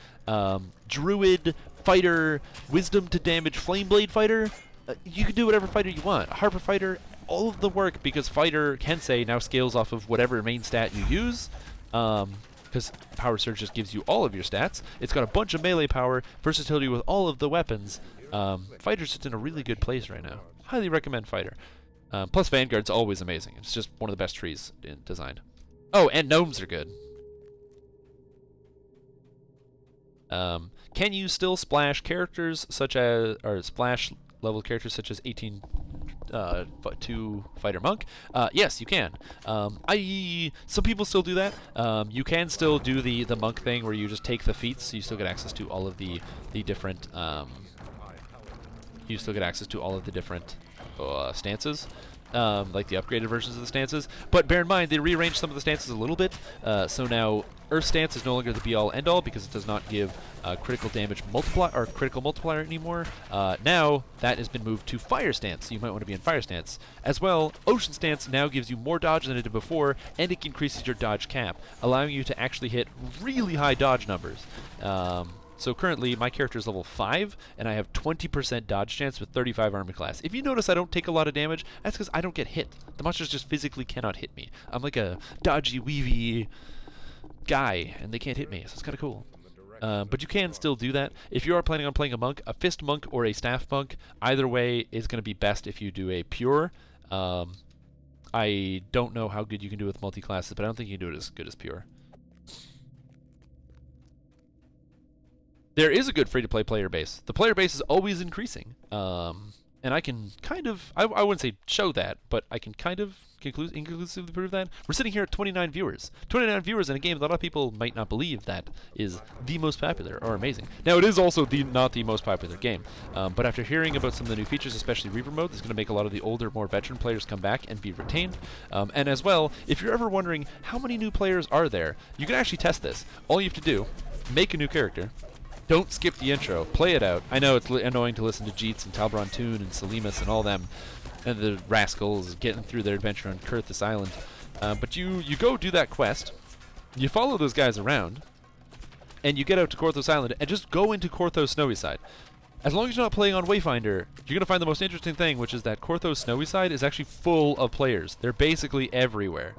druid fighter, wisdom to damage flame blade fighter. You can do whatever fighter you want. A harper fighter, all of the work, because fighter Kensei now scales off of whatever main stat you use. Because Power Surge just gives you all of your stats. It's got a bunch of melee power, versatility with all of the weapons. Fighter's just in a really good place right now. Highly recommend Fighter. Plus Vanguard's always amazing. It's just one of the best trees designed. Oh, and gnomes are good. Can you still splash characters such as, or splash level characters such as 18 2 fighter monk? Yes, you can. Some people still do that. You can still do the monk thing where you just take the feats, so you still get access to all of the different stances. Like the upgraded versions of the stances. But bear in mind, they rearranged some of the stances a little bit. So now Earth stance is no longer the be-all end-all because it does not give critical damage multiplier or critical multiplier anymore. Now that has been moved to Fire stance, so you might want to be in Fire stance. As well, Ocean stance now gives you more dodge than it did before, and it increases your dodge cap, allowing you to actually hit really high dodge numbers. So currently, my character is level 5, and I have 20% dodge chance with 35 armor class. If you notice I don't take a lot of damage, that's because I don't get hit. The monsters just physically cannot hit me. I'm like a dodgy, weavy guy, and they can't hit me, so it's kind of cool. But you can still do that. If you are planning on playing a monk, a fist monk or a staff monk, either way is going to be best if you do a pure. I don't know how good you can do with multi-classes, but I don't think you can do it as good as pure. There is a good free-to-play player base. The player base is always increasing. And I can kind of, I wouldn't say show that, but I can kind of inconclusively prove that. We're sitting here at 29 viewers. 29 viewers in a game that a lot of people might not believe that is the most popular or amazing. Now, it is also not the most popular game. But after hearing about some of the new features, especially Reaper mode, that's going to make a lot of the older, more veteran players come back and be retained. And as well, if you're ever wondering how many new players are there, you can actually test this. All you have to do, make a new character. Don't skip the intro. Play it out. I know it's annoying to listen to Jeets and Talbron Toon and Salimus and all them, and the rascals getting through their adventure on Kurthus Island. But you go do that quest. You follow those guys around, and you get out to Kurthus Island, and just go into Kurthos Snowy Side. As long as you're not playing on Wayfinder, you're going to find the most interesting thing, which is that Kurthos Snowy Side is actually full of players. They're basically everywhere.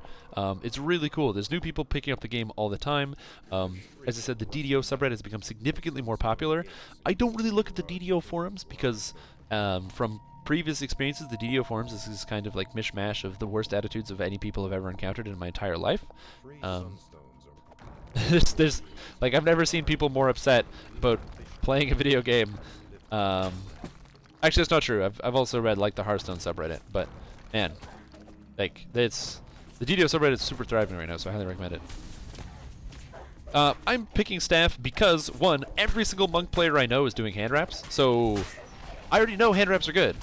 It's really cool. There's new people picking up the game all the time. As I said, the DDO subreddit has become significantly more popular. I don't really look at the DDO forums because from previous experiences, the DDO forums is kind of like mishmash of the worst attitudes of any people I've ever encountered in my entire life. There's like, I've never seen people more upset about playing a video game. Actually, that's not true. I've also read like the Hearthstone subreddit, but man, like it's the DDO subreddit is super thriving right now, so I highly recommend it. I'm picking staff because one, every single monk player I know is doing hand wraps, so I already know hand wraps are good.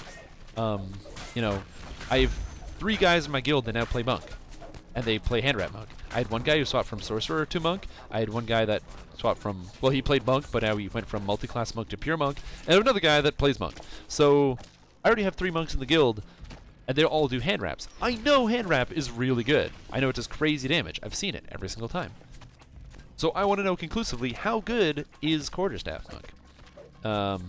You know, I have 3 guys in my guild that now play monk, and they play hand wrap monk. I had one guy who swapped from sorcerer to monk. I had one guy that swapped from, well, he played monk, but now he went from multi-class monk to pure monk, and another guy that plays monk. So I already have 3 monks in the guild, and they all do hand wraps. I know hand wrap is really good. I know it does crazy damage. I've seen it every single time. So I want to know conclusively, how good is quarterstaff monk?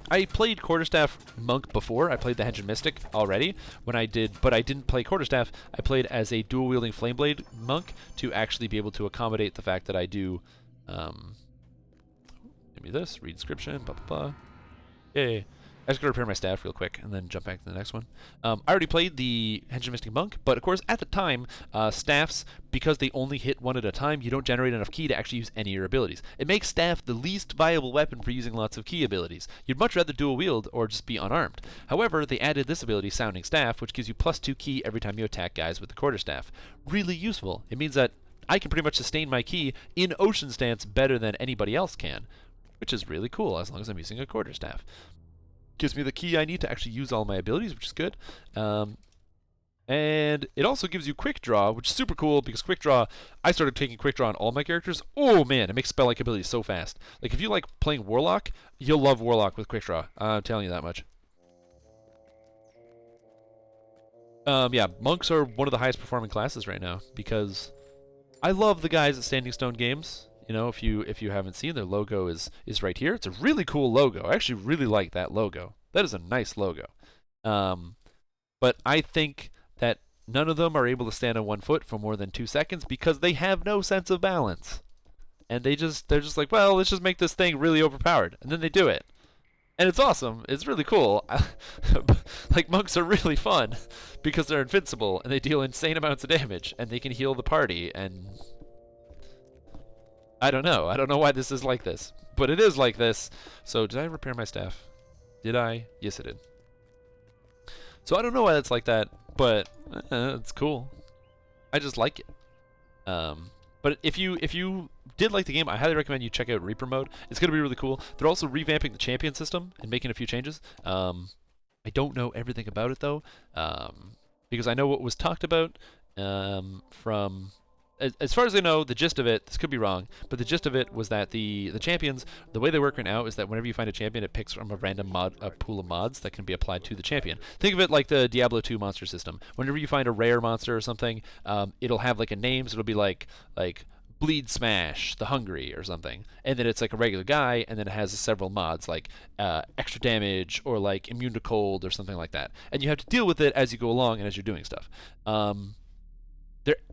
I played quarterstaff monk before. I played the Henchman Mystic already when I did, but I didn't play quarterstaff. I played as a dual-wielding flameblade monk to actually be able to accommodate the fact that I do. Give me this. Read description. Blah blah blah. Yay. I just gotta repair my staff real quick and then jump back to the next one. I already played the Henchman Mystic Monk, but of course at the time, staffs, because they only hit one at a time, you don't generate enough ki to actually use any of your abilities. It makes staff the least viable weapon for using lots of ki abilities. You'd much rather dual wield or just be unarmed. However, they added this ability, Sounding Staff, which gives you +2 ki every time you attack guys with the quarterstaff. Really useful. It means that I can pretty much sustain my ki in Ocean Stance better than anybody else can, which is really cool as long as I'm using a quarterstaff. Gives me the ki I need to actually use all my abilities, which is good. And it also gives you Quick Draw, which is super cool because Quick Draw, I started taking Quick Draw on all my characters. Oh man, it makes spell-like abilities so fast. Like if you like playing Warlock, you'll love Warlock with Quick Draw. I'm telling you that much. Yeah, monks are one of the highest performing classes right now because I love the guys at Standing Stone Games. You know, if you haven't seen, their logo is right here. It's a really cool logo. I actually really like that logo. That is a nice logo. But I think that none of them are able to stand on one foot for more than 2 seconds because they have no sense of balance. And they're just like, well, let's just make this thing really overpowered. And then they do it. And it's awesome. It's really cool. Like, monks are really fun because they're invincible and they deal insane amounts of damage and they can heal the party and I don't know. I don't know why this is like this, but it is like this. So did I repair my staff? Did I? Yes, I did. So I don't know why that's like that, but it's cool. I just like it. But if you did like the game, I highly recommend you check out Reaper mode. It's going to be really cool. They're also revamping the champion system and making a few changes. I don't know everything about it though, because I know what was talked about from. As far as I know, the gist of it, this could be wrong, but the gist of it was that the champions, the way they work right now is that whenever you find a champion, it picks from a random a pool of mods that can be applied to the champion. Think of it like the Diablo 2 monster system. Whenever you find a rare monster or something, it'll have like a name, so it'll be like Bleed Smash, the Hungry, or something. And then it's like a regular guy, and then it has several mods like extra damage or like immune to cold or something like that. And you have to deal with it as you go along and as you're doing stuff.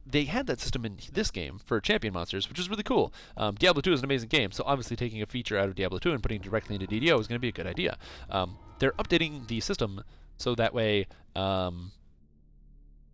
They had that system in this game for champion monsters, which is really cool. Diablo 2 is an amazing game, so obviously taking a feature out of Diablo 2 and putting it directly into DDO is going to be a good idea. They're updating the system so that way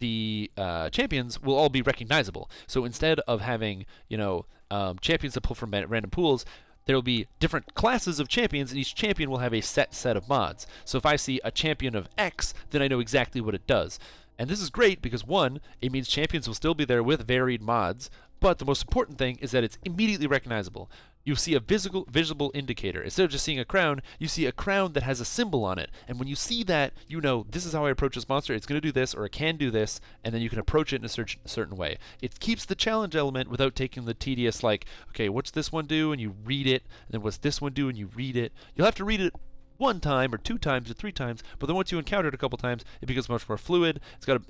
the champions will all be recognizable. So instead of having, champions that pull from random pools, there will be different classes of champions, and each champion will have a set of mods. So if I see a champion of X, then I know exactly what it does. And this is great because, one, it means champions will still be there with varied mods, but the most important thing is that it's immediately recognizable. You see a visible indicator. Instead of just seeing a crown, you see a crown that has a symbol on it. And when you see that, you know, this is how I approach this monster. It's going to do this, or it can do this, and then you can approach it in a certain way. It keeps the challenge element without taking the tedious, like, okay, what's this one do? And you read it, and then what's this one do? And you read it. You'll have to read it one time or two times or three times, but then once you encounter it a couple times, it becomes much more fluid. It's going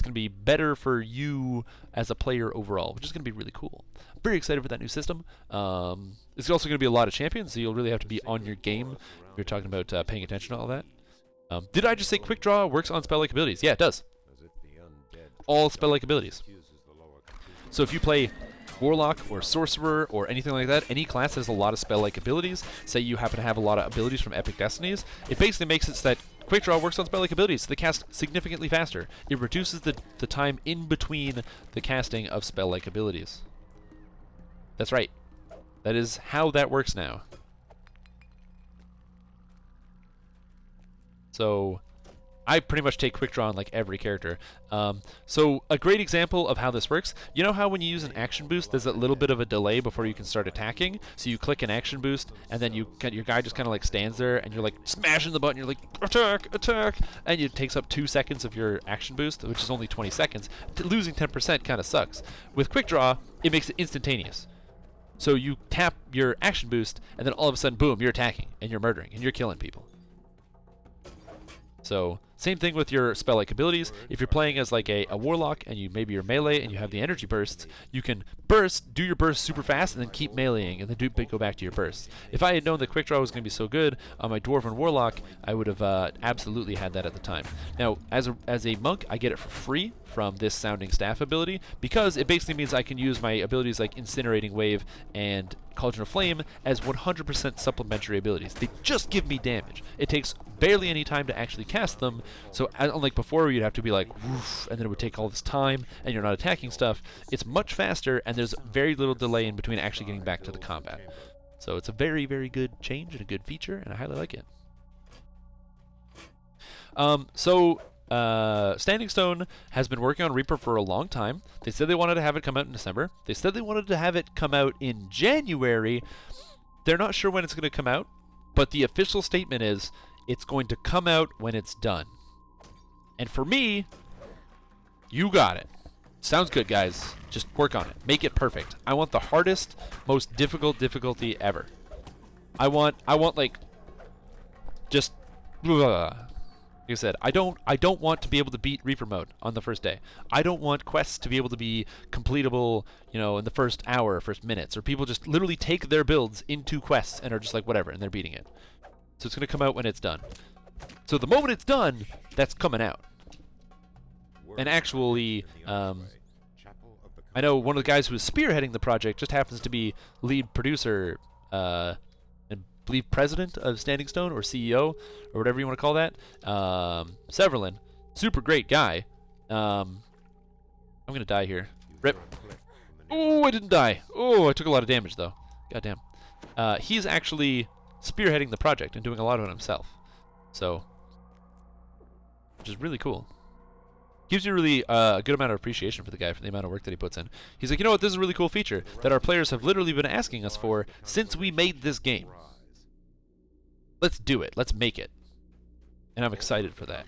to be better for you as a player overall, which is going to be really cool. I'm very excited for that new system. It's also going to be a lot of champions, so you'll really have to be on your game if you're talking about paying attention to all that. Did I just say Quick Draw works on spell-like abilities? Yeah, it does. All spell-like abilities. So if you play Warlock or Sorcerer or anything like that, any class has a lot of spell-like abilities. Say you happen to have a lot of abilities from Epic Destinies, it basically makes it so that Quick Draw works on spell-like abilities, so they cast significantly faster. It reduces the time in between the casting of spell-like abilities. That's right. That is how that works now. So I pretty much take Quick Draw on like every character. So a great example of how this works, you know how when you use an action boost, there's a little bit of a delay before you can start attacking? So you click an action boost, and then your guy just kind of like stands there, and you're like smashing the button, you're like, attack, attack, and it takes up 2 seconds of your action boost, which is only 20 seconds. Losing 10% kind of sucks. With Quick Draw, it makes it instantaneous. So you tap your action boost, and then all of a sudden, boom, you're attacking, and you're murdering, and you're killing people. So same thing with your spell-like abilities. If you're playing as like a warlock and maybe you're melee and you have the energy bursts, you can do your burst super fast and then keep meleeing and then go back to your bursts. If I had known that Quick Draw was going to be so good on my dwarven warlock, I would have absolutely had that at the time. Now, as a monk, I get it for free from this sounding staff ability because it basically means I can use my abilities like Incinerating Wave and Cauldron of Flame as 100% supplementary abilities. They just give me damage. It takes barely any time to actually cast them, so unlike before where you'd have to be like, woof, and then it would take all this time, and you're not attacking stuff, it's much faster, and there's very little delay in between actually getting back to the combat. So it's a very, very good change and a good feature, and I highly like it. Standing Stone has been working on Reaper for a long time. They said they wanted to have it come out in December. They said they wanted to have it come out in January. They're not sure when it's going to come out, but the official statement is it's going to come out when it's done. And for me, you got it. Sounds good, guys. Just work on it. Make it perfect. I want the hardest, most difficult difficulty ever. I want like just like I said, I don't want to be able to beat Reaper mode on the first day. I don't want quests to be able to be completable, in the first hour, first minutes, or people just literally take their builds into quests and are just like whatever, and they're beating it. So it's going to come out when it's done. So the moment it's done, that's coming out. And actually, I know one of the guys who was spearheading the project just happens to be lead producer, and believe president of Standing Stone, or CEO, or whatever you want to call that. Severlin, super great guy. I'm gonna die here. Rip. Oh, I didn't die. Oh, I took a lot of damage, though. Goddamn. He's actually spearheading the project and doing a lot of it himself. So, which is really cool. Gives you really a good amount of appreciation for the guy for the amount of work that he puts in. He's like, you know what, this is a really cool feature that our players have literally been asking us for since we made this game. Let's do it. Let's make it. And I'm excited for that.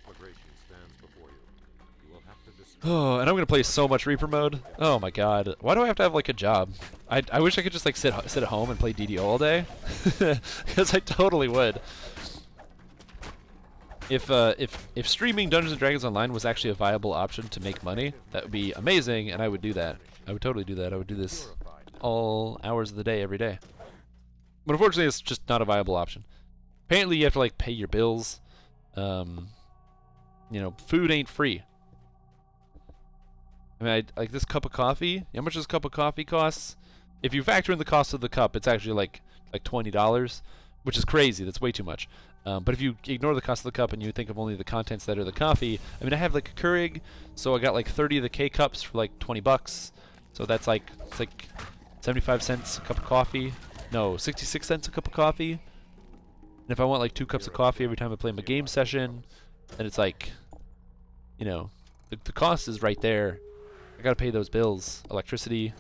Oh, and I'm going to play so much Reaper mode. Oh my god. Why do I have to have like a job? I wish I could just like sit at home and play DDO all day. Because I totally would. If streaming Dungeons and Dragons Online was actually a viable option to make money, that would be amazing, and I would do that. I would totally do that. I would do this all hours of the day, every day. But unfortunately, it's just not a viable option. Apparently, you have to like pay your bills. You know, food ain't free. I mean, like this cup of coffee. How much does a cup of coffee costs? If you factor in the cost of the cup, it's actually like $20, which is crazy. That's way too much. But if you ignore the cost of the cup and you think of only the contents that are the coffee, I mean, I have like a Keurig, so I got like 30 of the K cups for like $20. So that's like, it's like 75 cents a cup of coffee. No, 66 cents a cup of coffee. And if I want like 2 cups of coffee every time I play my game session, then it's like, you know, the cost is right there. I gotta pay those bills, electricity,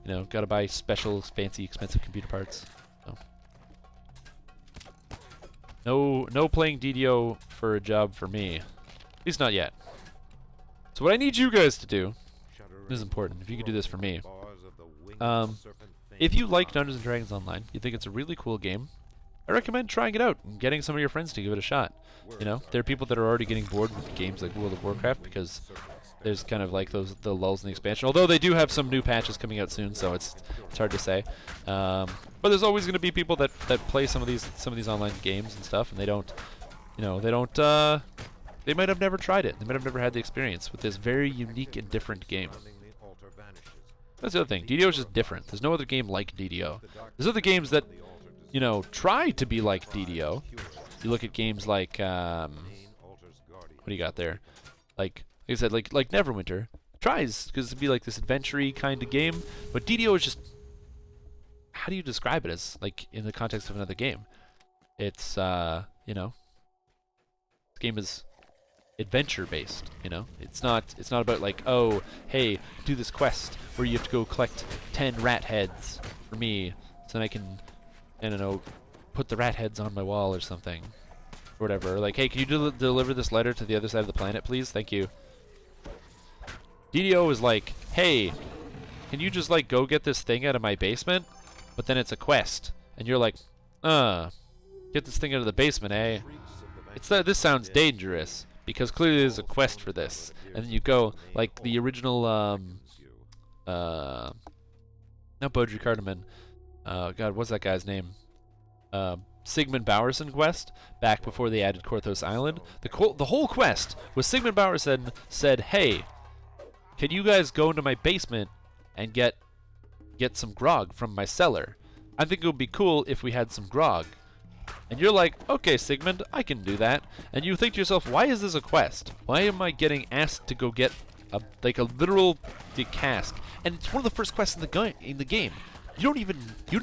you know, gotta buy special, fancy, expensive computer parts. So. No playing DDO for a job for me. At least not yet. So what I need you guys to do, this is important, if you could do this for me. If you like Dungeons & Dragons Online, you think it's a really cool game, I recommend trying it out and getting some of your friends to give it a shot. You know, there are people that are already getting bored with games like World of Warcraft because there's kind of like the lulls in the expansion. Although they do have some new patches coming out soon, so it's hard to say. But there's always going to be people that play some of these online games and stuff, and they don't, you know, they might have never tried it. They might have never had the experience with this very unique and different game. That's the other thing. DDO is just different. There's no other game like DDO. There's other games that, you know, try to be like DDO. You look at games like, what do you got there? Like I said, like Neverwinter tries because it'd be like this adventure-y kind of game, but DDO is just, how do you describe it as like in the context of another game? It's you know, this game is adventure-based. You know, it's not about like, oh, hey, do this quest where you have to go collect 10 rat heads for me, so then I can, I don't know, put the rat heads on my wall or something, or whatever. Or like, hey, can you deliver this letter to the other side of the planet, please? Thank you. DDO is like, hey, can you just like go get this thing out of my basement? But then it's a quest, and you're like, get this thing out of the basement, eh? This sounds dangerous because clearly there's a quest for this, and then you go like the original, not Bodri Cardamon. God, what's that guy's name? Sigmund Bowerson quest back before they added Korthos Island. The whole quest was Sigmund Bowerson said, hey, can you guys go into my basement and get some grog from my cellar? I think it would be cool if we had some grog. And you're like, okay, Sigmund, I can do that. And you think to yourself, why is this a quest? Why am I getting asked to go get a literal cask? And it's one of the first quests in the game. You don't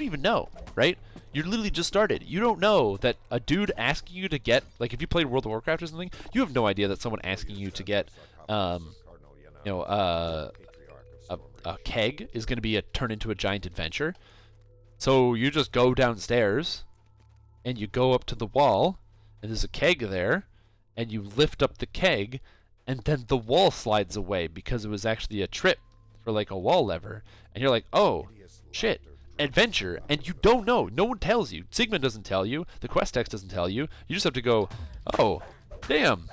even know, right? You're literally just started. You don't know that a dude asking you to get, like if you played World of Warcraft or something, you have no idea that someone asking you to get, you know, a keg is going to be turn into a giant adventure. So you just go downstairs, and you go up to the wall, and there's a keg there, and you lift up the keg, and then the wall slides away because it was actually a trip for like a wall lever, and you're like, oh, shit, adventure, and you don't know. No one tells you. Sigmund doesn't tell you. The quest text doesn't tell you. You just have to go, oh, damn,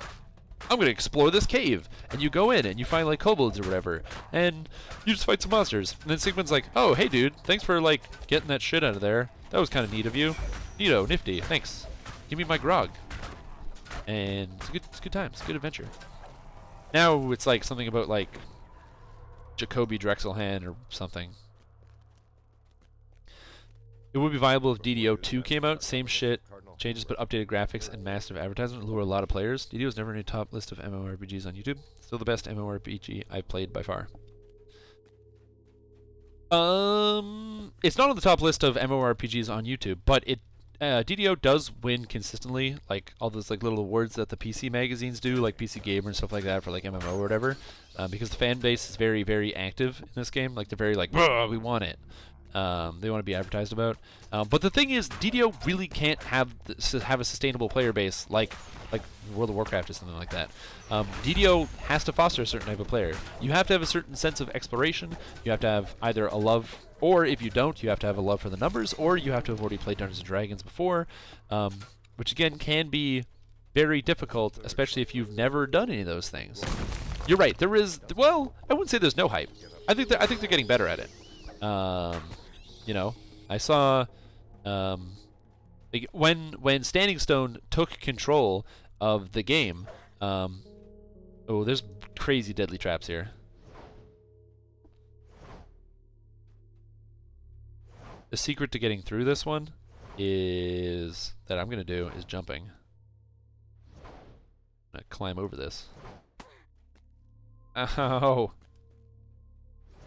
I'm going to explore this cave. And you go in, and you find, like, kobolds or whatever. And you just fight some monsters. And then Sigmund's like, oh, hey, dude, thanks for, like, getting that shit out of there. That was kind of neat of you. Neato, nifty, thanks. Give me my grog. And it's a good time. It's a good adventure. Now it's, like, something about, like, Jacoby Drexelhan or something. It would be viable if DDO 2 came out. Same shit. Changes but updated graphics and massive advertisement lure a lot of players. DDO is never in a top list of MMORPGs on YouTube. Still the best MMORPG I've played by far. It's not on the top list of MMORPGs on YouTube, but DDO does win consistently, like all those like little awards that the PC magazines do, like PC Gamer and stuff like that for like MMO or whatever, because the fan base is very, very active in this game. Like they're very like, we want it. They want to be advertised about. But the thing is, DDO really can't have a sustainable player base like World of Warcraft or something like that. DDO has to foster a certain type of player. You have to have a certain sense of exploration. You have to have either a love, or if you don't, you have to have a love for the numbers, or you have to have already played Dungeons and Dragons before, which again can be very difficult, especially if you've never done any of those things. You're right. There is, well, I wouldn't say there's no hype. I think they're getting better at it. You know, I saw like when Standing Stone took control of the game. Oh, there's crazy deadly traps here. The secret to getting through this one is that I'm gonna do is jumping. I'm gonna climb over this. Ow!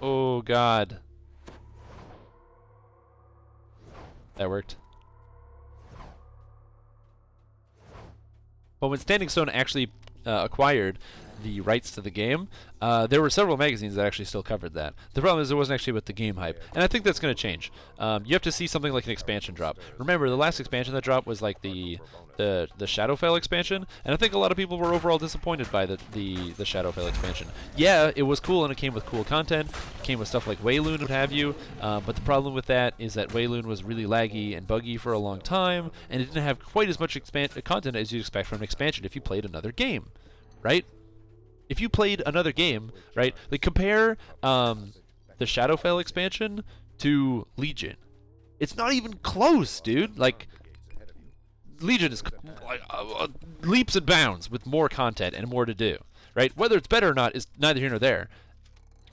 Oh God! That worked. But when Standing Stone actually acquired the rights to the game, there were several magazines that actually still covered that. The problem is it wasn't actually with the game hype, and I think that's going to change. You have to see something like an expansion drop. Remember, the last expansion that dropped was like the Shadowfell expansion, and I think a lot of people were overall disappointed by the Shadowfell expansion. Yeah, it was cool and it came with cool content. It came with stuff like Wayloon, what have you. But the problem with that is that Wayloon was really laggy and buggy for a long time, and it didn't have quite as much content as you'd expect from an expansion if you played another game, right? If you played another game, right? Like compare the Shadowfell expansion to Legion. It's not even close, dude. Like Legion is like, leaps and bounds with more content and more to do, right? Whether it's better or not is neither here nor there.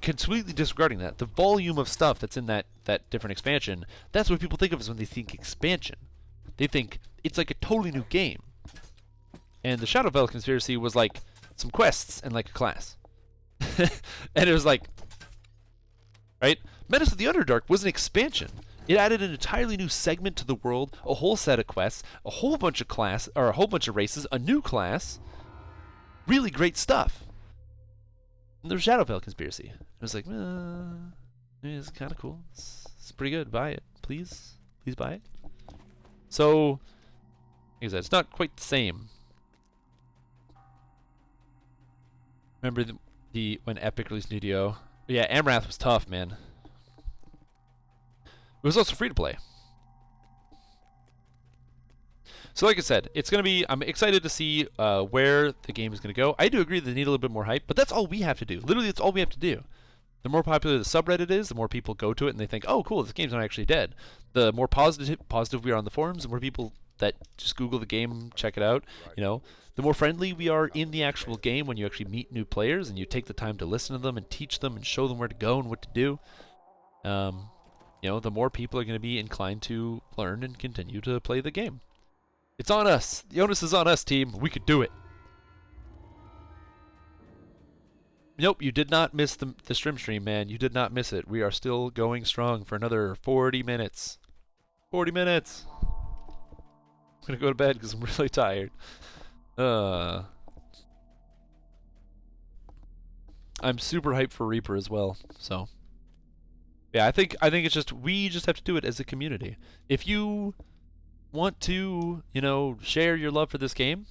Completely disregarding that, the volume of stuff that's in that different expansion, that's what people think of as when they think expansion. They think it's like a totally new game. And the Shadowfell Conspiracy was like some quests and like a class. And it was like, right? Menace of the Underdark was an expansion. It added an entirely new segment to the world, a whole set of quests, a whole bunch of races, a new class. Really great stuff. And there's Shadowfell Conspiracy. It was like, it's kind of cool. It's pretty good. Buy it, please. Please buy it. So, like I said, it's not quite the same. Remember when Epic released DDO? Yeah, Amrath was tough, man. It was also free to play. So like I said, I'm excited to see where the game is going to go. I do agree that they need a little bit more hype, but that's all we have to do. Literally, that's all we have to do. The more popular the subreddit is, the more people go to it and they think, oh, cool, this game's not actually dead. The more positive we are on the forums, the more people that just Google the game, check it out, you know. The more friendly we are in the actual game when you actually meet new players and you take the time to listen to them and teach them and show them where to go and what to do, you know, the more people are going to be inclined to learn and continue to play the game. It's on us. The onus is on us, team. We could do it. Nope, you did not miss the Strimstream, man. You did not miss it. We are still going strong for another 40 minutes. 40 minutes. I'm going to go to bed because I'm really tired. I'm super hyped for Reaper as well, so yeah, I think it's just we just have to do it as a community. If you want to, you know, share your love for this game,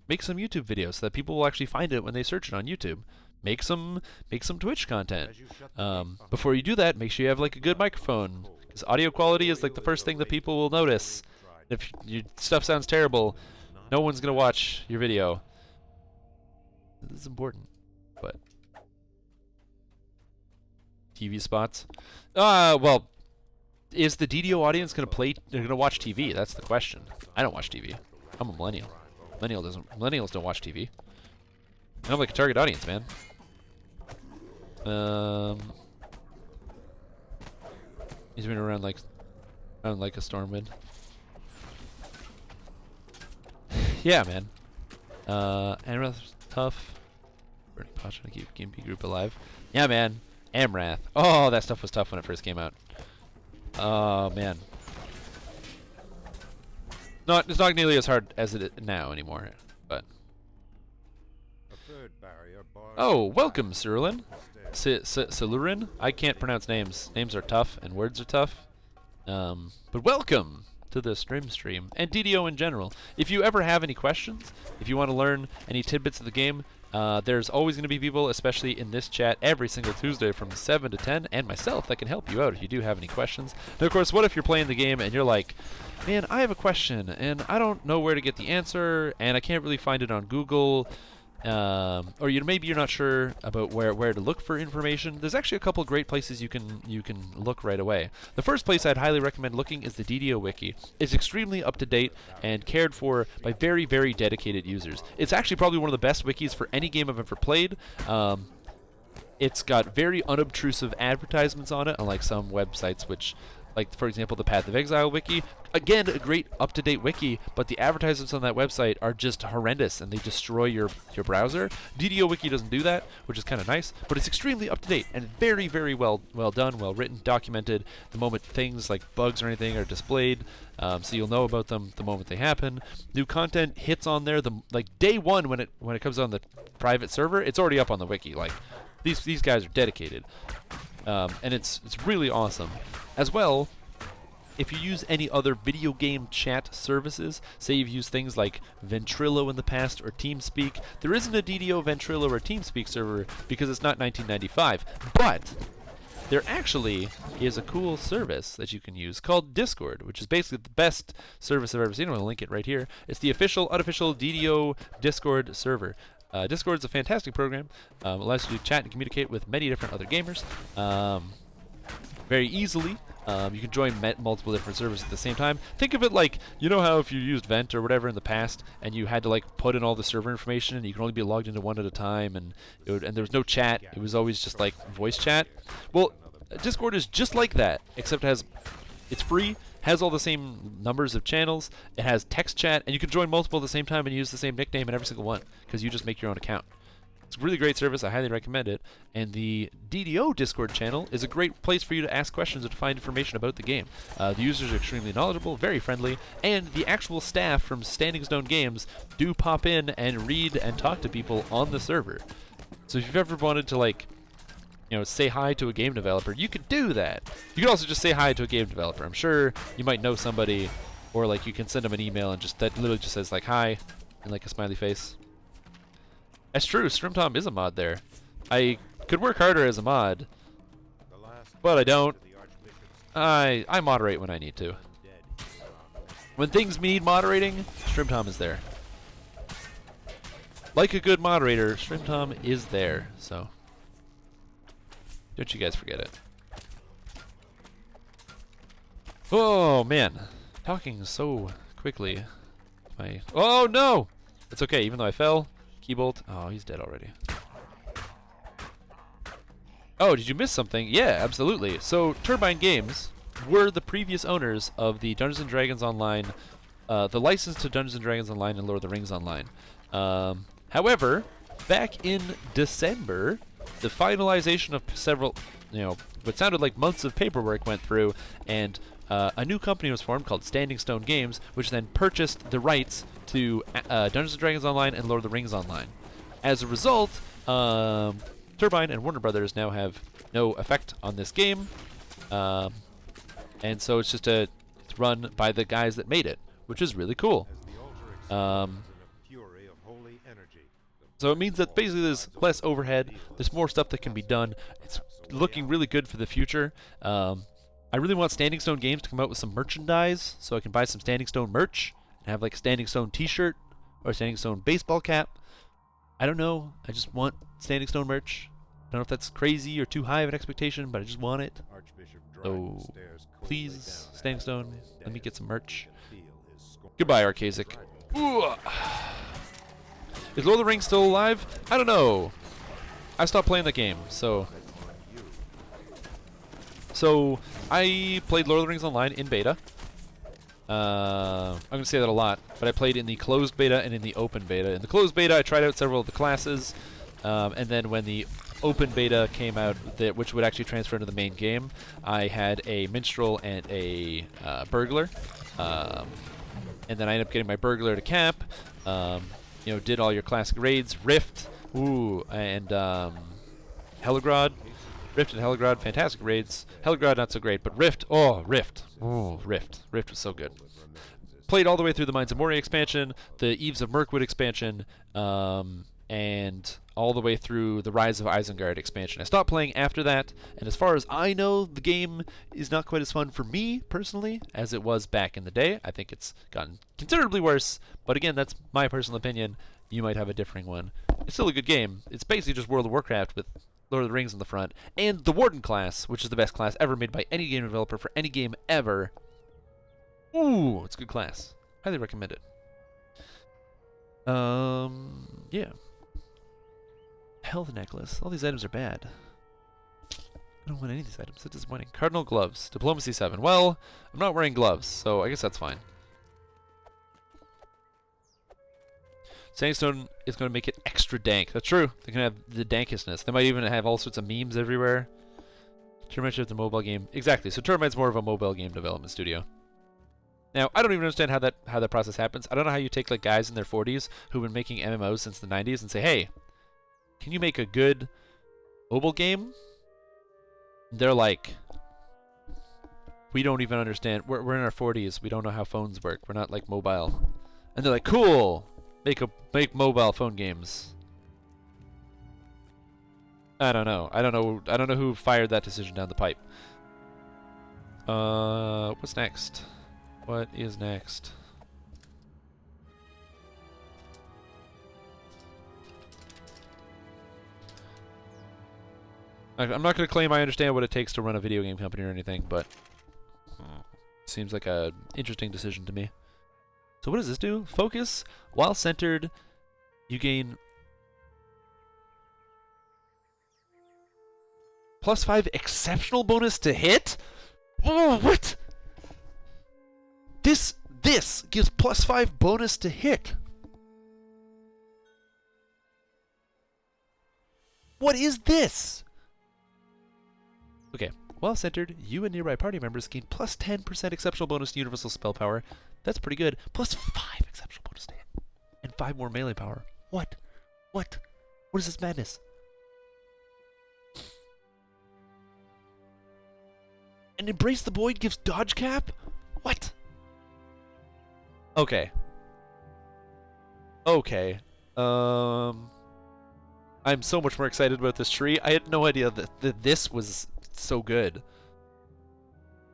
make some YouTube videos so that people will actually find it when they search it on YouTube. Make some Twitch content. Before you do that, make sure you have like a good microphone, because audio quality is like the first thing that people will notice. If your stuff sounds terrible, no one's gonna watch your video. This is important, but TV spots. Well, is the DDO audience gonna watch TV? That's the question. I don't watch TV. I'm a millennial. Millennials don't watch TV. I'm like a target audience, man. He's been around like a Stormwind. Yeah, man. And rather tough. Burning pot trying to keep GameP group alive. Yeah, man. Amrath. Oh, that stuff was tough when it first came out. Oh, man. It's not nearly as hard as it is now anymore, but... A third barrier bars Oh, welcome, Cerulean. Cerulean? I can't pronounce names. Names are tough, and words are tough. But welcome to the Strimstream, and DDO in general. If you ever have any questions, if you want to learn any tidbits of the game, there's always going to be people, especially in this chat, every single Tuesday from 7 to 10, and myself that can help you out if you do have any questions. And of course, what if you're playing the game and you're like, man, I have a question, and I don't know where to get the answer, and I can't really find it on Google, or maybe you're not sure about where to look for information. There's actually a couple great places you can look right away. The first place I'd highly recommend looking is the DDO wiki. It's extremely up to date and cared for by very, very dedicated users. It's actually probably one of the best wikis for any game I've ever played. It's got very unobtrusive advertisements on it, unlike some websites which, like for example the Path of Exile wiki. Again, a great up-to-date wiki, but the advertisements on that website are just horrendous and they destroy your browser. DDO wiki doesn't do that, which is kind of nice, but it's extremely up-to-date and very, very well done, well written, documented the moment things like bugs or anything are displayed, so you'll know about them the moment they happen. New content hits on there like day one when it comes on the private server. It's already up on the wiki. Like these guys are dedicated, and it's really awesome. As well, if you use any other video game chat services, say you've used things like Ventrilo in the past or TeamSpeak, there isn't a DDO, Ventrilo, or TeamSpeak server because it's not 1995. But there actually is a cool service that you can use called Discord, which is basically the best service I've ever seen. I'm going to link it right here. It's the official, unofficial DDO Discord server. Discord is a fantastic program. Allows you to chat and communicate with many different other gamers very easily. You can join multiple different servers at the same time. Think of it like, you know how if you used Vent or whatever in the past, and you had to like put in all the server information, and you can only be logged into one at a time, and there was no chat. It was always just like voice chat. Well, Discord is just like that, except it's free, has all the same numbers of channels, it has text chat, and you can join multiple at the same time and use the same nickname in every single one, because you just make your own account. It's a really great service. I highly recommend it. And the DDO Discord channel is a great place for you to ask questions or to find information about the game. The users are extremely knowledgeable, very friendly, and the actual staff from Standing Stone Games do pop in and read and talk to people on the server. So if you've ever wanted to, like, say hi to a game developer, you could do that. You could also just say hi to a game developer. I'm sure you might know somebody, or like you can send them an email and that literally just says like hi and like a smiley face. That's true, Strimtom is a mod there. I could work harder as a mod, but I don't. I moderate when I need to. When things need moderating, Strimtom is there. Like a good moderator, Strimtom is there, so don't you guys forget it. Oh man, talking so quickly. Oh no! It's okay, even though I fell. Kobold. Oh, he's dead already. Oh, did you miss something? Yeah, absolutely. So, Turbine Games were the previous owners of the Dungeons & Dragons Online, the license to Dungeons & Dragons Online and Lord of the Rings Online. However, back in December, the finalization of several, what sounded like months of paperwork went through, and a new company was formed called Standing Stone Games, which then purchased the rights to Dungeons & Dragons Online and Lord of the Rings Online. As a result, Turbine and Warner Brothers now have no effect on this game, and so it's run by the guys that made it, which is really cool. So it means that basically there's less overhead, there's more stuff that can be done. It's looking really good for the future. I really want Standing Stone Games to come out with some merchandise so I can buy some Standing Stone merch and have like a Standing Stone t-shirt or a Standing Stone baseball cap. I don't know. I just want Standing Stone merch. I don't know if that's crazy or too high of an expectation, but I just want it. So please, Standing Stone, let me get some merch. Goodbye, Arcasic. Ooh. Is Lord of the Rings still alive? I don't know. I stopped playing the game, so I played Lord of the Rings Online in beta. I'm going to say that a lot, but I played in the closed beta and in the open beta. In the closed beta, I tried out several of the classes, and then when the open beta came out, which would actually transfer into the main game, I had a minstrel and a burglar, and then I ended up getting my burglar to camp. You know, did all your classic raids, Rift, and Hellegrod. Rift and Hellegrod, fantastic raids. Hellegrod not so great, but Rift, Rift was so good. Played all the way through the Mines of Moria expansion, the Eves of Mirkwood expansion, and all the way through the Rise of Isengard expansion. I stopped playing after that, and as far as I know, the game is not quite as fun for me, personally, as it was back in the day. I think it's gotten considerably worse, but again, that's my personal opinion. You might have a differing one. It's still a good game. It's basically just World of Warcraft with Lord of the Rings in the front, and the Warden class, which is the best class ever made by any game developer for any game ever. Ooh, it's a good class. Highly recommend it. Yeah. Health necklace. All these items are bad. I don't want any of these items. It's disappointing. Cardinal gloves. Diplomacy 7. Well, I'm not wearing gloves, so I guess that's fine. Sandstone is going to make it extra dank. That's true. They're going to have the dankestness. They might even have all sorts of memes everywhere. Termite is a mobile game. Exactly. So Termite's more of a mobile game development studio. Now, I don't even understand how that process happens. I don't know how you take like guys in their 40s who've been making MMOs since the 90s and say, hey, can you make a good mobile game? They're like, we don't even understand. We're in our 40s. We don't know how phones work. We're not like mobile. And they're like, cool. Make mobile phone games. I don't know. I don't know who fired that decision down the pipe. What's next? What is next? I'm not going to claim I understand what it takes to run a video game company or anything, but seems like a interesting decision to me. So what does this do? Focus. While centered, you gain +5 exceptional bonus to hit? Oh, what? This gives +5 bonus to hit. What is this? Okay, while centered, you and nearby party members gain +10% exceptional bonus to universal spell power. That's pretty good. +5 exceptional bonus to hit. And 5 more melee power. What? What? What is this madness? And Embrace the Void gives dodge cap? What? Okay. Okay. I'm so much more excited about this tree. I had no idea that this was so good.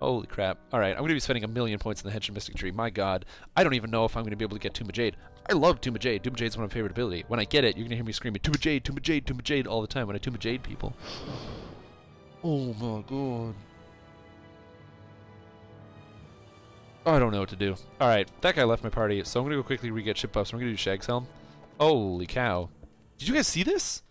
Holy crap. Alright, I'm going to be spending 1,000,000 points in the Henshin Mystic Tree. My god. I don't even know if I'm going to be able to get Tomb of Jade. I love Tomb of Jade. Tomb of Jade is one of my favorite abilities. When I get it, you're going to hear me screaming, Tomb of Jade, Tomb of Jade, Tomb of Jade all the time when I Tomb of Jade people. Oh my god. I don't know what to do. Alright, that guy left my party, so I'm going to go quickly re-get ship buffs. I'm going to do Shag's Helm. Holy cow. Did you guys see this?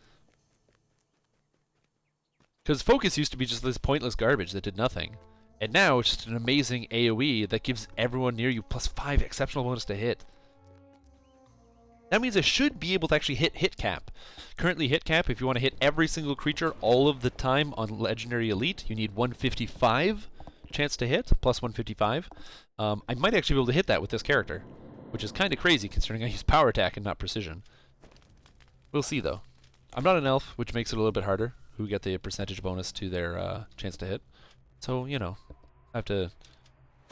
Because Focus used to be just this pointless garbage that did nothing. And now it's just an amazing AoE that gives everyone near you +5 exceptional bonus to hit. That means I should be able to actually hit cap. Currently hit cap, if you want to hit every single creature all of the time on Legendary Elite, you need 155 chance to hit, +155. I might actually be able to hit that with this character, which is kind of crazy considering I use power attack and not precision. We'll see though. I'm not an elf, which makes it a little bit harder, who get the percentage bonus to their chance to hit. So, you know, I have to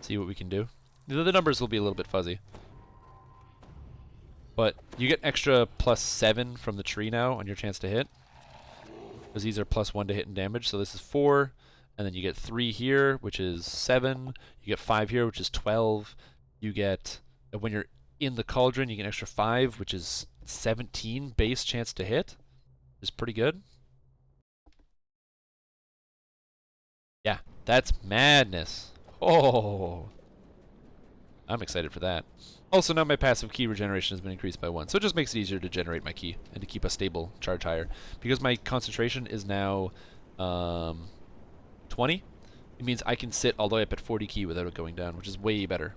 see what we can do. The numbers will be a little bit fuzzy. But you get extra +7 from the tree now on your chance to hit. Because these are +1 to hit and damage, so this is 4. And then you get 3 here, which is 7. You get 5 here, which is 12. You get, when you're in the cauldron, you get an extra 5, which is 17 base chance to hit. Is pretty good. Yeah, that's madness. Oh, I'm excited for that. Also, now my passive key regeneration has been increased by 1, so it just makes it easier to generate my key and to keep a stable charge higher. Because my concentration is now 20, it means I can sit all the way up at 40 key without it going down, which is way better.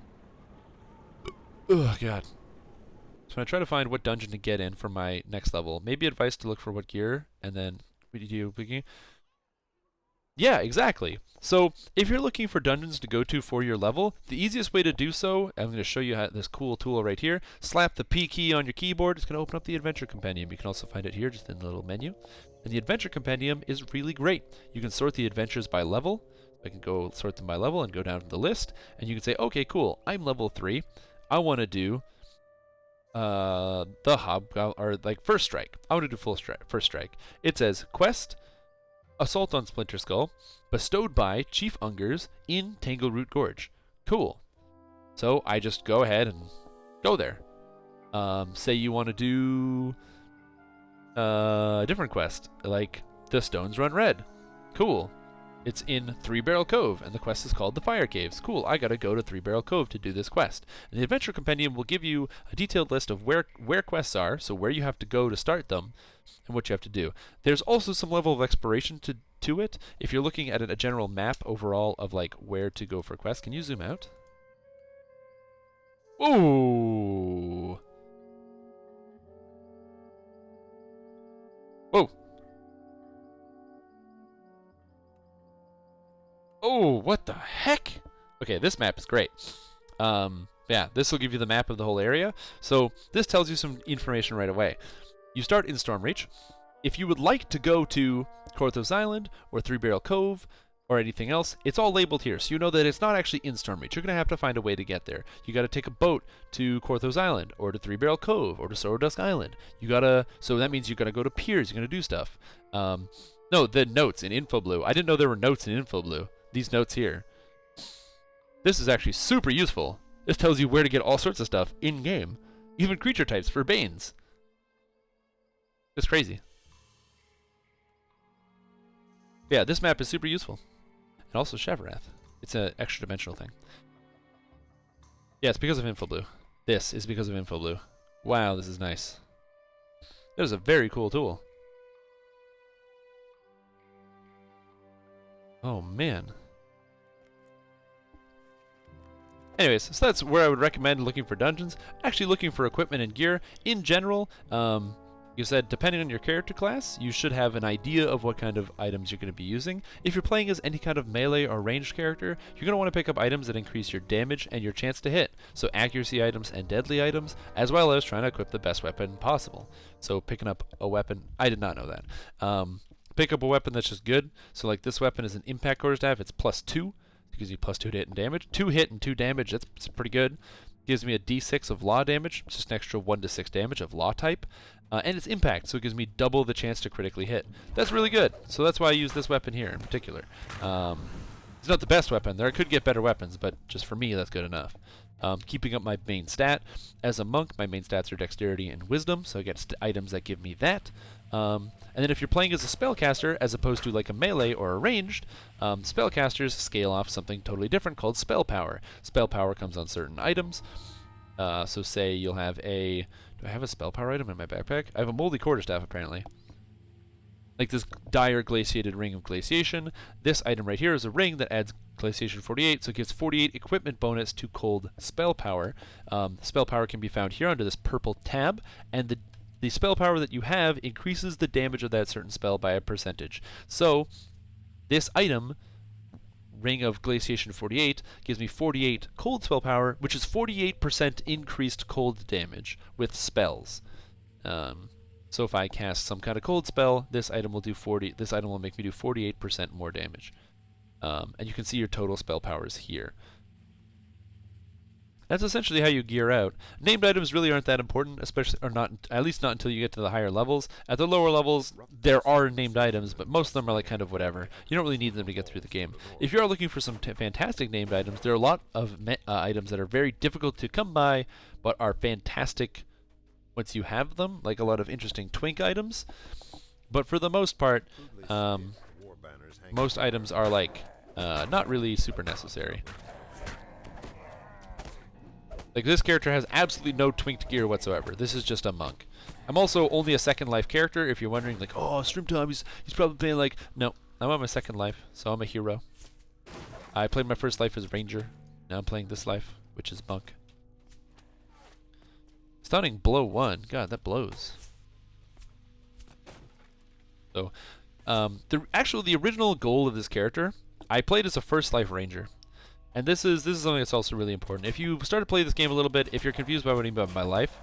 Oh god. So I try to find what dungeon to get in for my next level. Maybe advice to look for what gear, and then DDO picking. Yeah, exactly. So if you're looking for dungeons to go to for your level, the easiest way to do so, I'm going to show you this cool tool right here. Slap the P key on your keyboard. It's going to open up the Adventure Compendium. You can also find it here just in the little menu. And the Adventure Compendium is really great. You can sort the adventures by level. I can go sort them by level and go down to the list. And you can say, okay, cool, I'm level 3. I want to do the Hobgoblin, or like First Strike. I want to do First Strike. It says, quest, Assault on Splinter Skull, bestowed by Chief Ungers in Tangleroot Gorge. Cool. So I just go ahead and go there. Say you want to do a different quest, like the Stones Run Red. Cool. It's in Three Barrel Cove, and the quest is called the Fire Caves. Cool, I gotta go to Three Barrel Cove to do this quest. And the Adventure Compendium will give you a detailed list of where quests are, so where you have to go to start them, and what you have to do. There's also some level of exploration to it. If you're looking at a general map overall of like where to go for quests, can you zoom out? Ooh! Whoa! Oh, what the heck? Okay, this map is great. Yeah, this will give you the map of the whole area. So this tells you some information right away. You start in Stormreach. If you would like to go to Korthos Island or Three Barrel Cove or anything else, it's all labeled here. So you know that it's not actually in Stormreach. You're going to have to find a way to get there. You got to take a boat to Korthos Island or to Three Barrel Cove or to Sorrowdusk Island. So that means you got to go to piers. You're going to do stuff. No, the notes in InfoBlue. I didn't know there were notes in InfoBlue. These notes here. This is actually super useful. This tells you where to get all sorts of stuff in-game. Even creature types for Banes. It's crazy. Yeah, this map is super useful. And also Shavarath. It's an extra dimensional thing. Yeah, it's because of InfoBlue. This is because of InfoBlue. Wow, this is nice. That is a very cool tool. Oh, man. Anyways, so that's where I would recommend looking for dungeons. Actually looking for equipment and gear. In general, you said depending on your character class, you should have an idea of what kind of items you're going to be using. If you're playing as any kind of melee or ranged character, you're going to want to pick up items that increase your damage and your chance to hit. So accuracy items and deadly items, as well as trying to equip the best weapon possible. So picking up a weapon, I did not know that. Pick up a weapon that's just good. So like this weapon is an impact quarterstaff, it's +2. It gives you +2 to hit and damage. 2 hit and 2 damage, that's pretty good. Gives me a d6 of law damage, just an extra 1 to 6 damage of law type. And it's impact, so it gives me double the chance to critically hit. That's really good. So that's why I use this weapon here in particular. It's not the best weapon. There could get better weapons, but just for me, that's good enough. Keeping up my main stat. As a monk, my main stats are dexterity and wisdom, so I get items that give me that. And then if you're playing as a spellcaster, as opposed to like a melee or a ranged, spellcasters scale off something totally different called spell power. Spell power comes on certain items. So say you'll have a... Do I have a spell power item in my backpack? I have a moldy quarterstaff, apparently. Like this dire glaciated ring of glaciation. This item right here is a ring that adds glaciation 48, so it gives 48 equipment bonus to cold spell power. Spell power can be found here under this purple tab, and the spell power that you have increases the damage of that certain spell by a percentage. So this item, Ring of Glaciation 48, gives me 48 cold spell power, which is 48% increased cold damage with spells. So if I cast some kind of cold spell, this item will do 40. This item will make me do 48% more damage. And you can see your total spell powers here. That's essentially how you gear out. Named items really aren't that important, especially, or not, at least not until you get to the higher levels. At the lower levels, there are named items, but most of them are like kind of whatever. You don't really need them to get through the game. If you are looking for some fantastic named items, there are a lot of items that are very difficult to come by, but are fantastic once you have them, like a lot of interesting twink items. But for the most part, most items are like not really super necessary. Like this character has absolutely no twinked gear whatsoever. This is just a monk. I'm also only a second life character. If you're wondering, like, oh, Strimstream, he's probably playing like, no, I'm on my second life, so I'm a hero. I played my first life as ranger. Now I'm playing this life, which is monk. Stunning blow 1. God, that blows. So The original goal of this character, I played as a first life ranger. And this is something that's also really important. If you start to play this game a little bit, if you're confused by what I mean by life,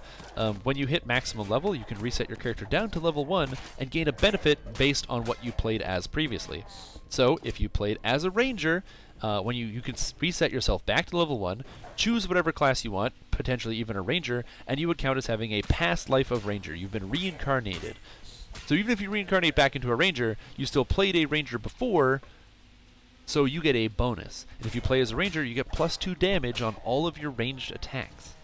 when you hit maximum level, you can reset your character down to level 1 and gain a benefit based on what you played as previously. So if you played as a ranger, when you can reset yourself back to level 1, choose whatever class you want, potentially even a ranger, and you would count as having a past life of ranger. You've been reincarnated. So even if you reincarnate back into a ranger, you still played a ranger before, so you get a bonus. And if you play as a ranger, you get +2 damage on all of your ranged attacks.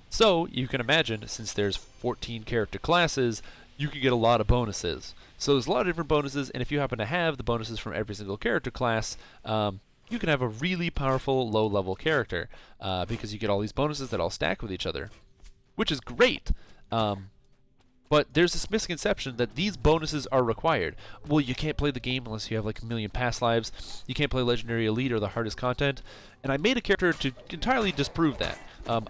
So you can imagine, since there's 14 character classes, you can get a lot of bonuses. So there's a lot of different bonuses, and if you happen to have the bonuses from every single character class, you can have a really powerful low-level character, because you get all these bonuses that all stack with each other, which is great. But there's this misconception that these bonuses are required. Well, you can't play the game unless you have like 1,000,000 past lives. You can't play Legendary Elite or the hardest content. And I made a character to entirely disprove that.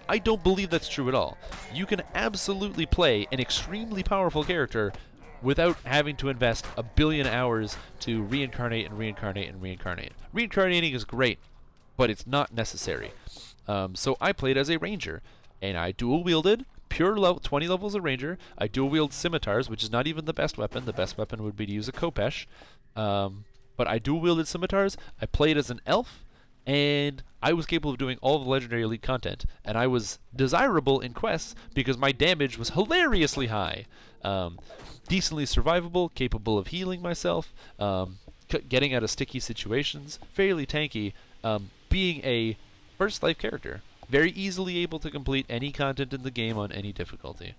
I don't believe that's true at all. You can absolutely play an extremely powerful character without having to invest 1,000,000,000 hours to reincarnate and reincarnate and reincarnate. Reincarnating is great, but it's not necessary. So I played as a ranger, and I dual-wielded pure 20 levels of ranger. I dual-wield scimitars, which is not even the best weapon. The best weapon would be to use a Kopesh. But I dual-wielded scimitars. I played as an elf, and I was capable of doing all of the Legendary Elite content. And I was desirable in quests because my damage was hilariously high. Decently survivable, capable of healing myself, getting out of sticky situations, fairly tanky, being a first life character. Very easily able to complete any content in the game on any difficulty.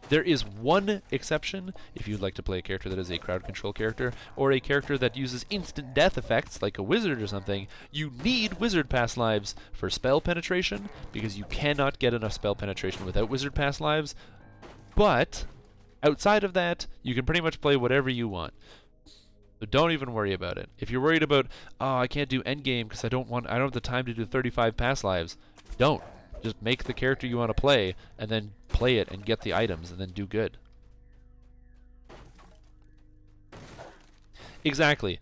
There is one exception if you'd like to play a character that is a crowd control character, or a character that uses instant death effects like a wizard or something. You need wizard pass lives for spell penetration, because you cannot get enough spell penetration without wizard pass lives. But outside of that, you can pretty much play whatever you want. So don't even worry about it. If you're worried about, oh, I can't do endgame because I don't have the time to do 35 past lives, don't. Just make the character you want to play, and then play it and get the items, and then do good. Exactly.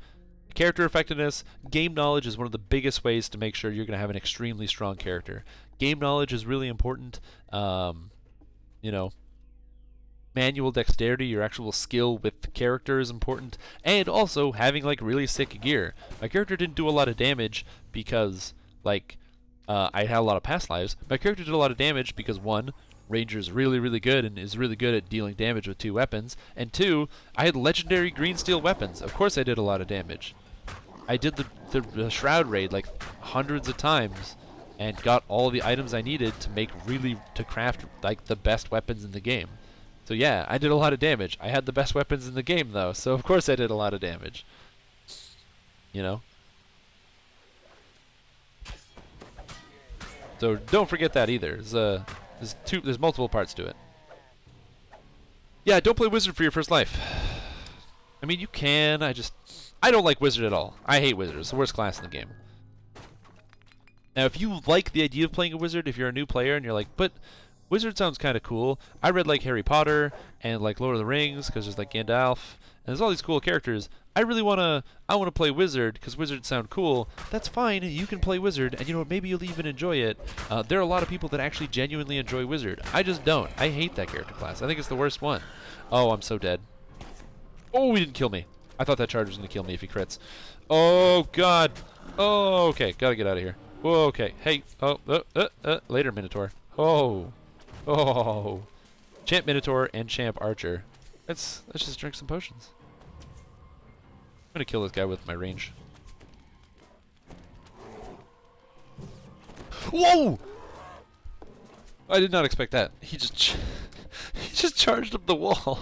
Character effectiveness, game knowledge is one of the biggest ways to make sure you're going to have an extremely strong character. Game knowledge is really important. Manual dexterity, your actual skill with the character is important, and also having like really sick gear. My character didn't do a lot of damage because I had a lot of past lives. My character did a lot of damage because 1, Ranger's really, really good and is really good at dealing damage with 2 weapons, and 2, I had legendary green steel weapons. Of course I did a lot of damage. I did the Shroud raid like hundreds of times and got all the items I needed to craft like the best weapons in the game. So yeah, I did a lot of damage. I had the best weapons in the game though, so of course I did a lot of damage. You know? So don't forget that either. There's multiple parts to it. Yeah, don't play Wizard for your first life. I mean, you can. I don't like Wizard at all. I hate Wizard. It's the worst class in the game. Now, if you like the idea of playing a Wizard, if you're a new player and you're like, but Wizard sounds kind of cool. I read like Harry Potter and like Lord of the Rings because there's like Gandalf and there's all these cool characters. I want to play Wizard because Wizards sound cool. That's fine. You can play Wizard, and you know what? Maybe you'll even enjoy it. There are a lot of people that actually genuinely enjoy Wizard. I just don't. I hate that character class. I think it's the worst one. Oh, I'm so dead. Oh, he didn't kill me. I thought that charge was going to kill me if he crits. Oh, God. Oh, okay. Gotta get out of here. Whoa, okay. Hey. Oh, later, Minotaur. Oh. Oh. Champ Minotaur and Champ Archer. Let's just drink some potions. I'm gonna kill this guy with my range. Whoa! I did not expect that. He just charged up the wall.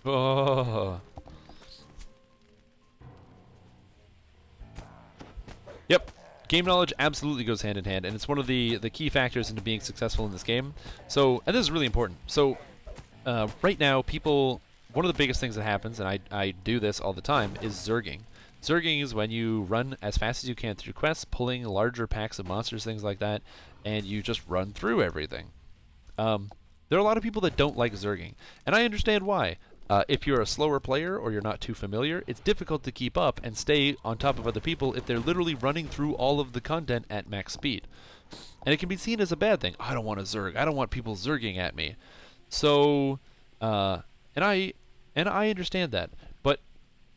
Oh. Yep. Game knowledge absolutely goes hand in hand, and it's one of the key factors into being successful in this game. So, and this is really important. So, right now, one of the biggest things that happens, and I do this all the time, is zerging. Zerging is when you run as fast as you can through quests, pulling larger packs of monsters, things like that, and you just run through everything. There are a lot of people that don't like zerging, and I understand why. If you're a slower player or you're not too familiar, it's difficult to keep up and stay on top of other people if they're literally running through all of the content at max speed. And it can be seen as a bad thing. I don't want to zerg. I don't want people zerging at me. So, and I understand that. But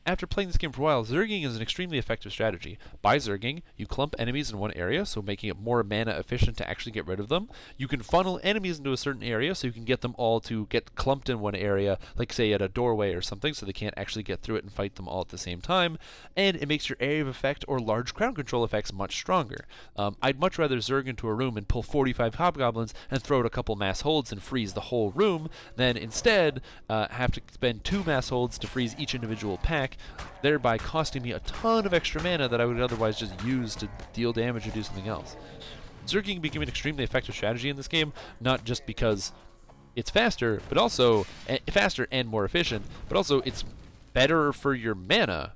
after playing this game for a while, zerging is an extremely effective strategy. By zerging, you clump enemies in one area, so making it more mana efficient to actually get rid of them. You can funnel enemies into a certain area, so you can get them all to get clumped in one area, like say at a doorway or something, so they can't actually get through it and fight them all at the same time. And it makes your area of effect or large crowd control effects much stronger. I'd much rather zerg into a room and pull 45 hobgoblins and throw out a couple mass holds and freeze the whole room, than instead have to spend 2 mass holds to freeze each individual pack, thereby costing me a ton of extra mana that I would otherwise just use to deal damage or do something else. Zerging became an extremely effective strategy in this game, not just because it's faster, but also faster and more efficient, but also it's better for your mana,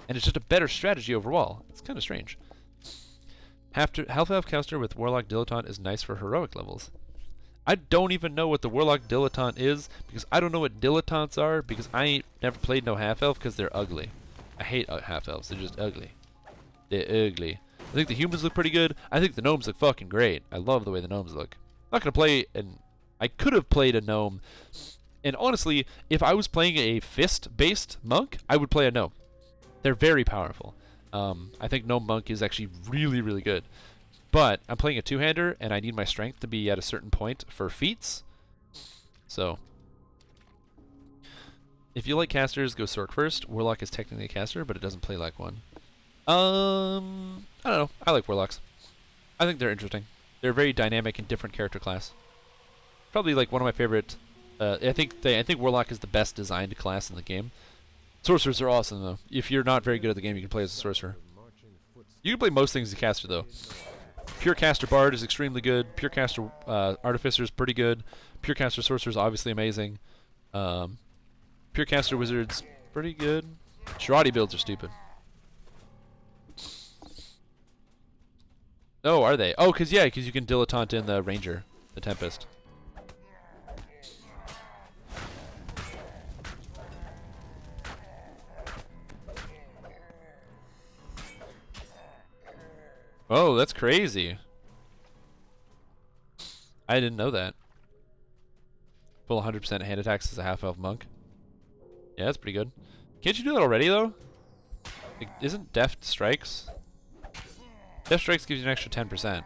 and it's just a better strategy overall. It's kind of strange. Half elf caster with Warlock Dilettante is nice for heroic levels. I don't even know what the Warlock Dilettante is, because I don't know what dilettantes are, because I ain't never played no half-elf, because they're ugly. I hate half-elves, they're just ugly. They're ugly. I think the humans look pretty good. I think the gnomes look fucking great. I love the way the gnomes look. I'm not going to play I could have played a gnome, and honestly, if I was playing a fist-based monk, I would play a gnome. They're very powerful. I think gnome monk is actually really, really good. But I'm playing a two-hander, and I need my strength to be at a certain point for feats. So, if you like casters, go Sork first. Warlock is technically a caster, but it doesn't play like one. I don't know. I like Warlocks. I think they're interesting. They're a very dynamic and different character class. Probably like one of my favorite. I think Warlock is the best designed class in the game. Sorcerers are awesome though. If you're not very good at the game, you can play as a sorcerer. You can play most things as a caster though. Pure caster bard is extremely good. Pure caster artificer is pretty good. Pure caster sorcerer is obviously amazing. Pure caster wizard's pretty good. Shirati builds are stupid. Oh, are they? Oh, because you can dilettante in the ranger, the tempest. Oh, that's crazy. I didn't know that. Full 100% hand attacks as a half-elf monk. Yeah, that's pretty good. Can't you do that already, though? Like, isn't Deft Strikes? Deft Strikes gives you an extra 10%.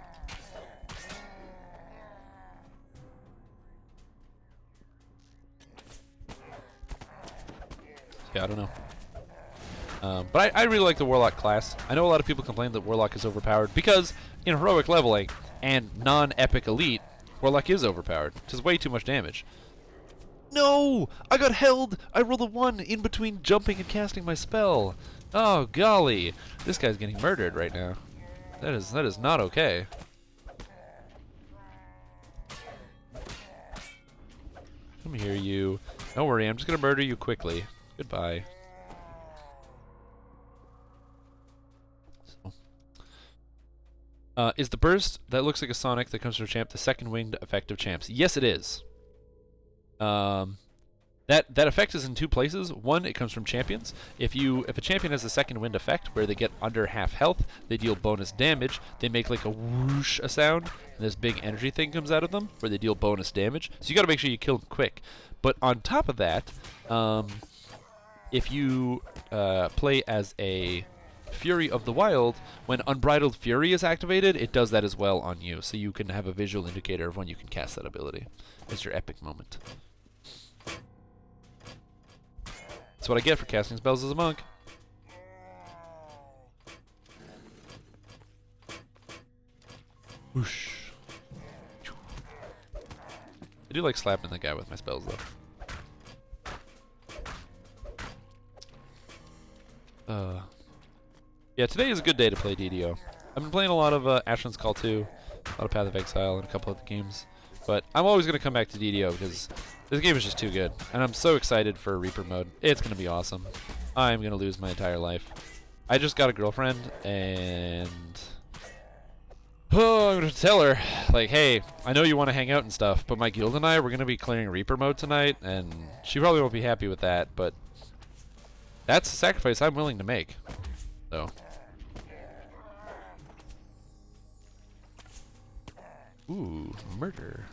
Yeah, I don't know. But I really like the Warlock class. I know a lot of people complain that Warlock is overpowered because in heroic leveling and non-epic elite, Warlock is overpowered. It does way too much damage. No! I got held! I rolled a 1 in between jumping and casting my spell. Oh, golly. This guy's getting murdered right now. That is not okay. Come here, you. Don't worry, I'm just gonna murder you quickly. Goodbye. Is the burst that looks like a Sonic that comes from a champ the second winged effect of champs? Yes, it is. That effect is in 2 places. One, it comes from champions. If a champion has a second wind effect where they get under half health, they deal bonus damage. They make like a whoosh a sound, and this big energy thing comes out of them where they deal bonus damage. So you got to make sure you kill them quick. But on top of that, if you play as a Fury of the Wild, when Unbridled Fury is activated, it does that as well on you, so you can have a visual indicator of when you can cast that ability. It's your epic moment. That's what I get for casting spells as a monk. Whoosh. I do like slapping the guy with my spells, though. Yeah, today is a good day to play DDO. I've been playing a lot of Ashland's Call 2, a lot of Path of Exile, and a couple other games. But I'm always going to come back to DDO because this game is just too good. And I'm so excited for Reaper mode. It's going to be awesome. I'm going to lose my entire life. I just got a girlfriend, and Oh, I'm gonna tell her, like, hey, I know you want to hang out and stuff, but my guild and I, we're gonna be clearing Reaper mode tonight, and she probably won't be happy with that, but that's a sacrifice I'm willing to make. So. Ooh, murder.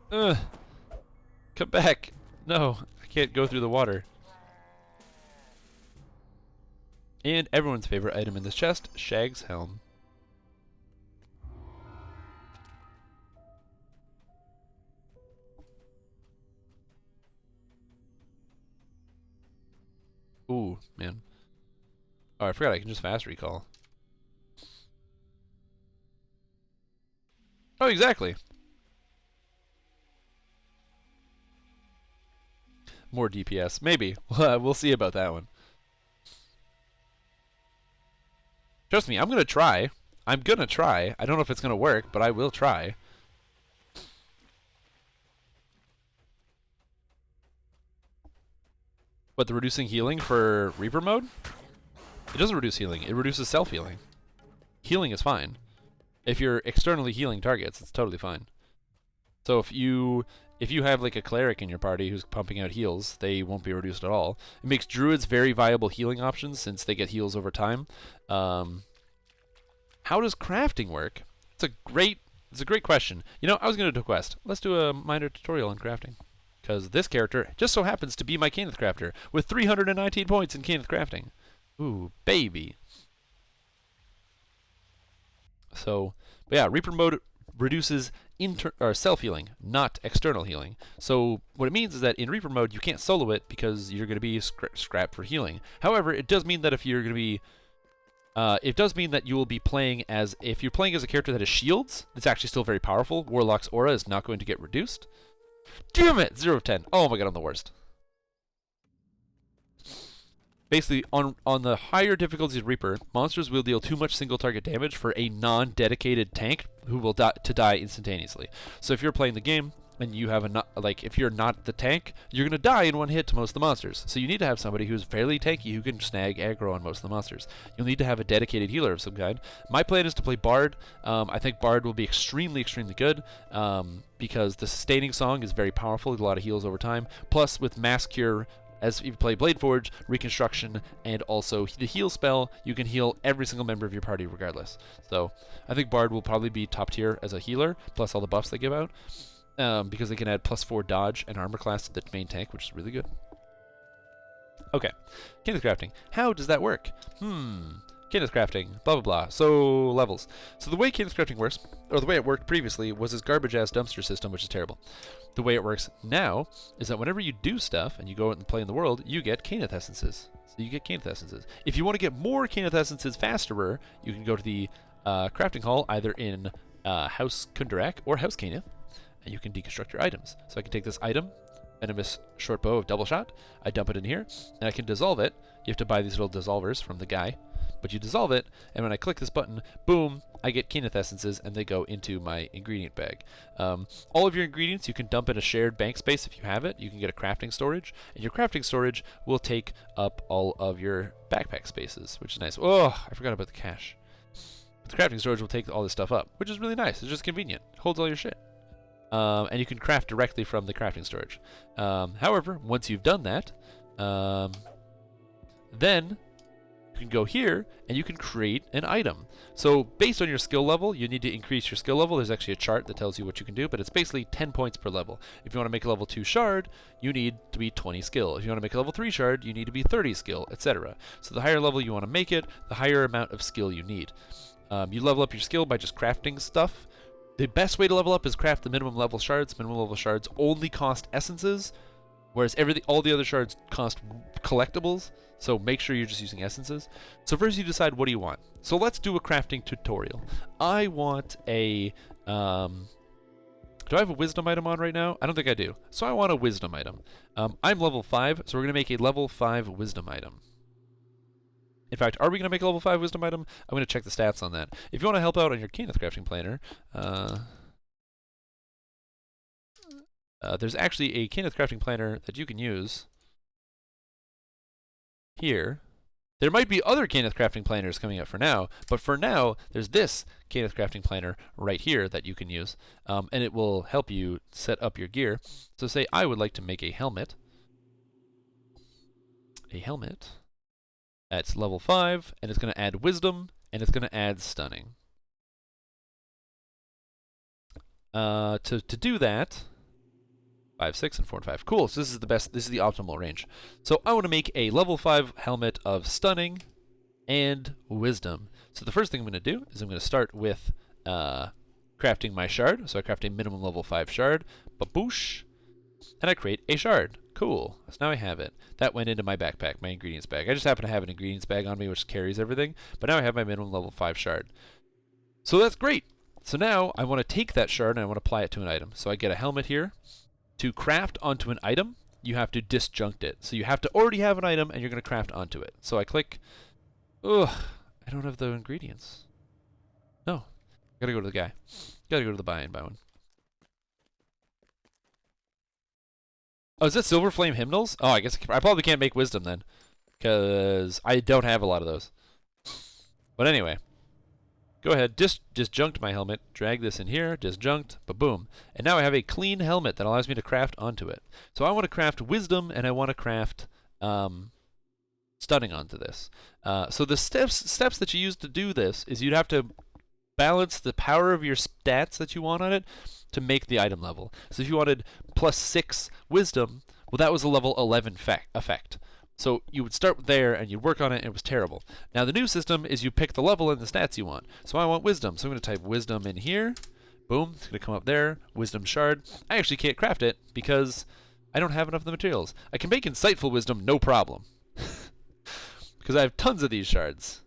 Come back. No, I can't go through the water. And everyone's favorite item in this chest, Shag's helm. Ooh, man. Oh, I forgot I can just fast recall. Oh, exactly. More DPS. Maybe. We'll see about that one. Trust me, I'm gonna try. I'm gonna try. I don't know if it's gonna work, but I will try. But the reducing healing for Reaper mode? It doesn't reduce healing. It reduces self-healing. Healing is fine. If you're externally healing targets, it's totally fine. So if you have like a cleric in your party who's pumping out heals, they won't be reduced at all. It makes druids very viable healing options since they get heals over time. How does crafting work? It's a great question. You know, I was gonna do a quest. Let's do a minor tutorial on crafting. Because this character just so happens to be my Caneth Crafter with 319 points in Caneth Crafting. Ooh, baby. So, but yeah, Reaper mode reduces self-healing, not external healing. So what it means is that in Reaper mode, you can't solo it because you're going to be scrapped for healing. However, it does mean that if you're going to be it does mean that you will be playing as, if you're playing as a character that has shields, it's actually still very powerful. Warlock's aura is not going to get reduced. Damn it! 0 of 10. Oh my god, I'm the worst. Basically, on the higher difficulties of Reaper, monsters will deal too much single target damage for a non-dedicated tank who will die instantaneously. So if you're playing the game and you have if you're not the tank, you're gonna die in one hit to most of the monsters. So you need to have somebody who's fairly tanky who can snag aggro on most of the monsters. You'll need to have a dedicated healer of some kind. My plan is to play Bard. I think Bard will be extremely good because the sustaining song is very powerful. A lot of heals over time. Plus, with Mass Cure, as you play Blade Forge, Reconstruction, and also the heal spell, you can heal every single member of your party regardless. So I think Bard will probably be top tier as a healer, plus all the buffs they give out, because they can add +4 dodge and armor class to the main tank, which is really good. Okay, Caneth Crafting. How does that work? Caneth Crafting, blah blah blah. So, levels. So the way Caneth Crafting works, or the way it worked previously, was this garbage-ass dumpster system, which is terrible. The way it works now is that whenever you do stuff and you go out and play in the world, you get Caneth Essences. So you get Caneth Essences. If you want to get more Caneth Essences faster, you can go to the crafting hall, either in House Kundarak or House Caneth, and you can deconstruct your items. So I can take this item, Venomous Short Bow of Double Shot, I dump it in here, and I can dissolve it. You have to buy these little dissolvers from the guy, but you dissolve it, and when I click this button, boom, I get Caneth Essences, and they go into my ingredient bag. All of your ingredients you can dump in a shared bank space if you have it. You can get a crafting storage, and your crafting storage will take up all of your backpack spaces, which is nice. Oh, I forgot about the cache. The crafting storage will take all this stuff up, which is really nice. It's just convenient. Holds all your shit. And you can craft directly from the crafting storage. However, once you've done that, then you can go here and you can create an item. So based on your skill level, you need to increase your skill level. There's actually a chart that tells you what you can do, but it's basically 10 points per level. If you want to make a level 2 shard, you need to be 20 skill. If you want to make a level 3 shard, you need to be 30 skill, etc. So the higher level you want to make it, the higher amount of skill you need. You level up your skill by just crafting stuff. The best way to level up is craft the minimum level shards. Minimum level shards only cost essences, whereas all the other shards cost collectibles. So make sure you're just using essences. So first you decide, what do you want? So let's do a crafting tutorial. I want a... do I have a wisdom item on right now? I don't think I do. So I want a wisdom item. I'm level 5, so we're going to make a level 5 wisdom item. In fact, are we going to make a level 5 wisdom item? I'm going to check the stats on that. If you want to help out on your Caneth Crafting Planner, there's actually a Caneth Crafting Planner that you can use here There might be other Caneth crafting planners coming out for now, but for now, there's this Caneth crafting planner right here that you can use, and it will help you set up your gear. So say I would like to make a helmet. A helmet. That's level 5, and it's going to add wisdom, and it's going to add stunning. To do that, 5, 6, and 4, and 5. Cool, so this is the best, this is the optimal range. So I want to make a level 5 helmet of stunning and wisdom. So the first thing I'm going to do is I'm going to start with crafting my shard. So I craft a minimum level 5 shard, baboosh, and I create a shard. Cool, so now I have it. That went into my backpack, my ingredients bag. I just happen to have an ingredients bag on me which carries everything, but now I have my minimum level 5 shard. So that's great. So now I want to take that shard and I want to apply it to an item. So I get a helmet here. To craft onto an item, you have to disjunct it. So you have to already have an item and you're going to craft onto it. So I click, ugh, I don't have the ingredients. No, gotta go to the guy. Gotta go to the buy and buy one. Oh, is that Silver Flame Hymnals? Oh, I guess I probably can't make wisdom then, because I don't have a lot of those. But anyway, go ahead, disjunct my helmet, drag this in here, disjunct, ba-boom. And now I have a clean helmet that allows me to craft onto it. So I want to craft wisdom and I want to craft stunning onto this. So the steps that you use to do this is you'd have to balance the power of your stats that you want on it to make the item level. So if you wanted +6 wisdom, well, that was a level 11 effect. So you would start there and you'd work on it and it was terrible. Now the new system is you pick the level and the stats you want. So I want wisdom. So I'm going to type wisdom in here. Boom, it's going to come up there. Wisdom shard. I actually can't craft it because I don't have enough of the materials. I can make insightful wisdom, no problem. Because I have tons of these shards.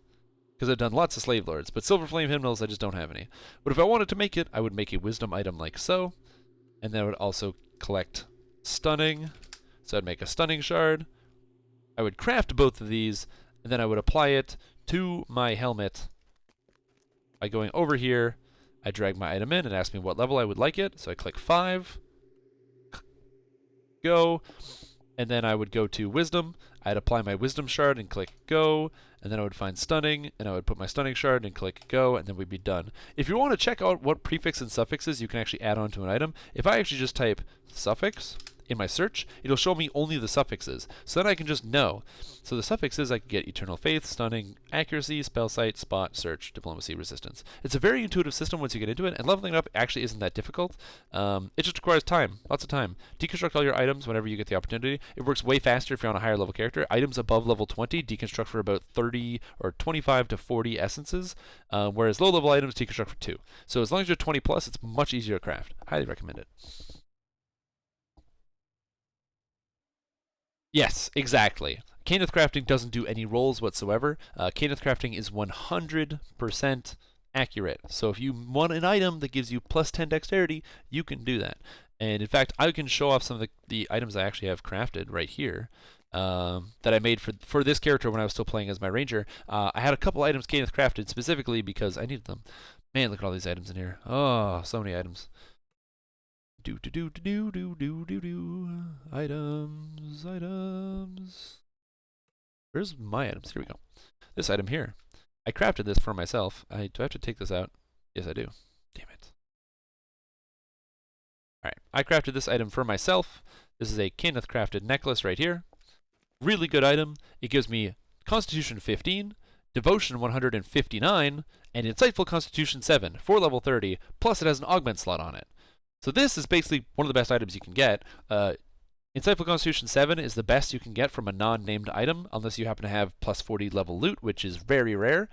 Because I've done lots of slave lords. But Silver Flame Hymnals, I just don't have any. But if I wanted to make it, I would make a wisdom item like so. And then I would also collect stunning. So I'd make a stunning shard. I would craft both of these, and then I would apply it to my helmet by going over here. I drag my item in and ask me what level I would like it. So I click 5, go, and then I would go to wisdom. I'd apply my wisdom shard and click go, and then I would find stunning, and I would put my stunning shard and click go, and then we'd be done. If you want to check out what prefix and suffixes you can actually add on to an item, if I actually just type suffix in my search, it'll show me only the suffixes. So then I can just know. So the suffixes, I can get Eternal Faith, Stunning, Accuracy, Spell Sight, Spot, Search, Diplomacy, Resistance. It's a very intuitive system once you get into it, and leveling it up actually isn't that difficult. It just requires time, lots of time. Deconstruct all your items whenever you get the opportunity. It works way faster if you're on a higher level character. Items above level 20 deconstruct for about 30 or 25 to 40 essences, whereas low level items deconstruct for 2. So as long as you're 20 plus, it's much easier to craft. Highly recommend it. Yes, exactly. Caneth crafting doesn't do any rolls whatsoever. Caneth crafting is 100% accurate. So if you want an item that gives you +10 dexterity, you can do that. And in fact, I can show off some of the items I actually have crafted right here that I made for this character when I was still playing as my ranger. I had a couple items Caneth crafted specifically because I needed them. Man, look at all these items in here. Oh, so many items. Items. Where's my items? Here we go. This item here. I crafted this for myself. Do I have to take this out? Yes, I do. Damn it. Alright, I crafted this item for myself. This is a Caneth crafted necklace right here. Really good item. It gives me Constitution 15, Devotion 159, and Insightful Constitution 7 for level 30, plus it has an augment slot on it. So this is basically one of the best items you can get. Insightful Constitution 7 is the best you can get from a non-named item, unless you happen to have +40 level loot, which is very rare.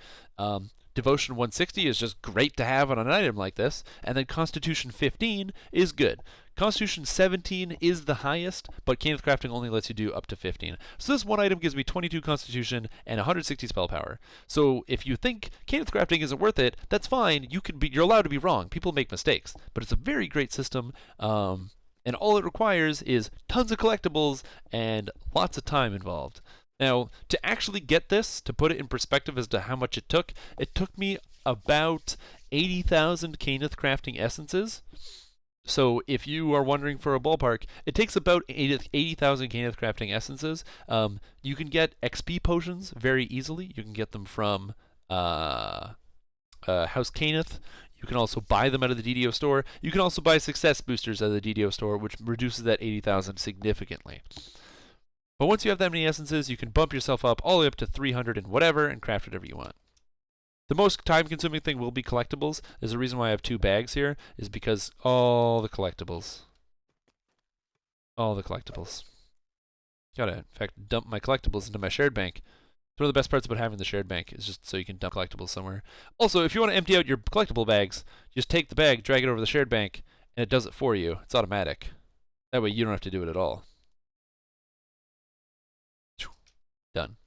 Devotion 160 is just great to have on an item like this, and then Constitution 15 is good. Constitution 17 is the highest, but Caneth crafting only lets you do up to 15. So this one item gives me 22 Constitution and 160 spell power. So if you think Caneth crafting isn't worth it, that's fine. You're allowed to be wrong. People make mistakes, but it's a very great system. And all it requires is tons of collectibles and lots of time involved. Now, to actually get this, to put it in perspective as to how much it took me about 80,000 Caneth crafting essences. So if you are wondering for a ballpark, it takes about 80,000 Caneth crafting essences. You can get XP potions very easily. You can get them from House Caneth. You can also buy them out of the DDO store. You can also buy success boosters out of the DDO store, which reduces that 80,000 significantly. But once you have that many essences, you can bump yourself up all the way up to 300 and whatever and craft whatever you want. The most time-consuming thing will be collectibles. There's a reason why I have 2 bags here, is because all the collectibles. Gotta, in fact, dump my collectibles into my shared bank. It's one of the best parts about having the shared bank, is just so you can dump collectibles somewhere. Also, if you want to empty out your collectible bags, just take the bag, drag it over the shared bank, and it does it for you. It's automatic. That way you don't have to do it at all. Done.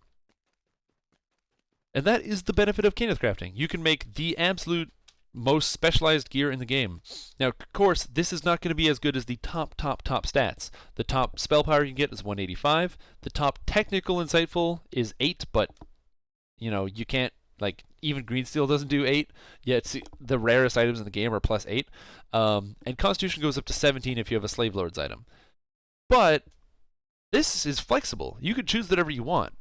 And that is the benefit of Caneth crafting. You can make the absolute most specialized gear in the game. Now, of course, this is not going to be as good as the top stats. The top spell power you can get is 185. The top technical insightful is 8, but, you know, you can't, like, even green steel doesn't do 8. Yet the rarest items in the game are plus 8. And constitution goes up to 17 if you have a slave lord's item. But this is flexible. You can choose whatever you want,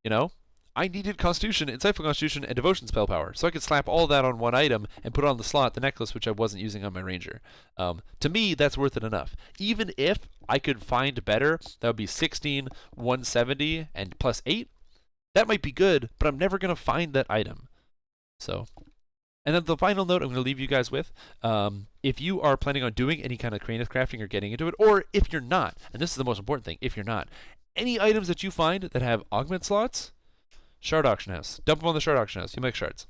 you know? I needed Constitution, Insightful Constitution, and Devotion spell power, so I could slap all that on one item and put it on the slot, the necklace, which I wasn't using on my Ranger. To me, that's worth it enough. Even if I could find better, that would be 16, 170, and plus 8. That might be good, but I'm never going to find that item. So, and then the final note I'm going to leave you guys with, if you are planning on doing any kind of Caneth crafting or getting into it, or if you're not, and this is the most important thing, if you're not, any items that you find that have augment slots, Shard Auction House. Dump them on the Shard Auction House. You make shards.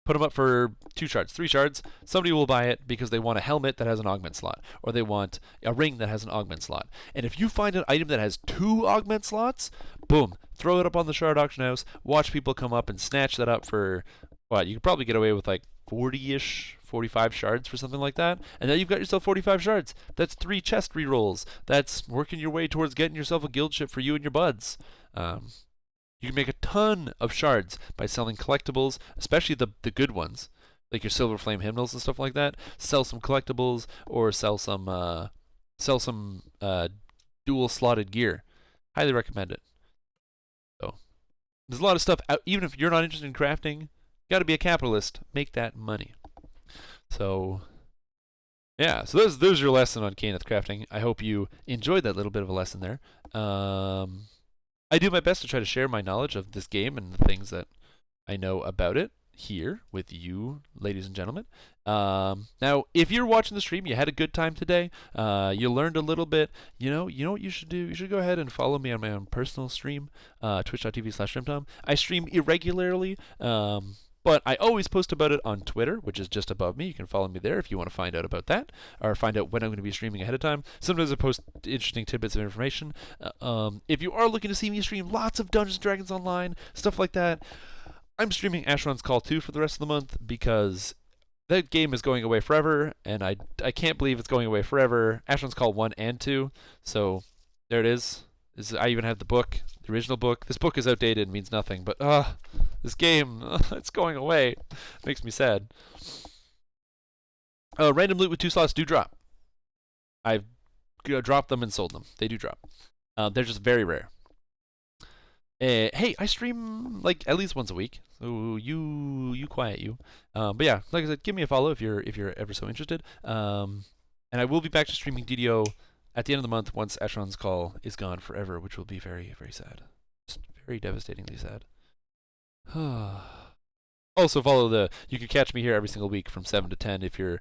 Put them up for 2 shards, 3 shards. Somebody will buy it because they want a helmet that has an augment slot, or they want a ring that has an augment slot. And if you find an item that has 2 augment slots, boom, throw it up on the Shard Auction House. Watch people come up and snatch that up for what? You could probably get away with like 40-ish, 45 shards for something like that. And then you've got yourself 45 shards. That's 3 chest rerolls. That's working your way towards getting yourself a guild ship for you and your buds. You can make a ton of shards by selling collectibles, especially the good ones, like your Silver Flame hymnals and stuff like that. Sell some collectibles or sell some dual slotted gear. Highly recommend it. So there's a lot of stuff out, even if you're not interested in crafting, you got to be a capitalist. Make that money. So yeah, so there's your lesson on Caneth crafting. I hope you enjoyed that little bit of a lesson there. I do my best to try to share my knowledge of this game and the things that I know about it here with you, ladies and gentlemen. Now, if you're watching the stream, you had a good time today, you learned a little bit, you know what you should do? You should go ahead and follow me on my own personal stream, twitch.tv/StrimTom. I stream irregularly, but I always post about it on Twitter, which is just above me. You can follow me there if you want to find out about that, or find out when I'm going to be streaming ahead of time. Sometimes I post interesting tidbits of information. If you are looking to see me stream lots of Dungeons & Dragons Online, stuff like that, I'm streaming Asheron's Call 2 for the rest of the month because that game is going away forever, and I can't believe it's going away forever. Asheron's Call 1 and 2, so there it is. I even have the book, the original book. This book is outdated and means nothing, but this game, it's going away. It makes me sad. Random loot with 2 slots do drop. I've dropped them and sold them. They do drop. They're just very rare. Hey, I stream like at least once a week, so you quiet you. But yeah, like I said, give me a follow if you're ever so interested. And I will be back to streaming DDO at the end of the month once Asheron's Call is gone forever, which will be very, very sad. Just very devastatingly sad. Also follow you can catch me here every single week from 7 to 10 if you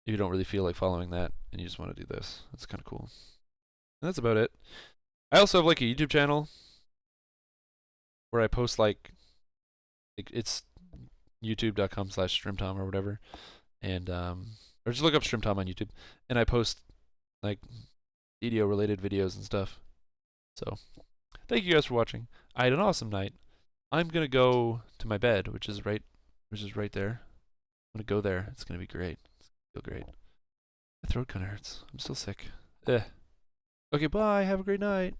don't really feel like following that and you just want to do this. That's kind of cool. And that's about it. I also have like a YouTube channel where I post like it's youtube.com/Strimtom or whatever, and or just look up Strimtom on YouTube, and I post like DDO related videos and stuff. So thank you guys for watching. I had an awesome night. I'm gonna go to my bed, which is right there. I'm gonna go there. It's gonna be great. It's gonna feel great. My throat kinda hurts. I'm still sick. Okay, bye. Have a great night.